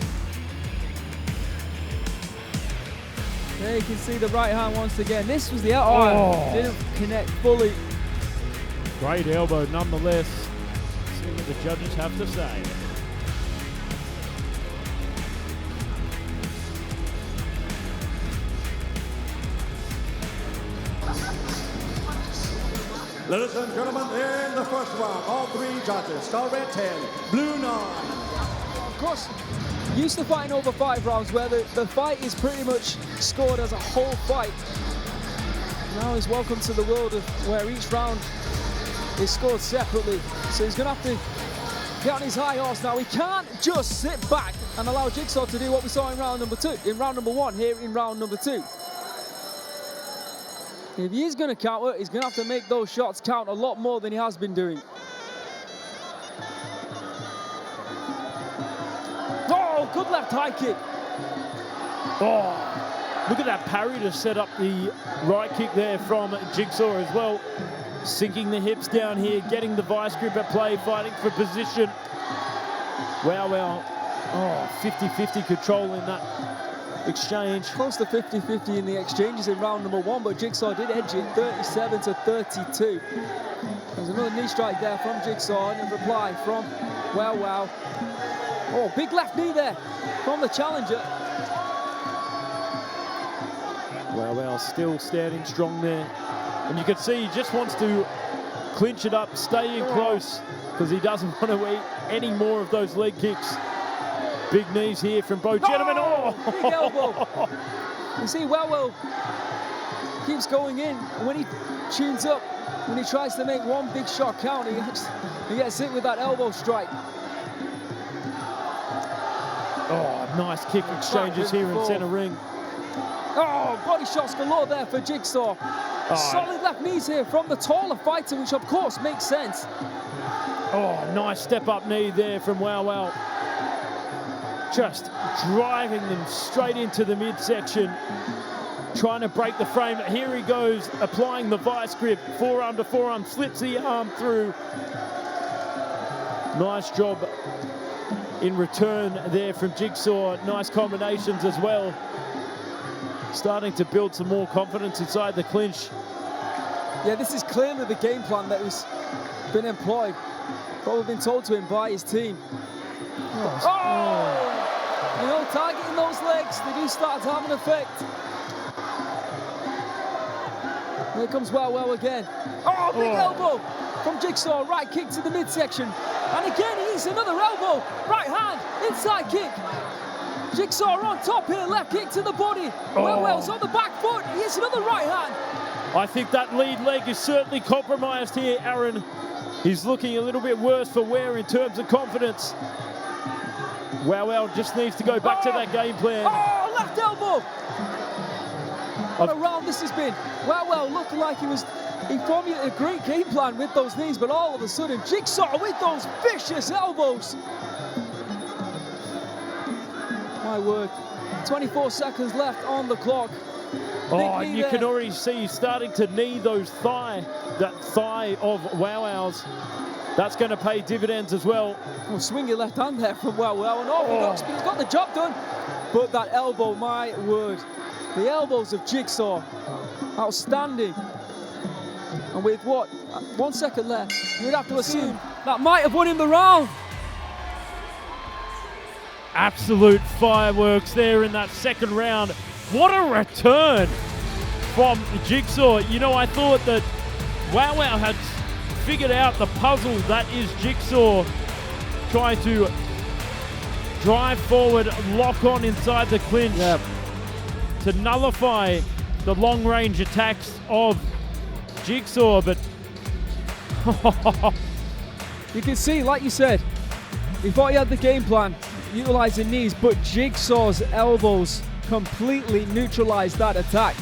There you can see the right hand once again. This was the didn't connect fully. Great elbow nonetheless. See what the judges have to say. Ladies and gentlemen, in the first round, all three judges, star red 10, blue 9. Of course, used to fighting over 5 rounds where the fight is pretty much scored as a whole fight. Now he's welcome to the world of where each round is scored separately. So he's going to have to get on his high horse now. He can't just sit back and allow Jigsaw to do what we saw in round number 1 here in round number 2. If he is going to counter, he's going to have to make those shots count a lot more than he has been doing. Oh, good left high kick. Oh, look at that parry to set up the right kick there from Jigsaw as well. Sinking the hips down here, getting the vice grip at play, fighting for position. Waewwaw, 50-50 control in that exchange. Close to 50-50 in the exchanges in round number 1, but Jigsaw did edge it 37-32. There's another knee strike there from Jigsaw and a reply from Waewwaw. Oh, big left knee there from the challenger. Waewwaw still standing strong there. And you can see he just wants to clinch it up, stay in close, because he doesn't want to eat any more of those leg kicks. Big knees here from both gentlemen. Oh! Big elbow. You see, Waewwaw keeps going in, and when he tunes up, when he tries to make one big shot count, he gets hit with that elbow strike. Oh, nice kick exchanges here in center ring. Oh, body shots galore there for Jigsaw. Solid left knees here from the taller fighter, which of course makes sense. Oh, nice step up knee there from Waewwaw. Just driving them straight into the midsection, trying to break the frame. Here he goes, applying the vice grip, forearm to forearm, slips the arm through. Nice job in return there from Jigsaw. Nice combinations as well. Starting to build some more confidence inside the clinch. Yeah, this is clearly the game plan that has been employed. Probably been told to him by his team. Oh! You know, targeting those legs, they do start to have an effect. Here comes Waewwaw again. Oh, big elbow from Jigsaw, right kick to the midsection. And again, he's another elbow, right hand, inside kick. Jigsaw on top here, left kick to the body. Waewwaw's on the back foot, here's another right hand. I think that lead leg is certainly compromised here, Aaron. He's looking a little bit worse for wear in terms of confidence. Waewwaw just needs to go back to that game plan. Oh, left elbow! What a round this has been. Waewwaw looked like he formulated a great game plan with those knees, but all of a sudden, Jigsaw with those vicious elbows. My word, 24 seconds left on the clock. Oh, and you can already see he's starting to knee that thigh of Waewwaw's. That's going to pay dividends as well. Oh, swinging left hand there from Waewwaw, and orthodox, but he's got the job done. But that elbow, my word, the elbows of Jigsaw, outstanding. And with what, 1 second left, you'd have to assume that might have won him the round. Absolute fireworks there in that second round. What a return from Jigsaw. You know, I thought that Waewwaw had figured out the puzzle that is Jigsaw, trying to drive forward, lock on inside the clinch to nullify the long-range attacks of Jigsaw, but you can see, like you said, He thought he had the game plan, utilising knees, but Jigsaw's elbows completely neutralised that attack.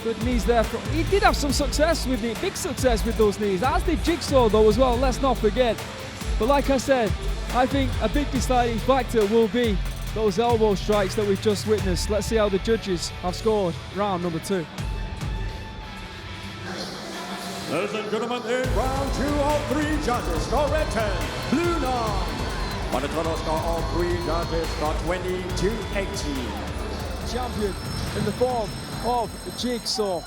Good knees there. He did have some success with it, big success with those knees, as did Jigsaw though as well, let's not forget. But like I said, I think a big deciding factor will be those elbow strikes that we've just witnessed. Let's see how the judges have scored round number 2. Ladies and gentlemen, in round 2, all 3 judges score red 10, blue 9. On the total score, all 3 judges got 20-18. Champion in the form of Jigsaw.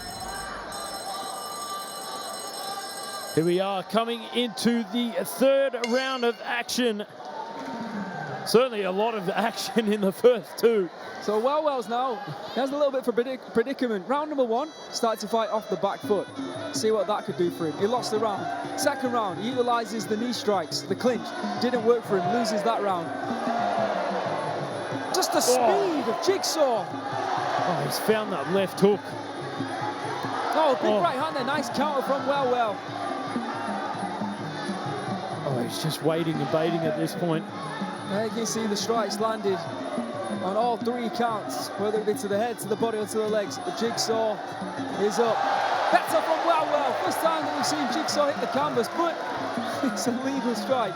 Here we are coming into the 3rd round of action. Certainly a lot of action in the first 2. So Waewwaw's now, he has a little bit of a predicament. Round number 1, started to fight off the back foot. See what that could do for him. He lost the round. Second round, he utilises the knee strikes, the clinch. Didn't work for him, loses that round. Just the speed of Jigsaw. Oh, he's found that left hook. Oh, big right hand there, nice counter from Waewwaw. Oh, he's just waiting and baiting at this point. Now you can see the strikes landed on all 3 counts, whether it be to the head, to the body, or to the legs. The Jigsaw is up. Better from Waewwaw. First time that we've seen Jigsaw hit the canvas, but it's a legal strike.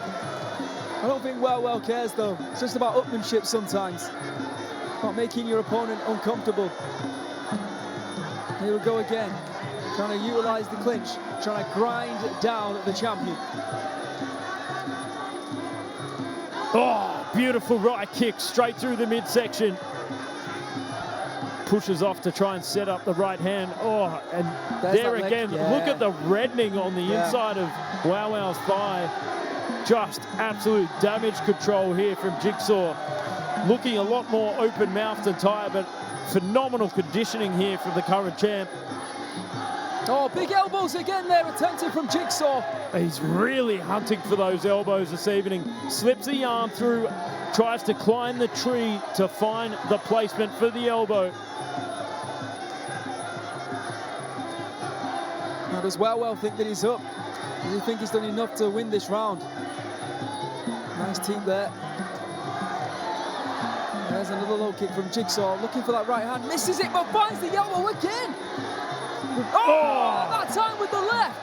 I don't think Waewwaw cares though. It's just about upmanship sometimes. About making your opponent uncomfortable. Here we go again. Trying to utilise the clinch, trying to grind down the champion. Oh, beautiful right kick straight through the midsection. Pushes off to try and set up the right hand. Oh, and there again, look at the reddening on the inside of Waewwaw's thigh. Just absolute damage control here from Jigsaw. Looking a lot more open-mouthed and tired, but phenomenal conditioning here from the current champ. Oh, big elbows again there, attempted from Jigsaw. He's really hunting for those elbows this evening. Slips the arm through, tries to climb the tree to find the placement for the elbow. Now does Waewwaw think that he's up? Does he think he's done enough to win this round? Nice team there. There's another low kick from Jigsaw, looking for that right hand, misses it, but finds the elbow again. Oh, that time with the left.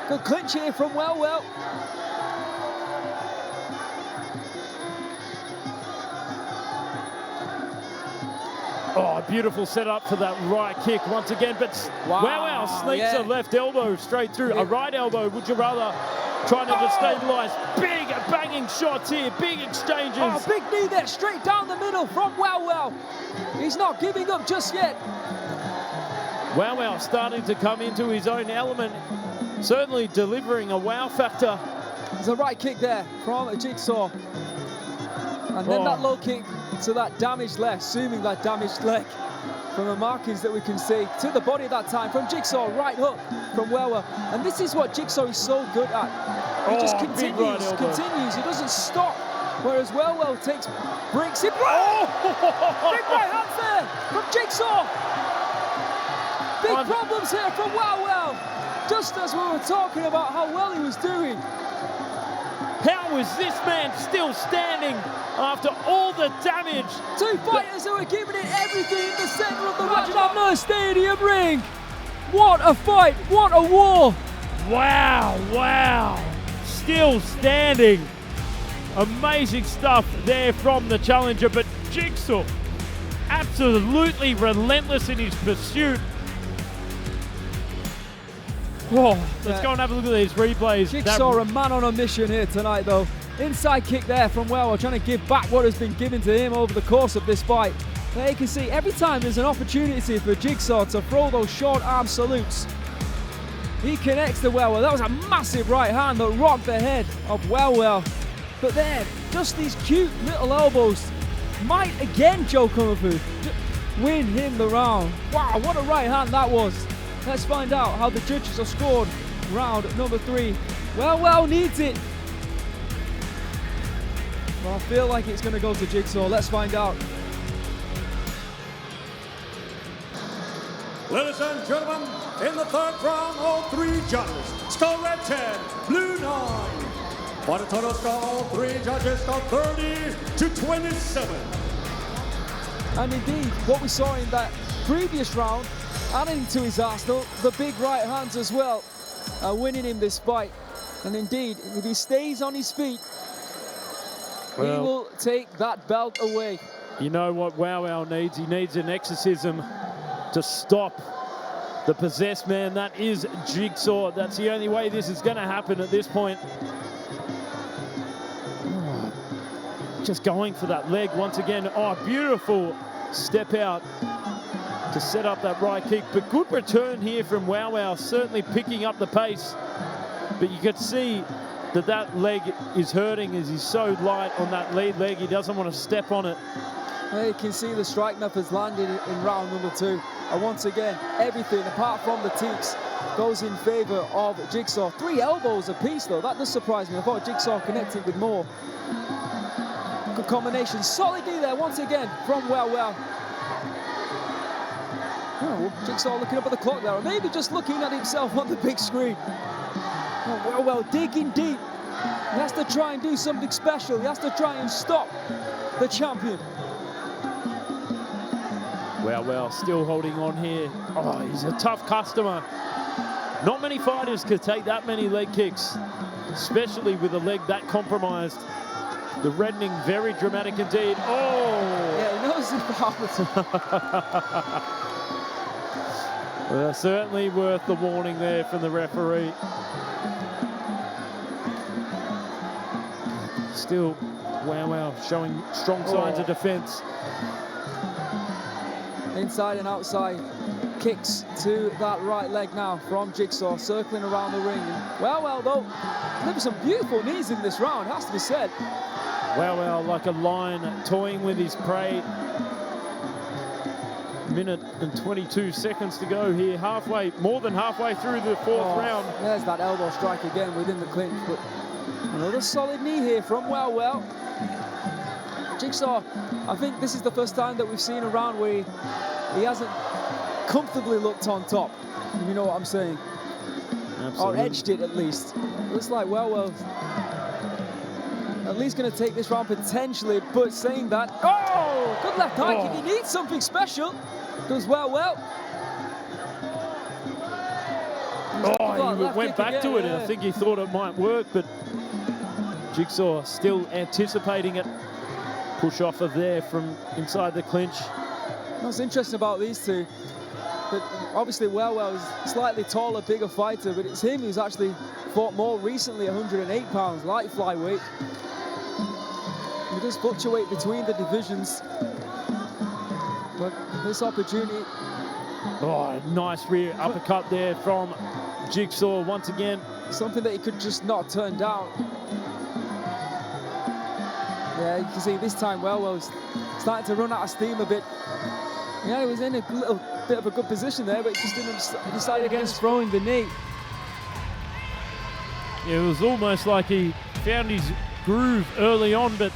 Good clinch here from Waewwaw. Oh, beautiful setup for that right kick once again, but Waewwaw sneaks a left elbow straight through. A right elbow, would you rather? Trying to destabilise. Big banging shots here, big exchanges. Oh, big knee there, straight down the middle from Waewwaw. He's not giving up just yet. Waewwaw starting to come into his own element, certainly delivering a wow factor. There's a right kick there from Jigsaw. And then that low kick to that damaged leg, assuming that damaged leg from the markings that we can see, to the body that time from Jigsaw, right hook from Waewwaw. And this is what Jigsaw is so good at. He just continues, he doesn't stop. Whereas Waewwaw breaks it. Big right hands there from Jigsaw. Big problems here from Waewwaw. Just as we were talking about how well he was doing. How is this man still standing after all the damage? 2 fighters who are giving it everything in the center of the Rajadamnern Stadium ring. What a fight, what a war. Wow. Still standing. Amazing stuff there from the challenger, but Jigsaw absolutely relentless in his pursuit. Whoa, let's go and have a look at these replays. Jigsaw a man on a mission here tonight though. Inside kick there from Waewwaw, trying to give back what has been given to him over the course of this fight. There you can see every time there's an opportunity for Jigsaw to throw those short arm salutes, he connects to Waewwaw. That was a massive right hand that rocked the head of Waewwaw. But there, just these cute little elbows might again 𝐷𝐀𝐈𝐒 win him the round. Wow, what a right hand that was. Let's find out how the judges have scored round number 3. Waewwaw needs it. Well, I feel like it's going to go to Jigsaw. Let's find out. Ladies and gentlemen, in the 3rd round, all 3 judges score red 10, blue 9. For the total score, all three judges score 30 to 27. And indeed, what we saw in that previous round, adding to his arsenal, the big right hands as well, winning him this fight. And indeed, if he stays on his feet, he will take that belt away. You know what Waewwaw needs? He needs an exorcism to stop the possessed man. That is Jigsaw. That's the only way this is going to happen at this point. Oh, just going for that leg once again. Oh, beautiful step out to set up that right kick. But good return here from Waewwaw, certainly picking up the pace. But you could see that that leg is hurting as he's so light on that lead leg. He doesn't want to step on it. Well, you can see the strike methods landed in round number 2. And once again, everything apart from the teaks goes in favor of Jigsaw. 3 elbows apiece though, that does surprise me. I thought Jigsaw connected with more. Good combination, solid knee there once again from Waewwaw. Oh, Jigsaw looking up at the clock there, or maybe just looking at himself on the big screen. Oh, Waewwaw digging deep. He has to try and do something special. He has to try and stop the champion. Waewwaw still holding on here. Oh, he's a tough customer. Not many fighters could take that many leg kicks, especially with a leg that compromised. The reddening, very dramatic indeed. Oh! Yeah, he knows the power. Well, certainly worth the warning there from the referee. Still, Waewwaw showing strong signs of defense. Inside and outside kicks to that right leg now from Jigsaw, circling around the ring. Waewwaw though, there were some beautiful knees in this round, has to be said. Waewwaw like a lion toying with his prey. Minute and 22 seconds to go here, more than halfway through the 4th round. There's that elbow strike again within the clinch, but another solid knee here from Waewwaw. Jigsaw, I think this is the first time that we've seen a round where he hasn't comfortably looked on top, if you know what I'm saying. Absolutely. Or edged it at least. Looks like Waewwaw's at least going to take this round potentially, but saying that, oh, good left high kick. He needs something special. Does Waewwaw. Oh, he went back to it, and I think he thought it might work, but Jigsaw still anticipating it. Push off of there from inside the clinch. What's interesting about these two, but obviously Waewwaw is slightly taller, bigger fighter, but it's him who's actually fought more recently, 108 pounds, light flyweight. He does fluctuate between the divisions, but this opportunity. Oh, nice rear uppercut there from Jigsaw once again. Something that he could just not turn down. Yeah, you can see this time Waewwaw's starting to run out of steam a bit. Yeah, he was in a little bit of a good position there, but he just didn't decide against throwing the knee. Yeah, it was almost like he found his groove early on, but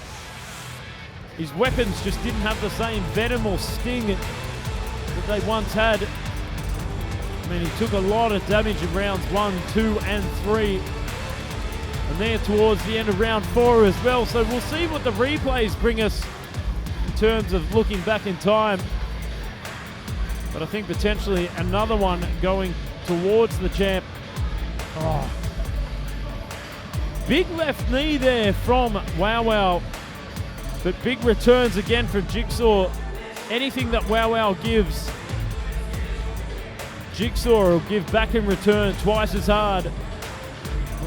his weapons just didn't have the same venom or sting that they once had. I mean, he took a lot of damage in rounds 1, 2, and 3. And there towards the end of round 4 as well. So we'll see what the replays bring us in terms of looking back in time. But I think potentially another one going towards the champ. Oh. Big left knee there from Waewwaw. But big returns again from Jigsaw. Anything that Waewwaw gives, Jigsaw will give back in return twice as hard.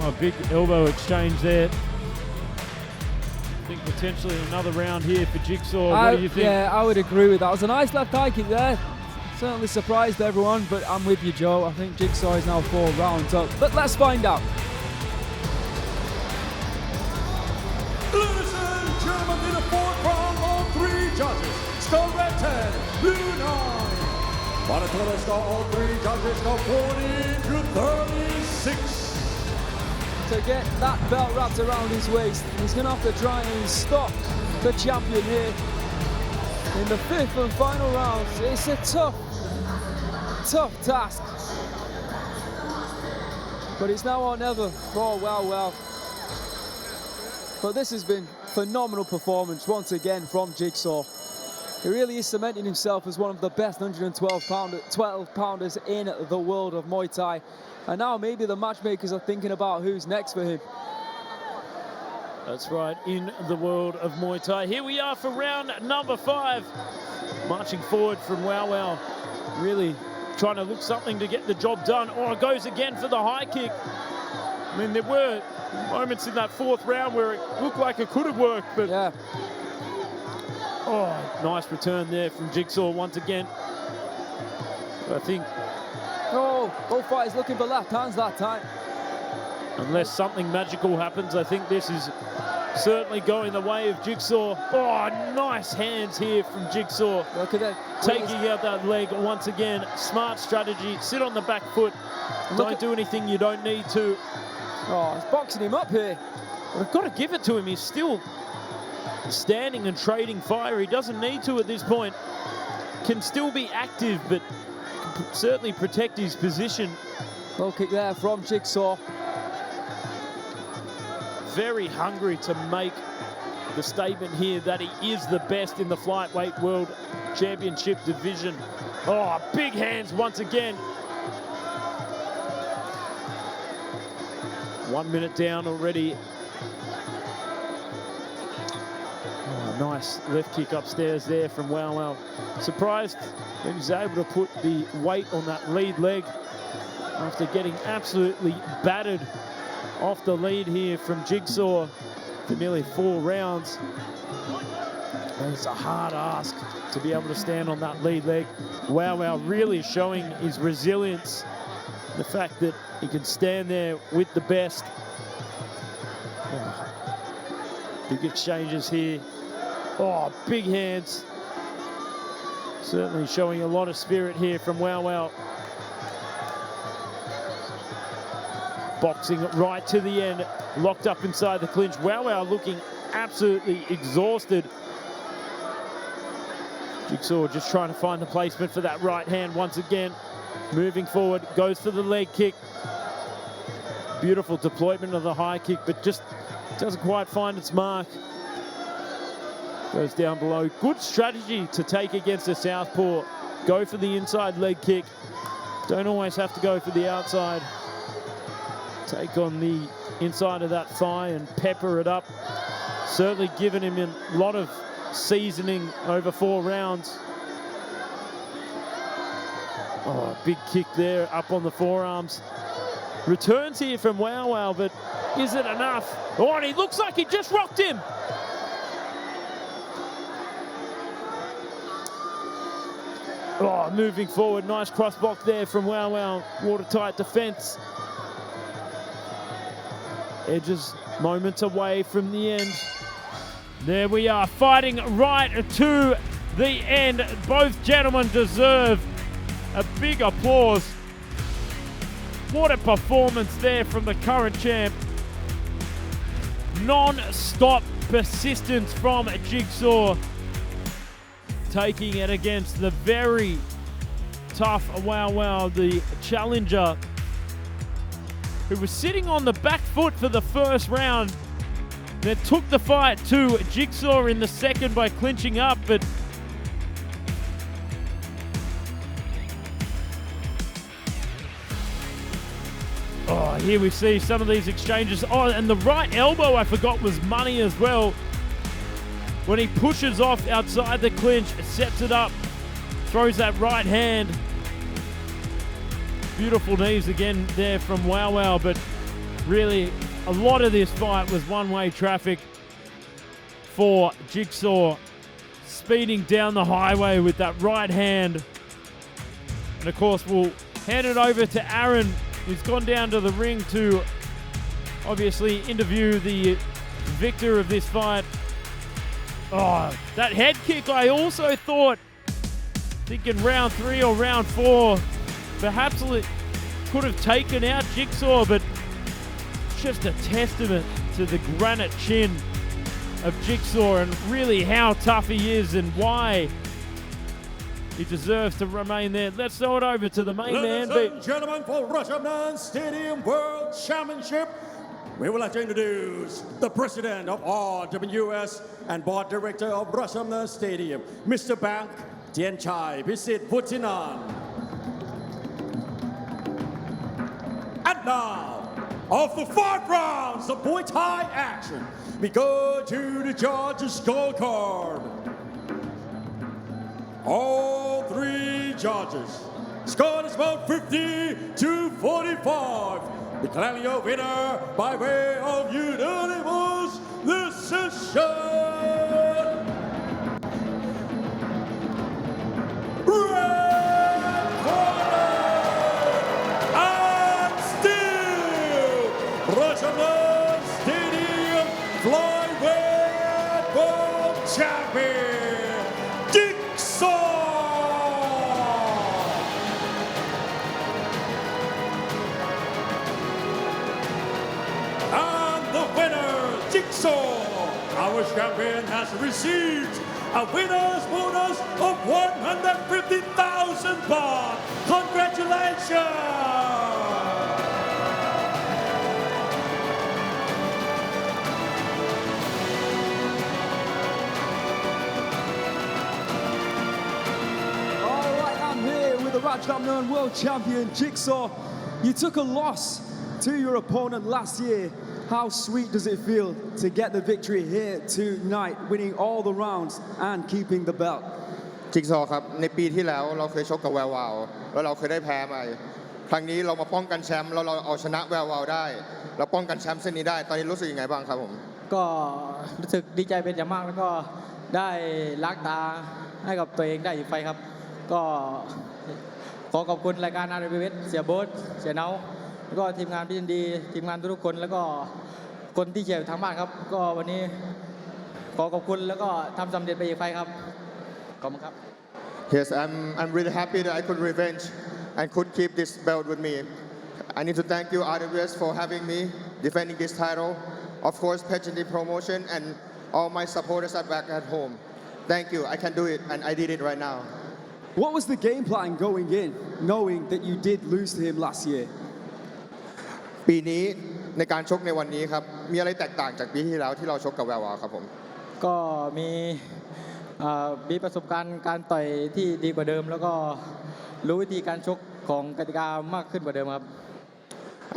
Oh, big elbow exchange there. I think potentially another round here for Jigsaw. What do you think? Yeah, I would agree with that. It was a nice left high kick there. Certainly surprised everyone, but I'm with you, Joe. I think Jigsaw is now 4 rounds up. But let's find out. Ladies and gentlemen, in the 4th round, all 3 judges score red 10, blue 9. By the total score, all 3 judges score 40 to 36. To get that belt wrapped around his waist, he's going to have to try and stop the champion here in the 5th and final round. It's a tough task. But it's now or never for Waewwaw. But this has been phenomenal performance once again from Jigsaw. He really is cementing himself as one of the best 12-pounders in the world of Muay Thai. And now maybe the matchmakers are thinking about who's next for him. That's right, in the world of Muay Thai. Here we are for round number 5. Marching forward from Waewwaw. Really trying to look something to get the job done. Oh, it goes again for the high kick. I mean, there were moments in that 4th round where it looked like it could have worked, but yeah. Oh, nice return there from Jigsaw once again. I think... Oh, both fighters looking for left hands that time. Unless something magical happens, I think this is certainly going the way of Jigsaw. Oh, nice hands here from Jigsaw. Look at that. Taking out that leg once again. Smart strategy. Sit on the back foot. Don't do anything you don't need to. Oh, he's boxing him up here. But I've got to give it to him. He's still standing and trading fire. He doesn't need to at this point. Can still be active, but can certainly protect his position. Low kick there from Jigsaw. Very hungry to make the statement here that he is the best in the Flyweight World Championship division. Oh, big hands once again. 1 minute down already. Oh, nice left kick upstairs there from Waewwaw. Surprised that he's able to put the weight on that lead leg after getting absolutely battered off the lead here from Jigsaw for nearly 4 rounds. And it's a hard ask to be able to stand on that lead leg. Waewwaw really showing his resilience. The fact that he can stand there with the best. Oh, big exchanges here. Oh, big hands. Certainly showing a lot of spirit here from Waewwaw. Boxing right to the end, locked up inside the clinch. Waewwaw looking absolutely exhausted. Jigsaw just trying to find the placement for that right hand once again. Moving forward, goes for the leg kick. Beautiful deployment of the high kick, but just doesn't quite find its mark. Goes down below. Good strategy to take against a southpaw. Go for the inside leg kick. Don't always have to go for the outside. Take on the inside of that thigh and pepper it up. Certainly given him a lot of seasoning over 4 rounds. Oh, big kick there up on the forearms. Returns here from Waewwaw, but is it enough? Oh, and he looks like he just rocked him. Oh, moving forward, nice cross block there from Waewwaw. Watertight defense. Edges moments away from the end. There we are, fighting right to the end. Both gentlemen deserve a big applause. What a performance there from the current champ. Non-stop persistence from Jigsaw. Taking it against the very tough Waewwaw, the challenger, who was sitting on the back foot for the first round. Then took the fight to Jigsaw in the second by clinching up, but oh, here we see some of these exchanges. Oh, and the right elbow I forgot was money as well. When he pushes off outside the clinch, sets it up, throws that right hand. Beautiful knees again there from Waewwaw, but really a lot of this fight was one-way traffic for Jigsaw. Speeding down the highway with that right hand. And of course we'll hand it over to Aaron, who's gone down to the ring to obviously interview the victor of this fight. Oh, that head kick, I also thought, thinking round 3 or round 4, perhaps it could have taken out Jigsaw, but just a testament to the granite chin of Jigsaw and really how tough he is and why He deserves to remain there. Let's throw it over to the main man. Ladies and gentlemen, for Rajadamnern Stadium World Championship, we would like to introduce the president of RWS and board director of Rajadamnern Stadium, Mr. Bank Dianchai Pisit Putinan. And now, of the 5 rounds of Muay Thai action, we go to the judges' scorecard. All 3 judges scored is about 50-45. Declaring your winner by way of unanimous decision. Red corner and still Rajadamnern Stadium flyweight world champion Jigsaw. Jigsaw, our champion, has received a winner's bonus of 150,000 baht. Congratulations! All right, I'm here with the Rajadamnern world champion Jigsaw. You took a loss to your opponent last year. How sweet does it feel to get the victory here tonight, winning all the rounds and keeping the belt? จิ๊กซอว์ครับในปีที่แล้วเราเคยชกกับแวววาวแล้วเราเคยได้แพ้มาครั้งนี้เรามาป้องกันแชมป์แล้วเราเอาชนะแวววาวได้เราป้องกันแชมป์เส้นนี้ได้ตอนนี้รู้สึกยังไงบ้างครับผม ก็รู้สึกดีใจเป็นอย่างมากแล้วก็ได้ล้างตาให้กับตัวเองได้อีกไฟครับก็ขอขอบคุณรายการ RWS เสียโบ๊ทเสียเนาแล้วก็ทีมงานพี่ยินดีทีมงานทุกคนแล้วก็คนที่เชียร์ทางบ้านครับก็วันนี้ขอขอบคุณแล้วก็ทำสำเร็จไปอีกไฟครับขอบคุณครับ Yes, I'm really happy that I could revenge and could keep this belt with me. I need to thank you RWS for having me defending this title. Of course, Pageantry Promotion and all my supporters are back at home. Thank you. I can do it and I did it right now. What was the game plan going in, knowing that you did lose to him last year? ปีนี้ในการชกในวันนี้ครับมีอะไรแตกต่างจากปีที่แล้วที่เราชกกับแวววาวครับผม ก็มีประสบการณ์การต่อยที่ดีกว่าเดิมแล้วก็รู้วิธีการชกของกติกามากขึ้นกว่าเดิมครับ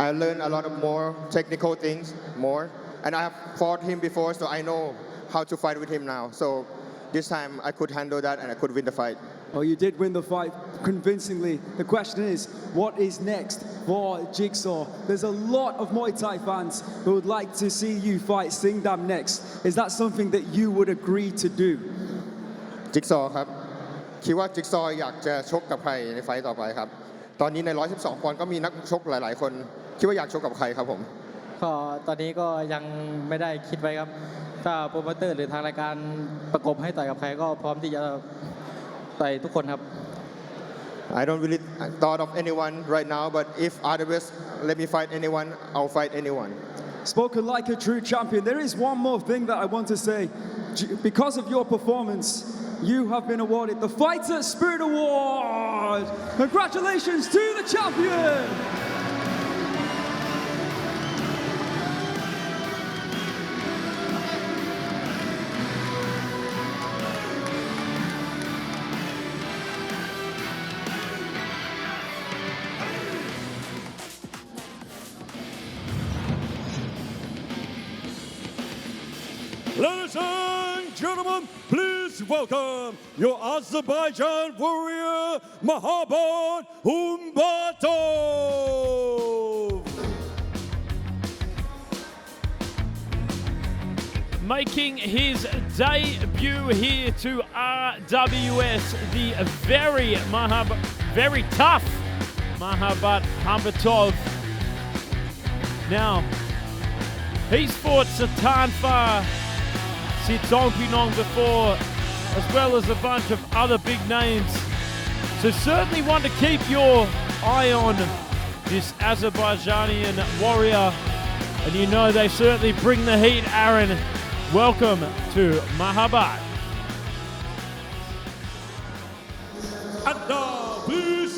I learned a lot of more technical things more and I have fought him before so I know how to fight with him now so this time I could handle that and I could win the fight. Oh, you did win the fight convincingly. The question is, what is next for Jigsaw? There's a lot of Muay Thai fans who would like to see you fight Singdam next. Is that something that you would agree to do? จิ๊กซอว์ครับคิดว่าจิ๊กซอว์อยากจะชกกับใครในไฟต์ต่อไปครับตอนนี้ใน112ปอนด์ก็มีนักชกหลายๆคนคิดว่าอยากชกกับใครครับผม ก็ตอนนี้ก็ยังไม่ได้คิดไว้ครับถ้าโปรโมเตอร์หรือทางรายการประกบให้ต่อยกับใครก็พร้อมที่จะต่อยทุกคนครับ I don't really thought of anyone right now but if RWS let me fight anyone I'll fight anyone. Spoken like a true champion. There is one more thing that I want to say. Because of your performance, you have been awarded the Fighter Spirit Award. Congratulations to the champion. Ladies and gentlemen, please welcome your Azerbaijan warrior, Mahabbat Humbatov. Making his debut here to RWS, the very tough Mahabbat Humbatov. Now, he's fought Satanfa, Sitongpinong before, as well as a bunch of other big names. So certainly one to keep your eye on, this Azerbaijani warrior. And you know they certainly bring the heat, Aaron. Welcome to Mahabbat.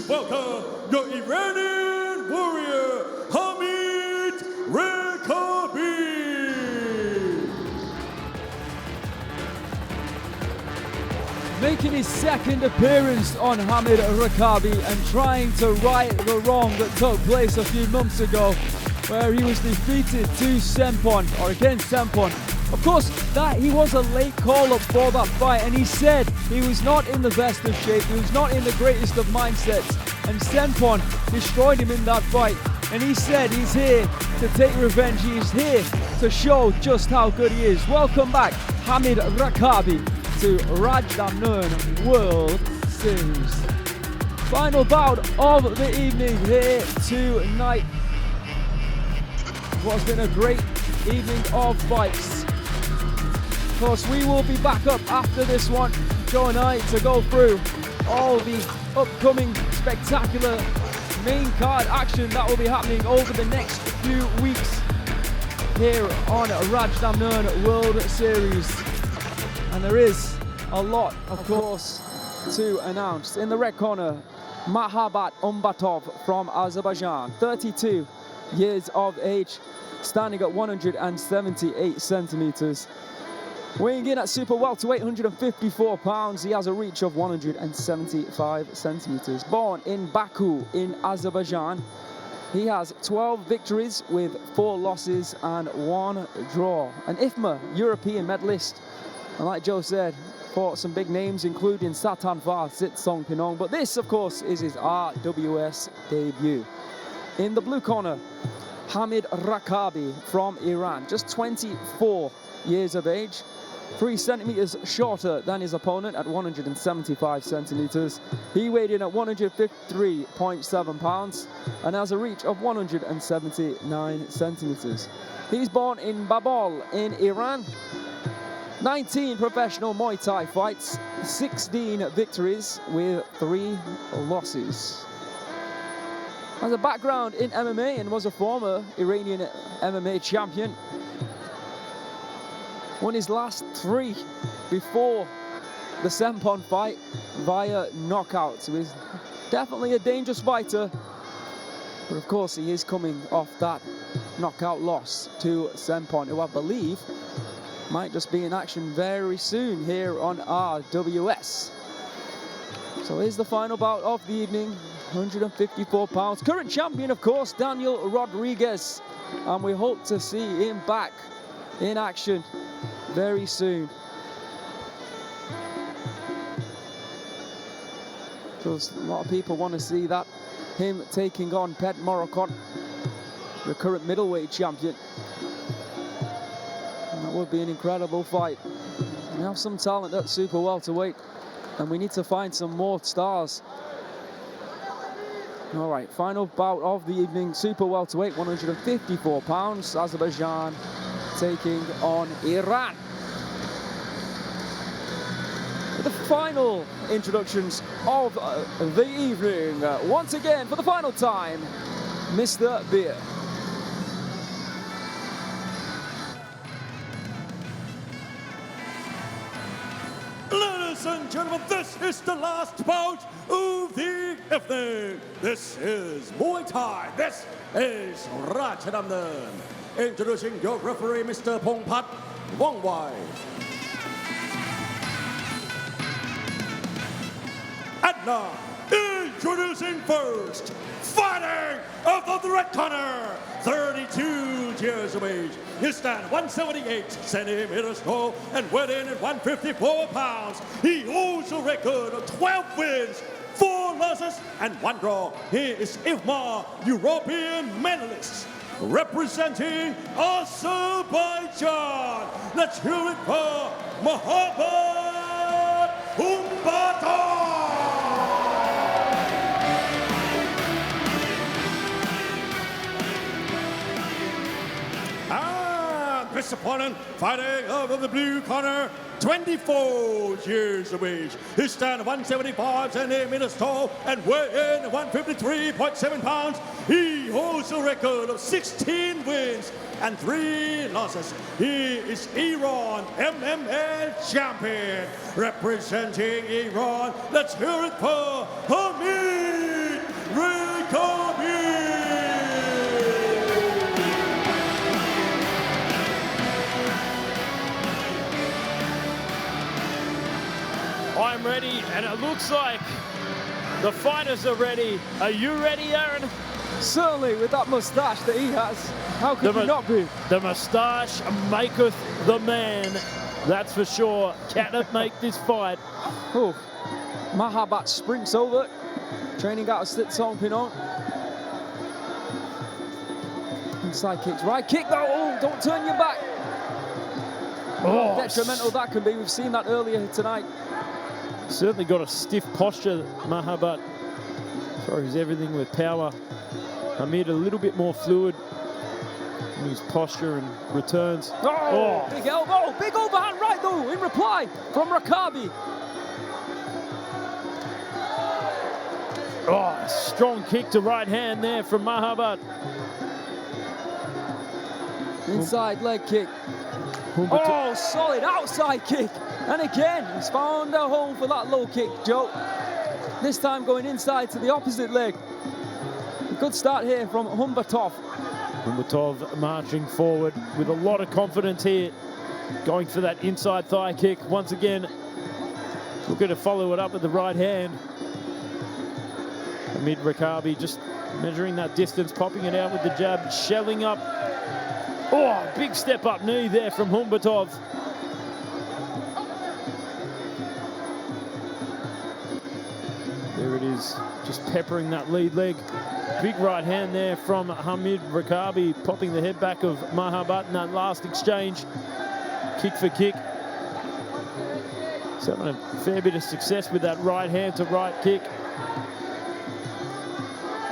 welcome your Iranian warrior, Hamid Rekabi. Making his second appearance on Hamid Rekabi and trying to right the wrong that took place a few months ago, where he was defeated to Sempon, or against Sempon. Of course, that he was a late call-up for that fight, and he said he was not in the best of shape, he was not in the greatest of mindsets, and Sempon destroyed him in that fight. And he said he's here to take revenge, he's here to show just how good he is. Welcome back, Hamid Rekabi, to Rajadamnern World Series. Final bout of the evening here tonight. What's been a great evening of fights. Of course, we will be back up after this one, Joe and I, to go through all the upcoming spectacular main card action that will be happening over the next few weeks here on Rajadamnern World Series. And there is a lot, of course, to announce. In the red corner, Mahabbat Humbatov from Azerbaijan, 32 years of age, standing at 178 centimeters. Weighing in at super welterweight, 154 pounds. He has a reach of 175 centimeters. Born in Baku in Azerbaijan, he has 12 victories with 4 losses and 1 draw. An 𝐓𝐇𝐈𝐒 European medalist. And like Joe said, fought some big names, including Satan Fa Sitsong Pinong. But this, of course, is his RWS debut. In the blue corner, Hamid Rekabi from Iran, just 24 years of age, 3 centimeters shorter than his opponent at 175 centimeters. He weighed in at 153.7 pounds and has a reach of 179 centimeters. He's born in Babol in Iran. 19 professional Muay Thai fights, 16 victories with 3 losses. Has a background in MMA and was a former Iranian MMA champion. Won his last 3 before the Sempon fight via knockout. So he's definitely a dangerous fighter. But of course, he is coming off that knockout loss to Sempon, who I believe might just be in action very soon here on RWS. So here's the final bout of the evening, 154 pounds. Current champion, of course, Daniel Rodriguez. And we hope to see him back in action very soon. Because a lot of people want to see that, him taking on Pet Morocco, the current middleweight champion. And that would be an incredible fight. We have some talent at super welterweight, and we need to find some more stars. All right, final bout of the evening, super welterweight, 154 pounds, Azerbaijan taking on Iran. The final introductions of the evening. Once again, for the final time, Mr. Beer. Ladies and gentlemen, this is the last bout of the evening. This is Muay Thai. This is Rajadamnern. Introducing your referee, Mr. Pongpat Waewwaw. And now, introducing first, fighting out of the red corner, 32 years of age. He stands 178 centimeters tall and weighed in at 154 pounds. He holds a record of 12 wins, 4 losses, and 1 draw. He is 𝐓𝐇𝐈𝐒 European medalist. Representing Azerbaijan, let's hear it for Mahabbat Humbatov. And this opponent fighting over the blue corner, 24 years of age. He stands 175 centimeters tall and weigh in 153.7 pounds. He holds a record of 16 wins and 3 losses. He is Iran MMA champion. Representing Iran, let's hear it for Hamid I'm ready, and it looks like the fighters are ready. Are you ready, Aaron? Certainly, with that moustache that he has, how could he not be? The moustache maketh the man. That's for sure. Cannot make this fight. Oh, Mahabbat sprints over, training out of Stitsong Pinong. Inside kicks, right kick though. Oh, don't turn your back. Oh, detrimental that can be. We've seen that earlier tonight. Certainly got a stiff posture, Mahabbat. Throws everything with power. Hamid a little bit more fluid in his posture and returns. Oh, big elbow, big overhand right though, in reply from Rekabi. Oh, strong kick to right hand there from Mahabbat. Inside leg kick. Oh, solid outside kick. And again, he's found a hole for that low kick, Joe. This time going inside to the opposite leg. A good start here from Humbatov. Humbatov marching forward with a lot of confidence here. Going for that inside thigh kick once again. Looking to follow it up with the right hand. Hamid Rekabi just measuring that distance, popping it out with the jab, shelling up. Oh, big step up knee there from Humbatov. There it is, just peppering that lead leg. Big right hand there from Hamid Rekabi, popping the head back of Mahabbat in that last exchange. Kick for kick. He's having a fair bit of success with that right hand to right kick.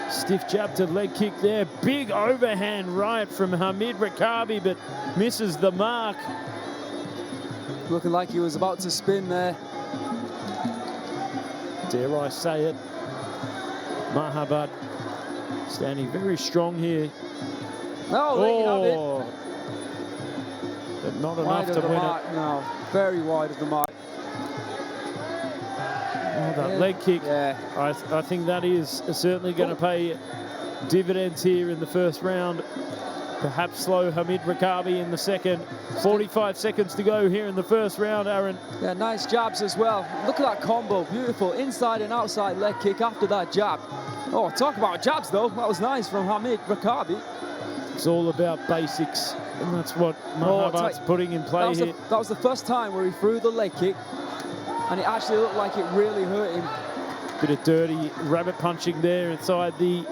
Stiff jab to leg kick there. Big overhand right from Hamid Rekabi, but misses the mark. Looking like he was about to spin there. Dare I say it. Mahabbat standing very strong here. Oh, there you have it. But not wide enough to win mark, it. No, very wide of the mark. Oh, that leg kick. Yeah. I think that is certainly going to pay dividends here in the first round. Perhaps slow Hamid Rekabi in the second. 45 seconds to go here in the first round, Aaron. Yeah, nice jabs as well. Look at that combo, beautiful. Inside and outside leg kick after that jab. Oh, talk about jabs though. That was nice from Hamid Rekabi. It's all about basics, and that's what Mahabbat's putting in play here. That was the first time where he threw the leg kick, and it actually looked like it really hurt him. Bit of dirty rabbit punching there inside the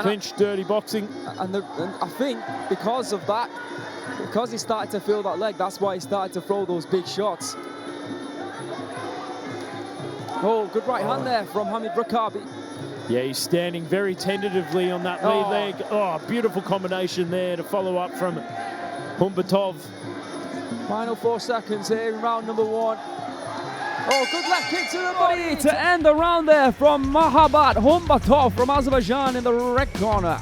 clinch, dirty boxing. And I think because of that, because he started to feel that leg, that's why he started to throw those big shots. Oh, good right hand there from Hamid Rekabi. Yeah, he's standing very tentatively on that lead leg. Oh, beautiful combination there to follow up from Humbatov. Final 4 seconds here in round number 1. Oh, good leg kick to the body to end the round there from Mahabbat Humbatov from Azerbaijan in the red corner.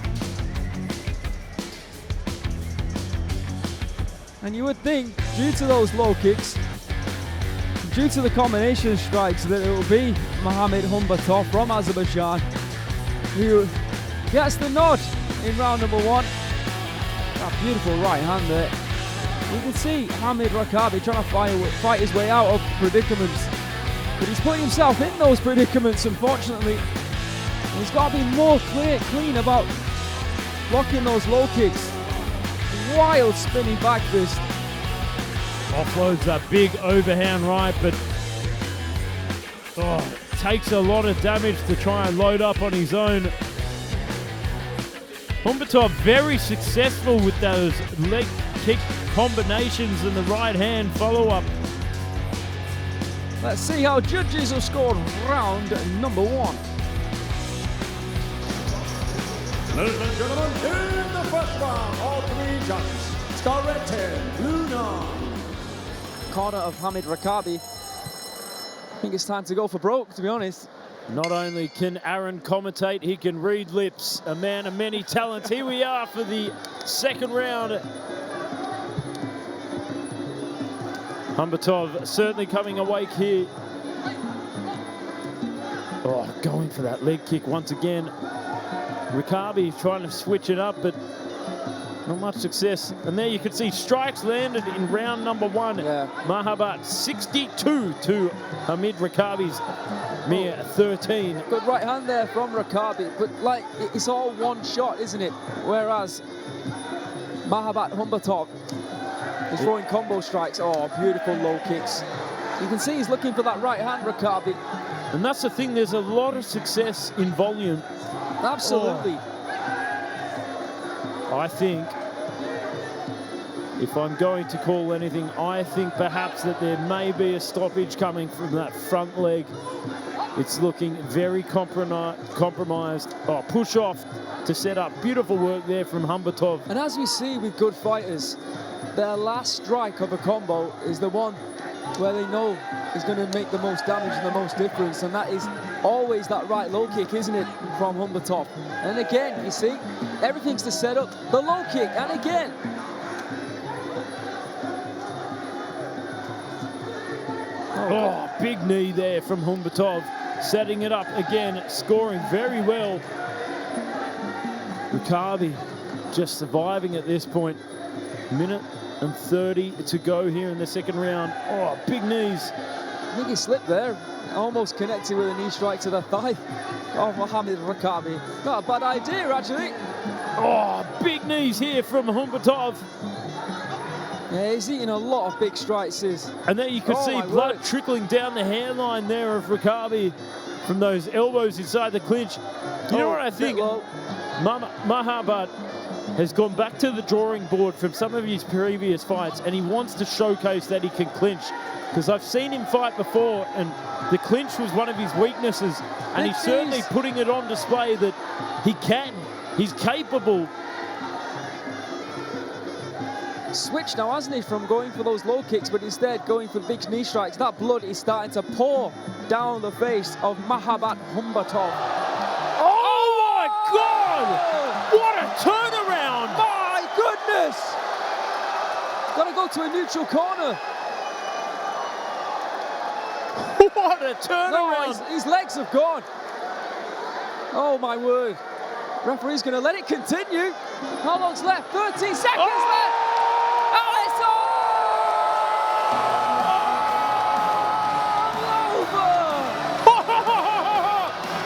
And you would think, due to those low kicks, due to the combination strikes, that it will be Mohamed Humbatov from Azerbaijan who gets the nod in round number 1. That beautiful right hand there. You can see Hamid Rekabi trying to fight his way out of predicaments. But he's putting himself in those predicaments, unfortunately. And he's got to be more clean about blocking those low kicks. Wild spinning back fist. Offloads that big overhand right, but takes a lot of damage to try and load up on his own. Humbatov very successful with those leg kick combinations and the right hand follow-up. Let's see how judges have scored round number 1. Ladies and gentlemen, in the first round, all 3 judges. Star red 10, blue 9. Corner of Hamid Rekabi. I think it's time to go for broke, to be honest. Not only can Aaron commentate, he can read lips. A man of many talents. Here we are for the second round. Humbatov certainly coming awake here. Oh, going for that leg kick once again. Rekabi trying to switch it up, but Not much success. And there you can see strikes landed in round number 1. Yeah. Mahabbat 62 to Hamid Rekabi's mere 13. Good right hand there from Rekabi, but like it's all one shot, isn't it? Whereas Mahabbat Humbatov is throwing combo strikes. Oh, beautiful low kicks. You can see he's looking for that right hand, Rekabi. And that's the thing, there's a lot of success in volume. Absolutely. I think, if I'm going to call anything, I think perhaps that there may be a stoppage coming from that front leg. It's looking very compromised. Oh, push off to set up. Beautiful work there from Humbatov. And as we see with good fighters, their last strike of a combo is the one where they know is going to make the most damage and the most difference, and that is always that right low kick, isn't it, from Humbatov? And again, you see, everything's to set up the low kick, and again. Oh, big knee there from Humbatov, setting it up again, scoring very well. Rekabi just surviving at this point. Minute and 30 to go here in the second round. Oh, big knees. I think he slipped there. Almost connected with a knee strike to the thigh of Mohamed Rekabi. Not a bad idea, actually. Oh, big knees here from Humbatov. Yeah, he's eating a lot of big strikes. And there you can see blood trickling down the hairline there of Rekabi from those elbows inside the clinch. You know what I think? Mahabbat has gone back to the drawing board from some of his previous fights, and he wants to showcase that he can clinch. Because I've seen him fight before, and the clinch was one of his weaknesses, and he's certainly putting it on display that he can. He's capable. Switched now, hasn't he, from going for those low kicks, but instead going for big knee strikes. That blood is starting to pour down the face of Mahabbat Humbatov. Oh my God! What a turnaround! My goodness! Gotta go to a neutral corner. What a turnaround! No, his legs have gone. Oh my word. Referee's gonna let it continue. How long's left? 30 seconds left! Oh, it's all over!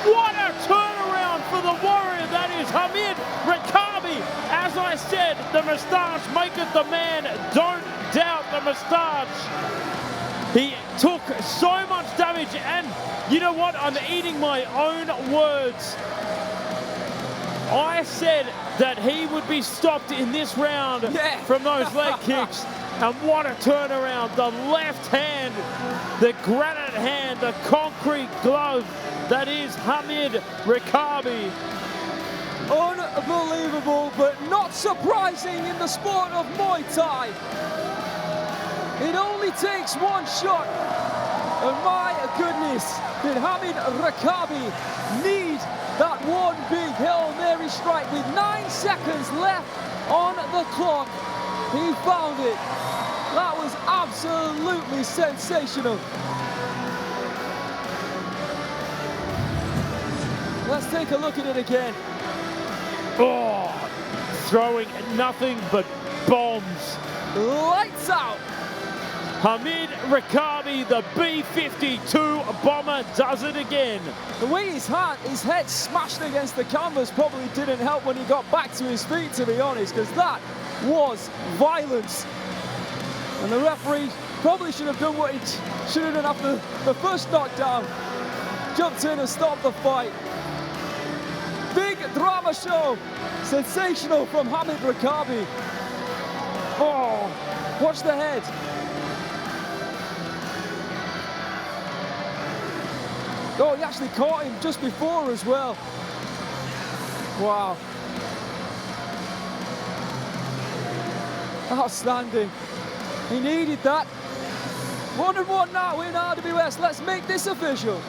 What a turnaround for the warrior that is Hamid Rekabi. As I said, the moustache maketh the man. Don't doubt the moustache. He took so much damage, and you know what? I'm eating my own words. I said that he would be stopped in this round from those leg kicks. And what a turnaround. The left hand, the granite hand, the concrete glove that is Hamid Rekabi. Unbelievable, but not surprising in the sport of Muay Thai. It only takes one shot. And my goodness, did Hamid Rekabi need that one big Hail Mary strike with 9 seconds left on the clock. He found it. That was absolutely sensational. Let's take a look at it again. Oh, throwing nothing but bombs. Lights out. Hamid Rekabi, the B-52 bomber, does it again. The way his head smashed against the canvas probably didn't help when he got back to his feet, to be honest, because that was violence. And the referee probably should have done what he should have done after the first knockdown. Jumped in and stopped the fight. Big drama show. Sensational from Hamid Rekabi. Oh, watch the head. Oh, he actually caught him just before as well. Wow. Outstanding. He needed that. 1-1 now in RWS. Let's make this official.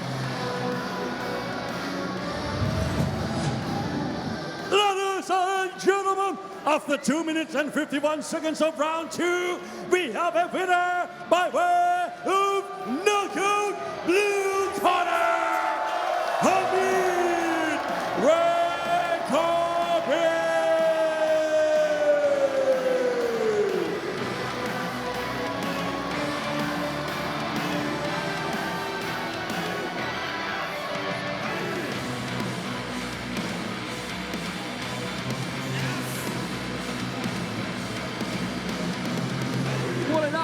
Ladies and gentlemen, after 2 minutes and 51 seconds of round 2, we have a winner by way of knockout blue corner, Hamid Rekabi.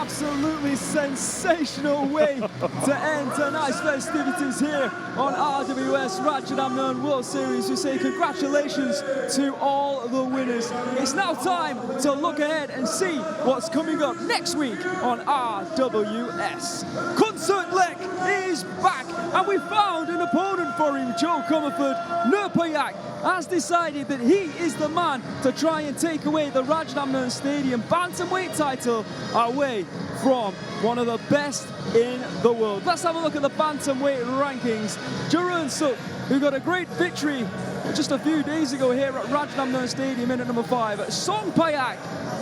absolutely sensational way to end tonight's festivities here on RWS Rajadamnern World Series. We say congratulations to all the winners. It's now time to look ahead and see what's coming up next week on RWS. Khasanov is back, and we found an opponent for him. Joe Comerford Nurpayak has decided that he is the man to try and take away the Rajadamnern Stadium bantamweight title away from one of the best in the world. Let's have a look at the bantamweight rankings. Jarun Suk, who got a great victory just a few days ago here at Rajadamnern Stadium in at number 5. Song Payak,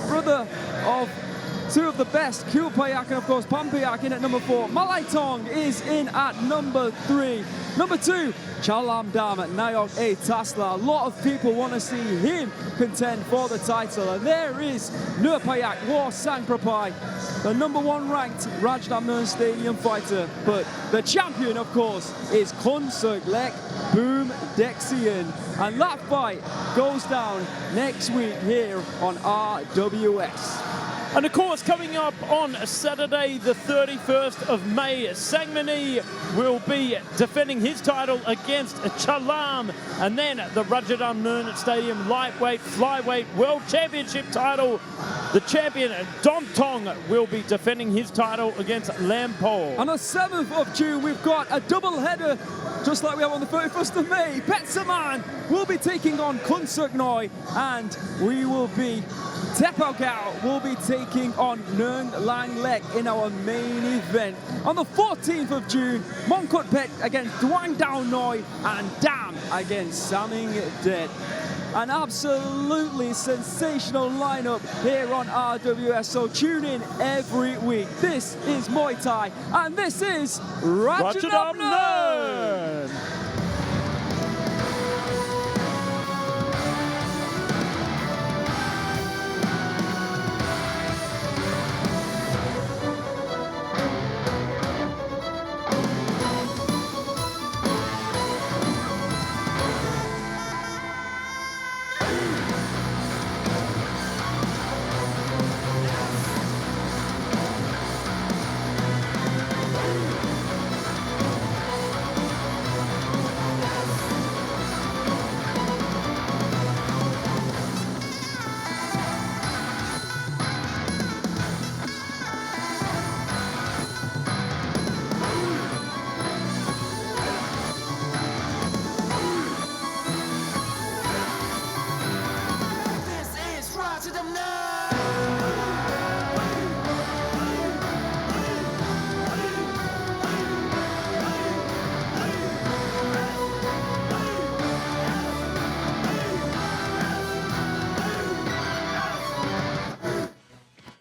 brother of two of the best, 𝐷𝐀𝐃𝐈 and of course Pampayak in at number 4. Malai Tong is in at number 3. Number 2, Chalamdam Nayok A Tasla. A lot of people want to see him contend for the title. And there is Nurpayak War Sangprapai, the number 1 ranked Rajadamnern Stadium fighter. But the champion, of course, is Khasanov Boom Dexian. And that fight goes down next week here on RWS. And of course, coming up on Saturday, the 31st of May, Sangmani will be defending his title against Chalam. And then the Rajadamnern Stadium lightweight, flyweight world championship title. The champion, Dom Tong, will be defending his title against Lampo. On the 7th of June, we've got a double header, just like we have on the 31st of May. Petsaman will be taking on Khasanov, and we will be Tepogao will be taking on Nung Lang Lek in our main event. On the 14th of June, Mongkutpet against Duang Dao Noi, and Dam against Saming Det. An absolutely sensational lineup here on RWS, so tune in every week. This is Muay Thai, and this is Rajadamnern!